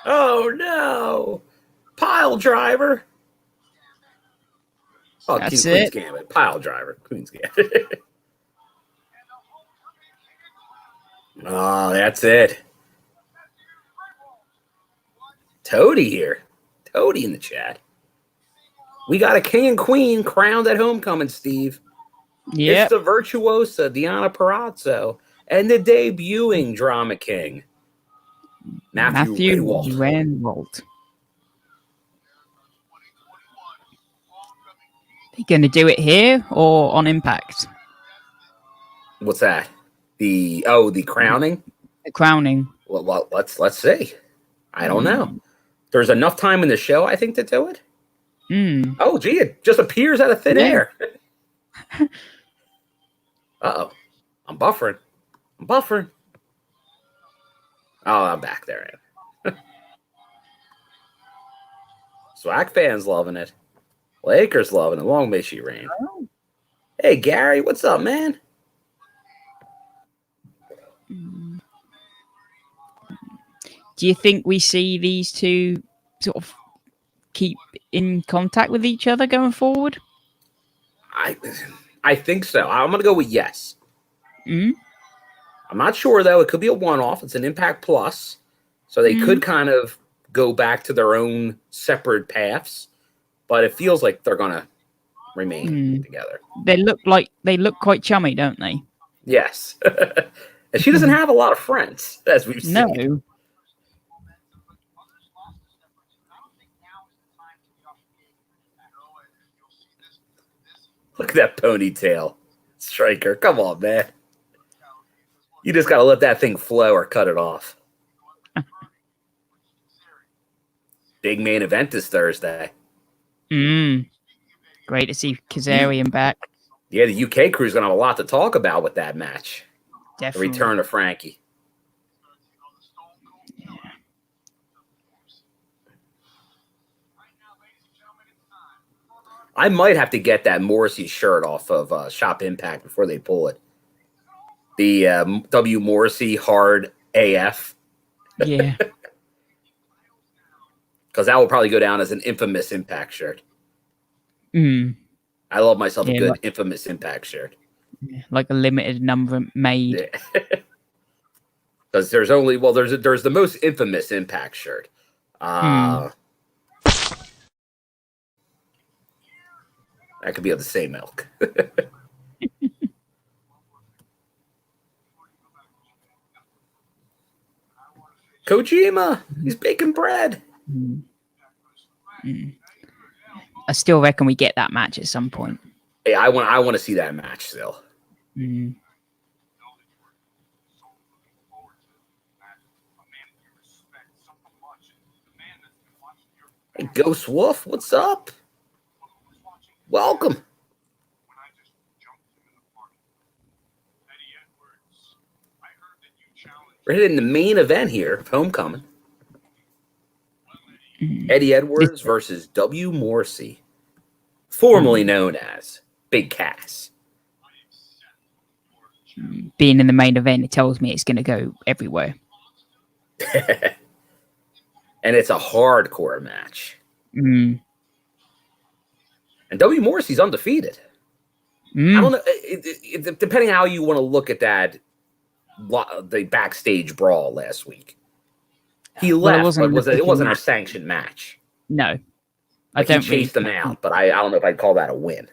Oh, no. Pile driver. Oh, That's Queen's it. Gambit. Pile driver. Queen's Gambit. Oh, that's it. Toady here. Toady in the chat. We got a king and queen crowned at homecoming, Steve. Yeah. It's the virtuosa, Deonna Purrazzo, and the debuting drama king, Matthew Raywalt. Raywalt. Are you going to do it here or on Impact? What's that? The crowning? The crowning. Well, let's see. I don't know. There's enough time in the show, I think, to do it. Mm. Oh, gee, it just appears out of thin air. Uh-oh. I'm buffering. Oh, I'm back there. Swag fans loving it. Lakers loving it. Long may she reign. Oh. Hey, Gary, what's up, man? Do you think we see these two sort of keep in contact with each other going forward? I think so. I'm going to go with yes. Mm? I'm not sure, though. It could be a one-off. It's an Impact Plus. So they could kind of go back to their own separate paths. But it feels like they're going to remain together. They look quite chummy, don't they? Yes. And she doesn't have a lot of friends, as we've seen. No. Look at that ponytail. Striker, come on, man. You just got to let that thing flow or cut it off. Big main event this Thursday. Great to see Kazarian back. Yeah, the UK crew's going to have a lot to talk about with that match. Definitely. The return of Frankie. Yeah. I might have to get that Morrissey shirt off of Shop Impact before they pull it. The W. Morrissey Hard AF. Yeah. Because that will probably go down as an infamous Impact shirt. I love myself a good infamous Impact shirt. Like a limited number made. Because there's only, there's the most infamous Impact shirt. That could be of the same milk. Kojima, he's baking bread. I still reckon we get that match at some point. Hey, I want to see that match still. Hey, Ghost Wolf, what's up? Welcome. We're hitting the main event here of Homecoming. Eddie Edwards versus W. Morrissey, formerly known as Big Cass. being in the main event, it tells me it's going to go everywhere. And it's a hardcore match. Mm. And W. Morrissey's undefeated. I don't know. Depending how you want to look at that, the backstage brawl last week. He left, but it wasn't a sanctioned match. No. Like he chased him out, but I don't know if I'd call that a win.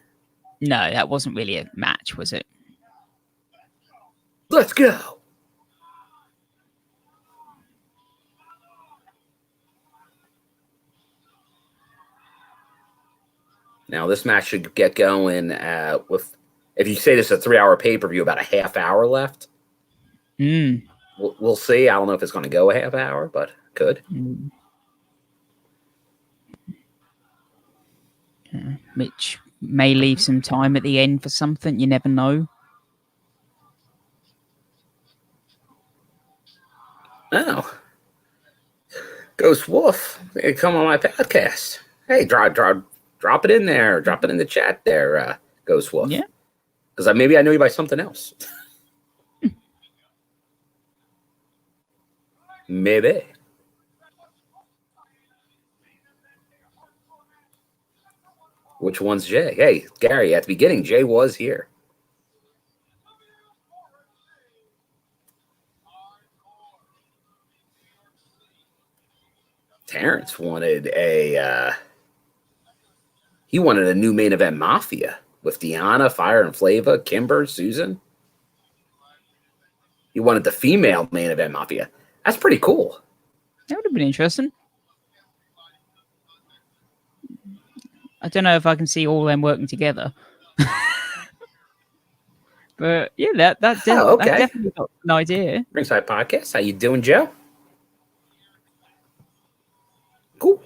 No, that wasn't really a match, was it? Let's go. Now, this match should get going with, if you say this is a 3-hour pay-per-view, about a half hour left. We'll see. I don't know if it's going to go a half hour, but could. Which may leave some time at the end for something. You never know. Oh. Ghost Wolf, hey, come on my podcast. Hey, drop it in there. Drop it in the chat there, Ghost Wolf. Yeah. Because maybe I know you by something else. Maybe. Which one's Jay? Hey, Gary, at the beginning, Jay was here. Terrence wanted a new main event Mafia with Deanna, Fire and Flava, Kimber, Susan. He wanted the female main event Mafia. That's pretty cool. That would have been interesting. I don't know if I can see all them working together. But yeah, that definitely got an idea. Ringside Podcast. How you doing, Joe? Cool.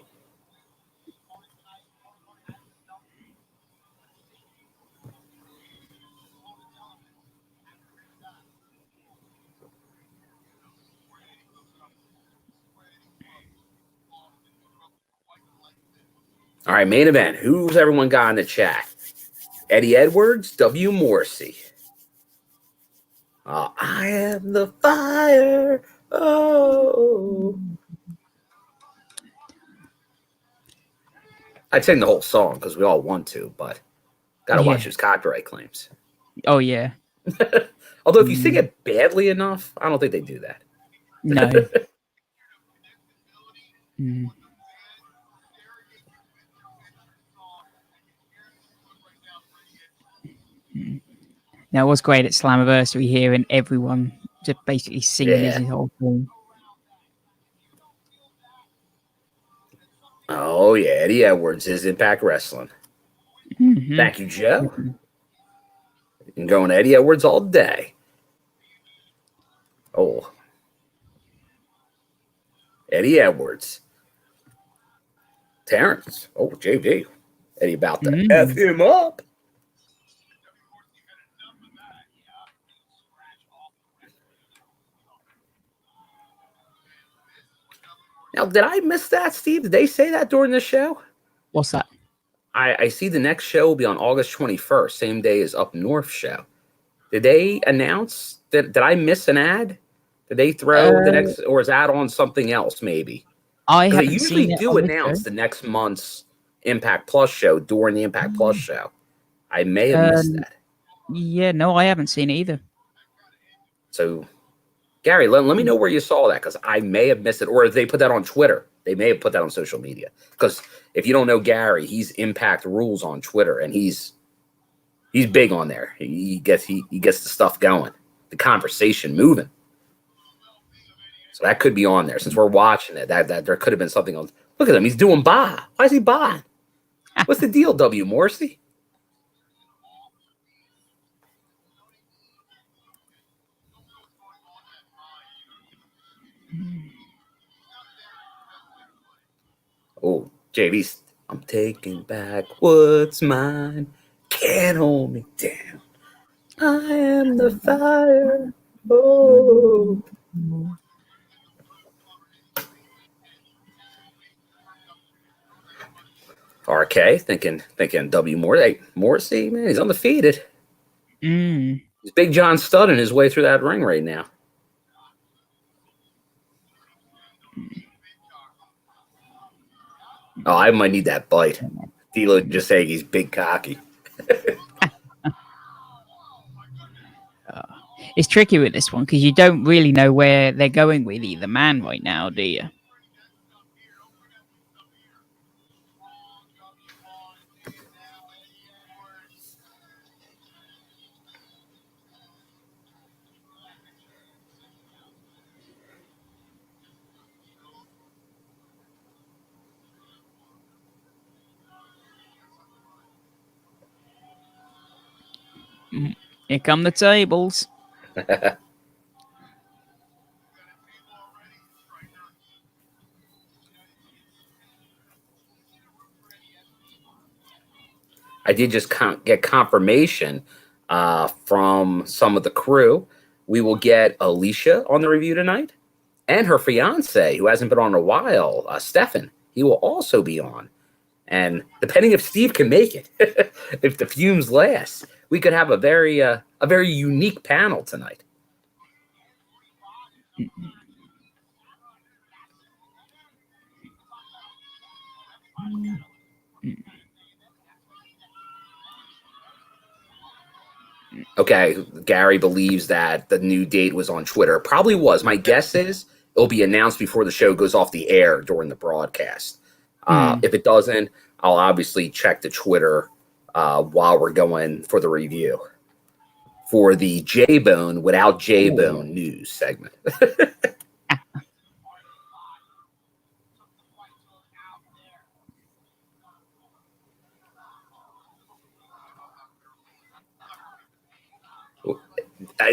All right, main event. Who's everyone got in the chat? Eddie Edwards, W. Morrissey. I am the fire. Oh. I'd sing the whole song because we all want to, but gotta watch his copyright claims. Oh yeah. Although if you sing it badly enough, I don't think they do that. No. Now, it was great at Slammiversary hearing everyone just basically singing his whole thing. Oh, yeah. Eddie Edwards is Impact Wrestling. Thank you, Joe. You can go on Eddie Edwards all day. Oh. Eddie Edwards. Terrence. Oh, JD. Eddie about to F him up. Now, did I miss that, Steve? Did they say that during the show? What's that? I see the next show will be on August 21st, same day as Up North show. Did they announce? Did I miss an ad? Did they throw the next, or is that on something else, maybe? They usually do announce the next month's Impact Plus show during the Impact Plus show. I may have missed that. Yeah, no, I haven't seen it either. So, Gary, let me know where you saw that, because I may have missed it, or if they put that on Twitter. They may have put that on social media. Because if you don't know Gary, he's Impact Rules on Twitter, and he's big on there. He gets the stuff going, the conversation moving. So that could be on there. Since we're watching it, that there could have been something on. Look at him, he's doing baa. Why is he baa? What's the deal, W. Morrissey? Oh, JV's. I'm taking back what's mine. Can't hold me down. I am the fire. Oh. RK thinking W. Morrissey, man, he's undefeated. He's Big John Studding his way through that ring right now. Oh, I might need that bite. D'Lo just saying he's big cocky. It's tricky with this one because you don't really know where they're going with either man right now, do you? Here come the tables. I did just get confirmation from some of the crew. We will get Alicia on the review tonight, and her fiance, who hasn't been on in a while, Stefan. He will also be on. And depending if Steve can make it, if the fumes last, we could have a very unique panel tonight. Okay, Gary believes that the new date was on Twitter. Probably was. My guess is it'll be announced before the show goes off the air during the broadcast. If it doesn't, I'll obviously check the Twitter while we're going for the review for the J-Bone without J-Bone news segment.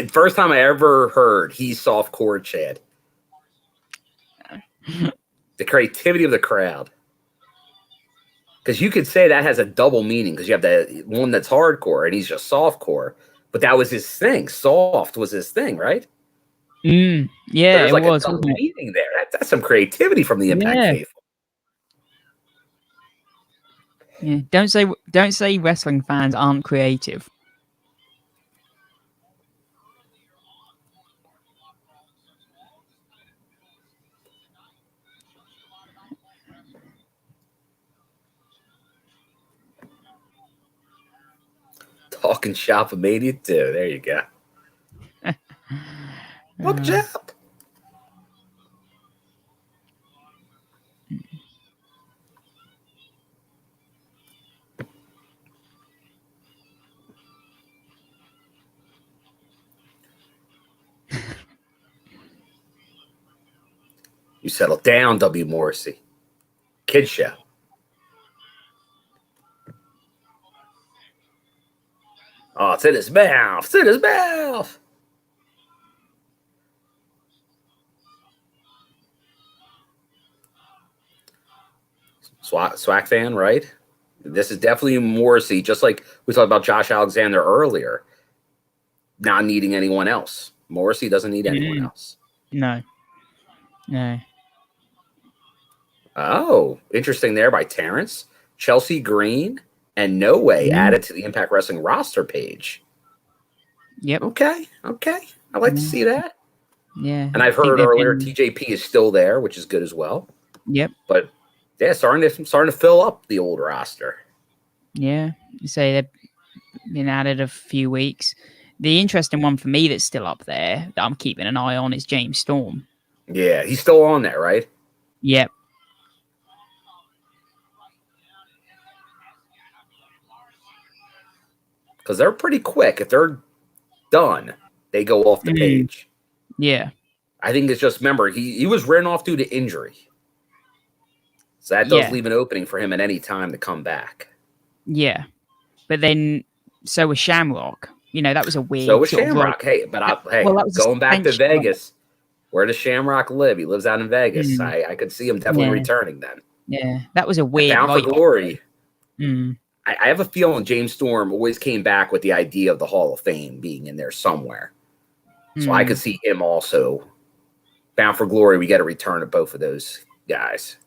First time I ever heard he's softcore Chad. The creativity of the crowd. Because you could say that has a double meaning because you have the one that's hardcore and he's just softcore. But that was his thing. Soft was his thing, right? Yeah, There's like it was. a double meaning there. That's some creativity from the Impact faithful. Yeah, don't say wrestling fans aren't creative. Talking shop of Mania 2. There you go. Look, Jap. You settle down, W. Morrissey. Kid show. Oh, it's in his mouth. It's in his mouth. Swag fan, right? This is definitely Morrissey, just like we talked about Josh Alexander earlier, not needing anyone else. Morrissey doesn't need anyone else. No. Oh, interesting there by Terrence. Chelsea Green and No Way added to the Impact Wrestling roster page. Yep. Okay. I'd like to see that. Yeah. And I've heard earlier TJP is still there, which is good as well. Yep. But yeah, starting to fill up the old roster. Yeah. You say they've been added a few weeks. The interesting one for me that's still up there that I'm keeping an eye on is James Storm. Yeah, he's still on there, right? Yep. Because they're pretty quick. If they're done, they go off the page. Yeah. I think it's just, remember, he was written off due to injury. So that does leave an opening for him at any time to come back. Yeah. But then, so was Shamrock. You know, that was a weird. So was Shamrock. Hey, but going back to Vegas, where does Shamrock live? He lives out in Vegas. I could see him definitely returning then. Yeah, that was a weird. Bound for Glory. I have a feeling James Storm always came back with the idea of the Hall of Fame being in there somewhere. So I could see him also. Bound for Glory, we get a return of both of those guys.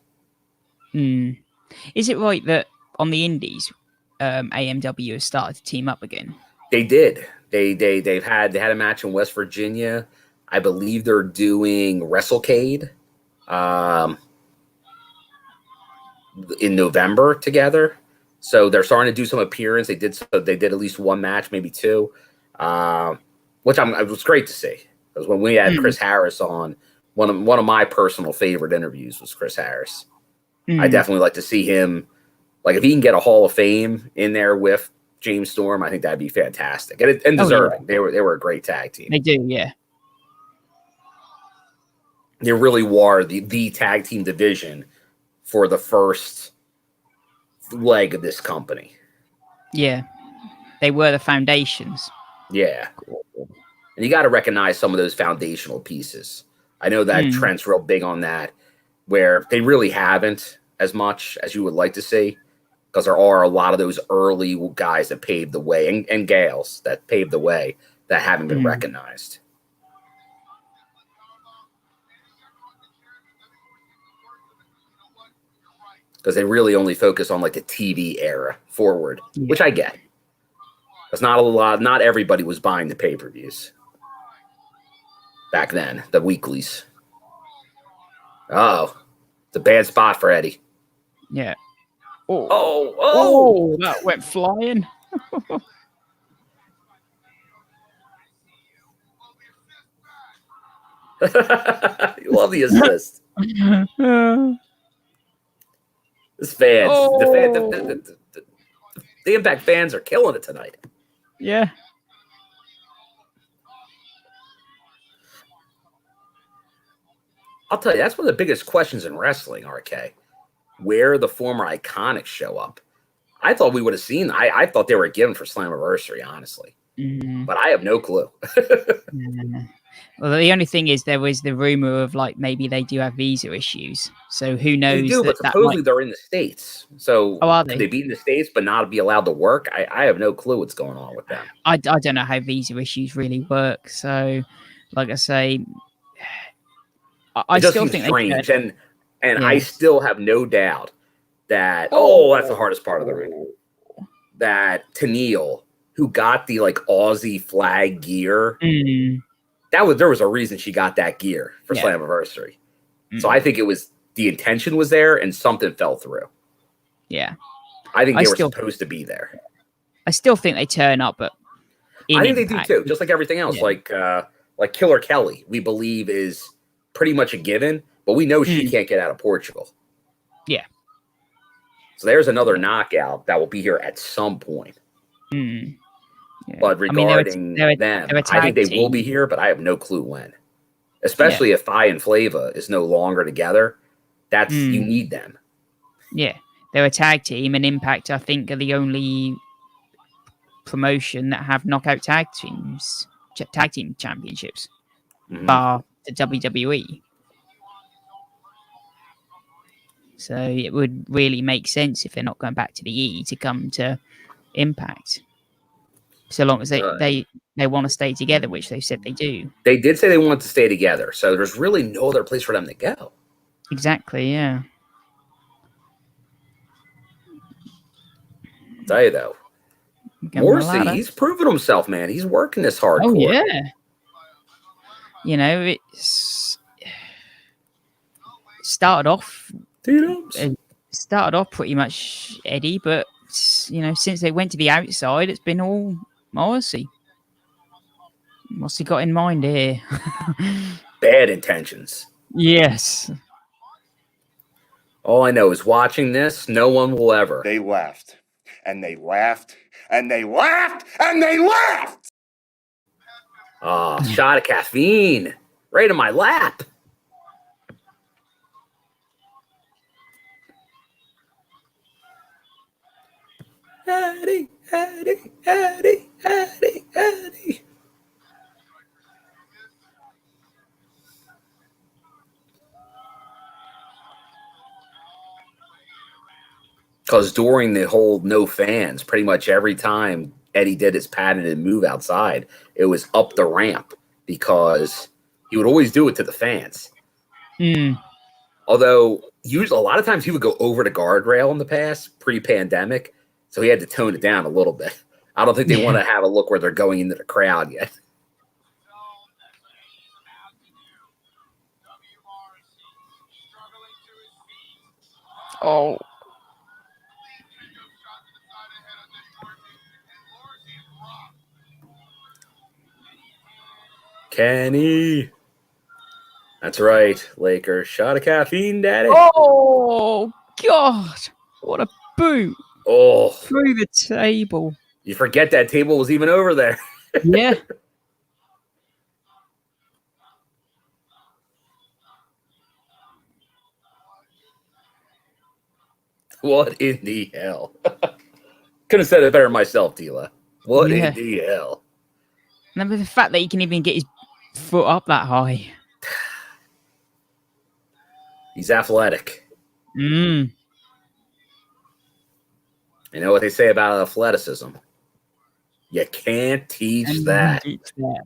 Is it right that on the Indies, AMW has started to team up again? They did. They had a match in West Virginia. I believe they're doing WrestleCade in November together. So they're starting to do some appearance. They did at least one match, maybe two, which it was great to see. Because when we had Chris Harris on, one of my personal favorite interviews was Chris Harris. I definitely like to see him. Like if he can get a Hall of Fame in there with James Storm, I think that'd be fantastic and deserving. They were a great tag team. They do, yeah. They really were the tag team division for the first leg of this company. Yeah. They were the foundations. Yeah. And you got to recognize some of those foundational pieces. I know that Trent's real big on that, where they really haven't as much as you would like to see, because there are a lot of those early guys that paved the way and gals that paved the way that haven't been recognized. Because they really only focus on like the TV era forward, which I get. Because not everybody was buying the pay-per-views back then, the weeklies. Oh, it's a bad spot for Eddie. Yeah. Oh, that went flying. You love the assist. This fans, the Impact fans are killing it tonight. Yeah. I'll tell you, that's one of the biggest questions in wrestling, RK. Where the former Iconics show up. I thought we would have seen. I thought they were given for Slammiversary, honestly. But I have no clue. Well, the only thing is there was the rumor of like maybe they do have visa issues. So who knows? They do, but supposedly they're in the States. So are they? Could they be in the States but not be allowed to work? I have no clue what's going on with them. I don't know how visa issues really work. So, like I say, I still think strange. And I still have no doubt that that's the hardest part of the ring. That Tennille, who got the like Aussie flag gear, there was a reason she got that gear for Slammiversary. So I think it was the intention was there and something fell through. Yeah. I think they were supposed to be there. I still think they turn up, but I think they do too, just like everything else. Yeah. Like Killer Kelly, we believe is pretty much a given, but we know she can't get out of Portugal. Yeah. So there's another knockout that will be here at some point. Yeah. But regarding them, I think they will be here, but I have no clue when. Especially if Fi and Flava is no longer together. That's you need them. Yeah. They're a tag team, and Impact, I think, are the only promotion that have knockout tag team championships. Bar the WWE. So it would really make sense if they're not going back to the E to come to Impact. So long as they want to stay together, which they said they do. They did say they want to stay together, so there's really no other place for them to go. Exactly, yeah. I'll tell you though, Morrissey, he's proven himself, man. He's working this hardcore. Oh yeah. You know, it's started off pretty much Eddie, but you know, since they went to the outside, it's been all Morrissey. What's he got in mind here? Bad intentions. Yes. All I know is watching this, no one will ever. They laughed, and they laughed, and they laughed, and they laughed! Shot of caffeine right in my lap. Eddie, Eddie, Eddie, Eddie, Eddie. Because during the whole no fans, pretty much every time Eddie did his patented move outside, it was up the ramp because he would always do it to the fans. Although usually a lot of times he would go over the guardrail in the past, pre-pandemic, so he had to tone it down a little bit. I don't think they want to have a look where they're going into the crowd yet. Oh. Kenny. That's right, Lakers. Shot of caffeine, daddy. Oh, God. What a boot. Oh. Through the table. You forget that table was even over there. Yeah. What in the hell? Could have said it better myself, Tila. What Yeah. in the hell? And then the fact that he can even get his foot up that high. He's athletic. Mm. You know what they say about athleticism? You can't teach And that. teach that.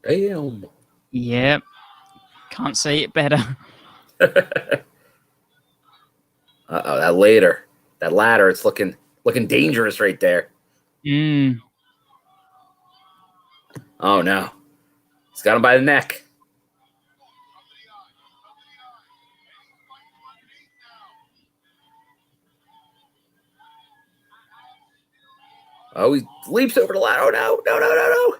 Damn. Yep. Can't say it better. Uh-oh, that ladder, it's looking dangerous right there. Mm. Oh no. He's got him by the neck. Oh, he leaps over the ladder. Oh no.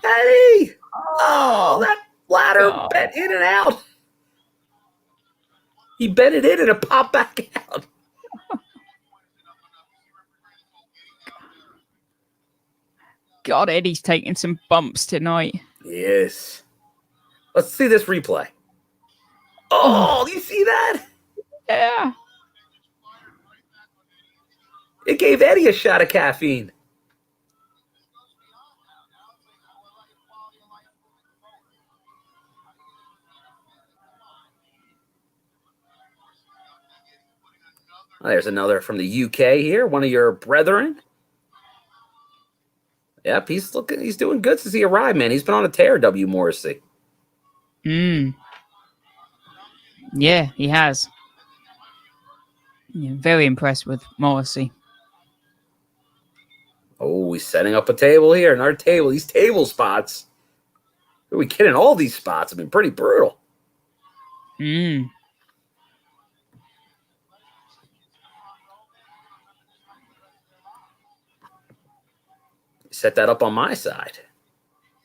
Eddie! Oh, that ladder God. bent in and out. He bent it in and it popped back out. God, Eddie's taking some bumps tonight. Yes. Let's see this replay. Oh, do you see that? Yeah. It gave Eddie a shot of caffeine. Oh, there's another from the UK here, one of your brethren. Yep, he's doing good since he arrived, man. He's been on a tear, W. Morrissey. Mm. Yeah, he has. Yeah, very impressed with Morrissey. Oh, he's setting up a table here. Another table. These table spots. Who are we kidding? All these spots have been pretty brutal. Mm. Set that up on my side.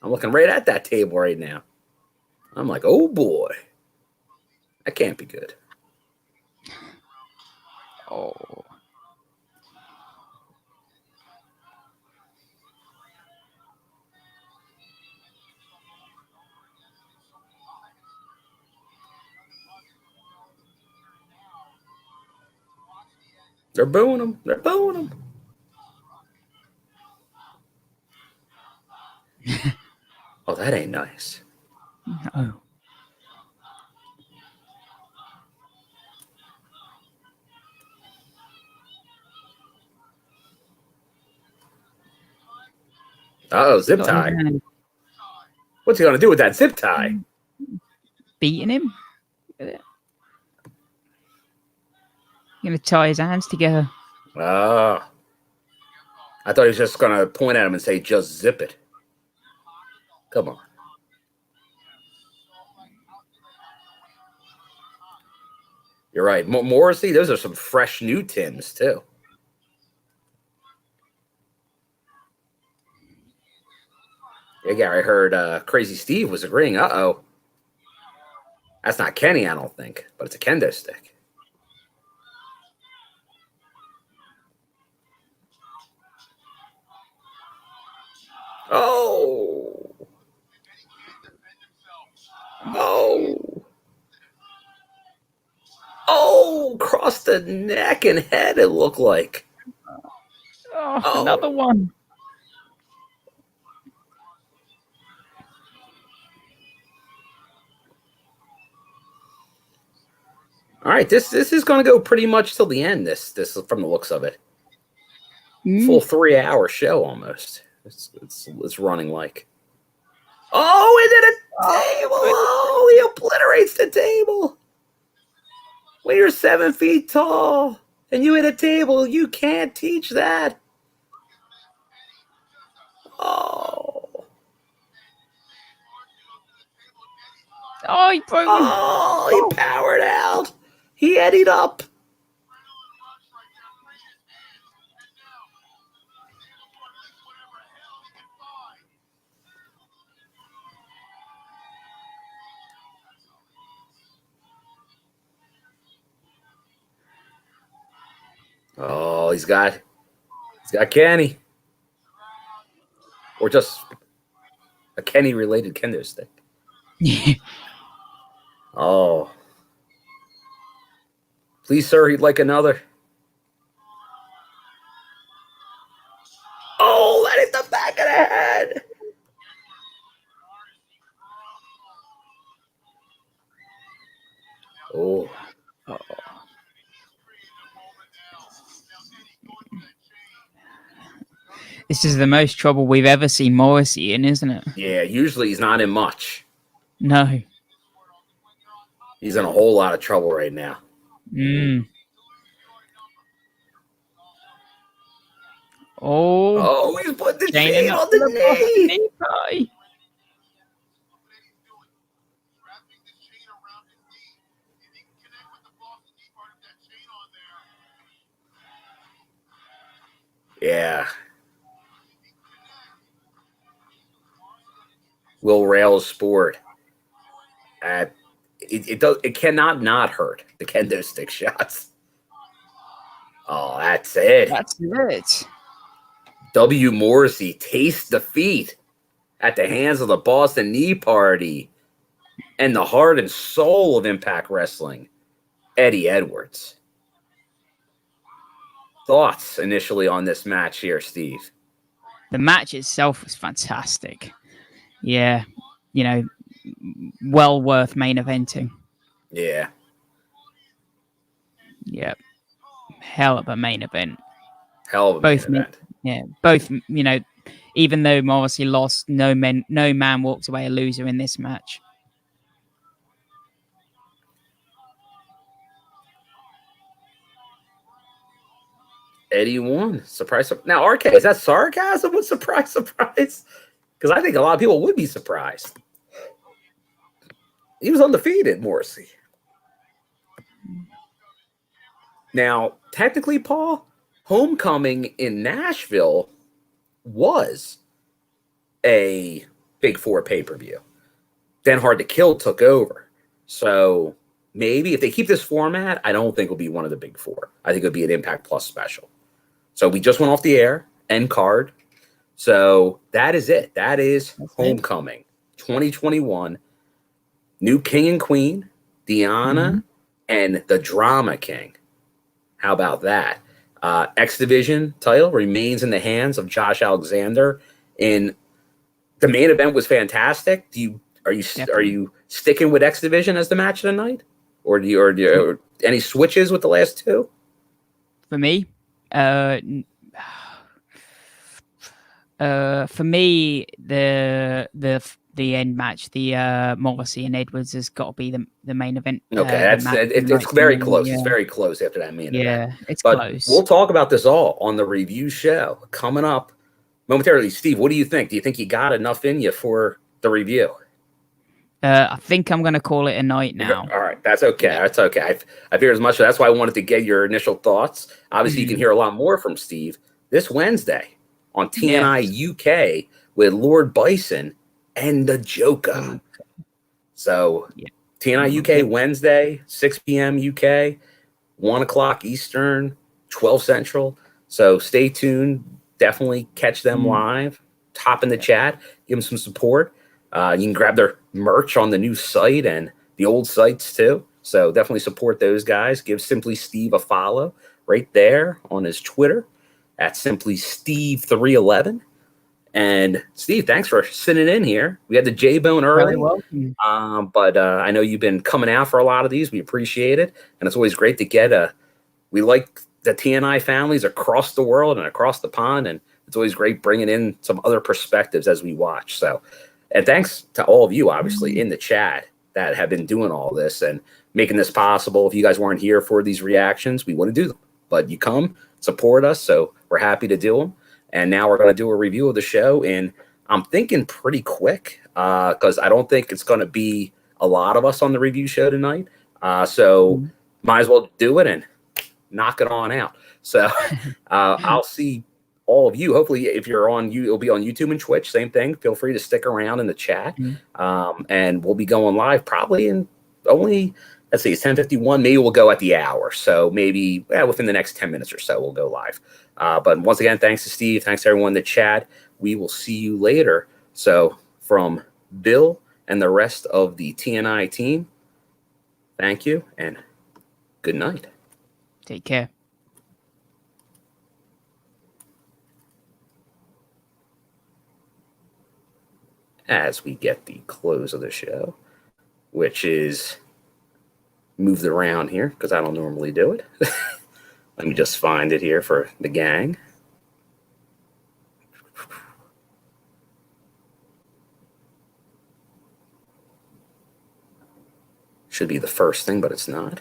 I'm looking right at that table right now. I'm like, oh boy. That can't be good. Oh. They're booing him. They're booing him. Oh, that ain't nice. Oh. Uh-oh, zip tie. What's he going to do with that zip tie? Beating him? Gonna tie his hands together. Oh. I thought he was just going to point at him and say, just zip it. Come on. You're right. Morrissey, those are some fresh new Tims, too. Yeah, Gary, I heard Crazy Steve was agreeing. Uh-oh. That's not Kenny, I don't think, but it's a kendo stick. Oh. Oh. Oh, across the neck and head, it looked like. Oh, another one. All right, this is going to go pretty much till the end. This from the looks of it, full 3-hour show almost. It's running like. Oh, and then a table! Oh, he obliterates the table. When you're 7 feet tall and you hit a table, you can't teach that. Oh. Oh, he broke him. Oh, he powered out. He eddied up. Oh, he's got Kenny. Or just a Kenny-related kendo stick. Oh. Please, sir, he'd like another. Oh, that hit the back of the head. Oh. This is the most trouble we've ever seen Morrissey in, isn't it? Yeah, usually he's not in much. No. He's in a whole lot of trouble right now. Oh, he's put the chain on the knee. Yeah. Will Rails Sport. It cannot not hurt the kendo stick shots. Oh, that's it. That's it. W. Morrissey tastes defeat at the hands of the Boston Knee Party and the heart and soul of Impact Wrestling, Eddie Edwards. Thoughts initially on this match here, Steve? The match itself was fantastic. Yeah, you know, well worth main eventing. Yeah. Yep. Hell of a main event. Hell of a main event. Yeah, both, you know, even though Morrissey lost, no man walked away a loser in this match. Eddie won. Surprise. Now, RK, is that sarcasm with surprise? Because I think a lot of people would be surprised. He was undefeated, Morrissey. Now, technically, Paul, Homecoming in Nashville was a Big Four pay-per-view. Then Hard to Kill took over. So maybe if they keep this format, I don't think it'll be one of the Big Four. I think it'll be an Impact Plus special. So we just went off the air, end card. So that is it. That is Homecoming 2021. New King and Queen, Deanna, and the Drama King. How about that? X Division title remains in the hands of Josh Alexander. And the main event was fantastic. Are you sticking with X Division as the match of the night, or do you any switches with the last two? For me, the end match, the Morrissey and Edwards has got to be the main event. Okay, it's very close. Yeah. It's very close after that main event. Yeah, it's close. We'll talk about this all on the review show coming up momentarily. Steve, what do you think? Do you think you got enough in you for the review? I think I'm going to call it a night now. All right, that's okay. That's okay. I figured as much. That's why I wanted to get your initial thoughts. Obviously, you can hear a lot more from Steve this Wednesday on TNI UK with Lord Bison and the Joker. So TNI UK Wednesday, 6 p.m. UK, 1 o'clock Eastern, 12 Central. So stay tuned. Definitely catch them live. Hop in the chat. Give them some support. You can grab their merch on the new site and the old sites too. So definitely support those guys. Give Simply Steve a follow right there on his Twitter at Simply Steve 311. And Steve, thanks for sitting in here. We had the J-Bone early. Very welcome. But I know you've been coming out for a lot of these. We appreciate it. And it's always great to get we like the TNI families across the world and across the pond. And it's always great bringing in some other perspectives as we watch. So, and thanks to all of you, obviously, in the chat that have been doing all this and making this possible. If you guys weren't here for these reactions, we wouldn't do them. But you come, support us. So we're happy to do them. And now we're going to do a review of the show. And I'm thinking pretty quick because I don't think it's going to be a lot of us on the review show tonight. So might as well do it and knock it on out. So I'll see all of you. Hopefully, if you're on, you'll be on YouTube and Twitch. Same thing. Feel free to stick around in the chat. And we'll be going live probably in only, let's see, it's 10:51. Maybe we'll go at the hour. So maybe within the next 10 minutes or so, we'll go live. But once again, thanks to Steve. Thanks to everyone in the chat. We will see you later. So from Bill and the rest of the TNI team, thank you and good night. Take care. As we get the close of the show, which is moved around here because I don't normally do it. Let me just find it here for the gang. Should be the first thing, but it's not.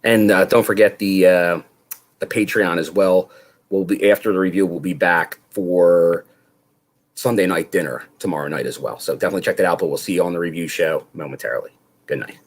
And don't forget the Patreon as well. We'll be after the review. We'll be back for Sunday night dinner tomorrow night as well. So definitely check that out. But we'll see you on the review show momentarily. Good night.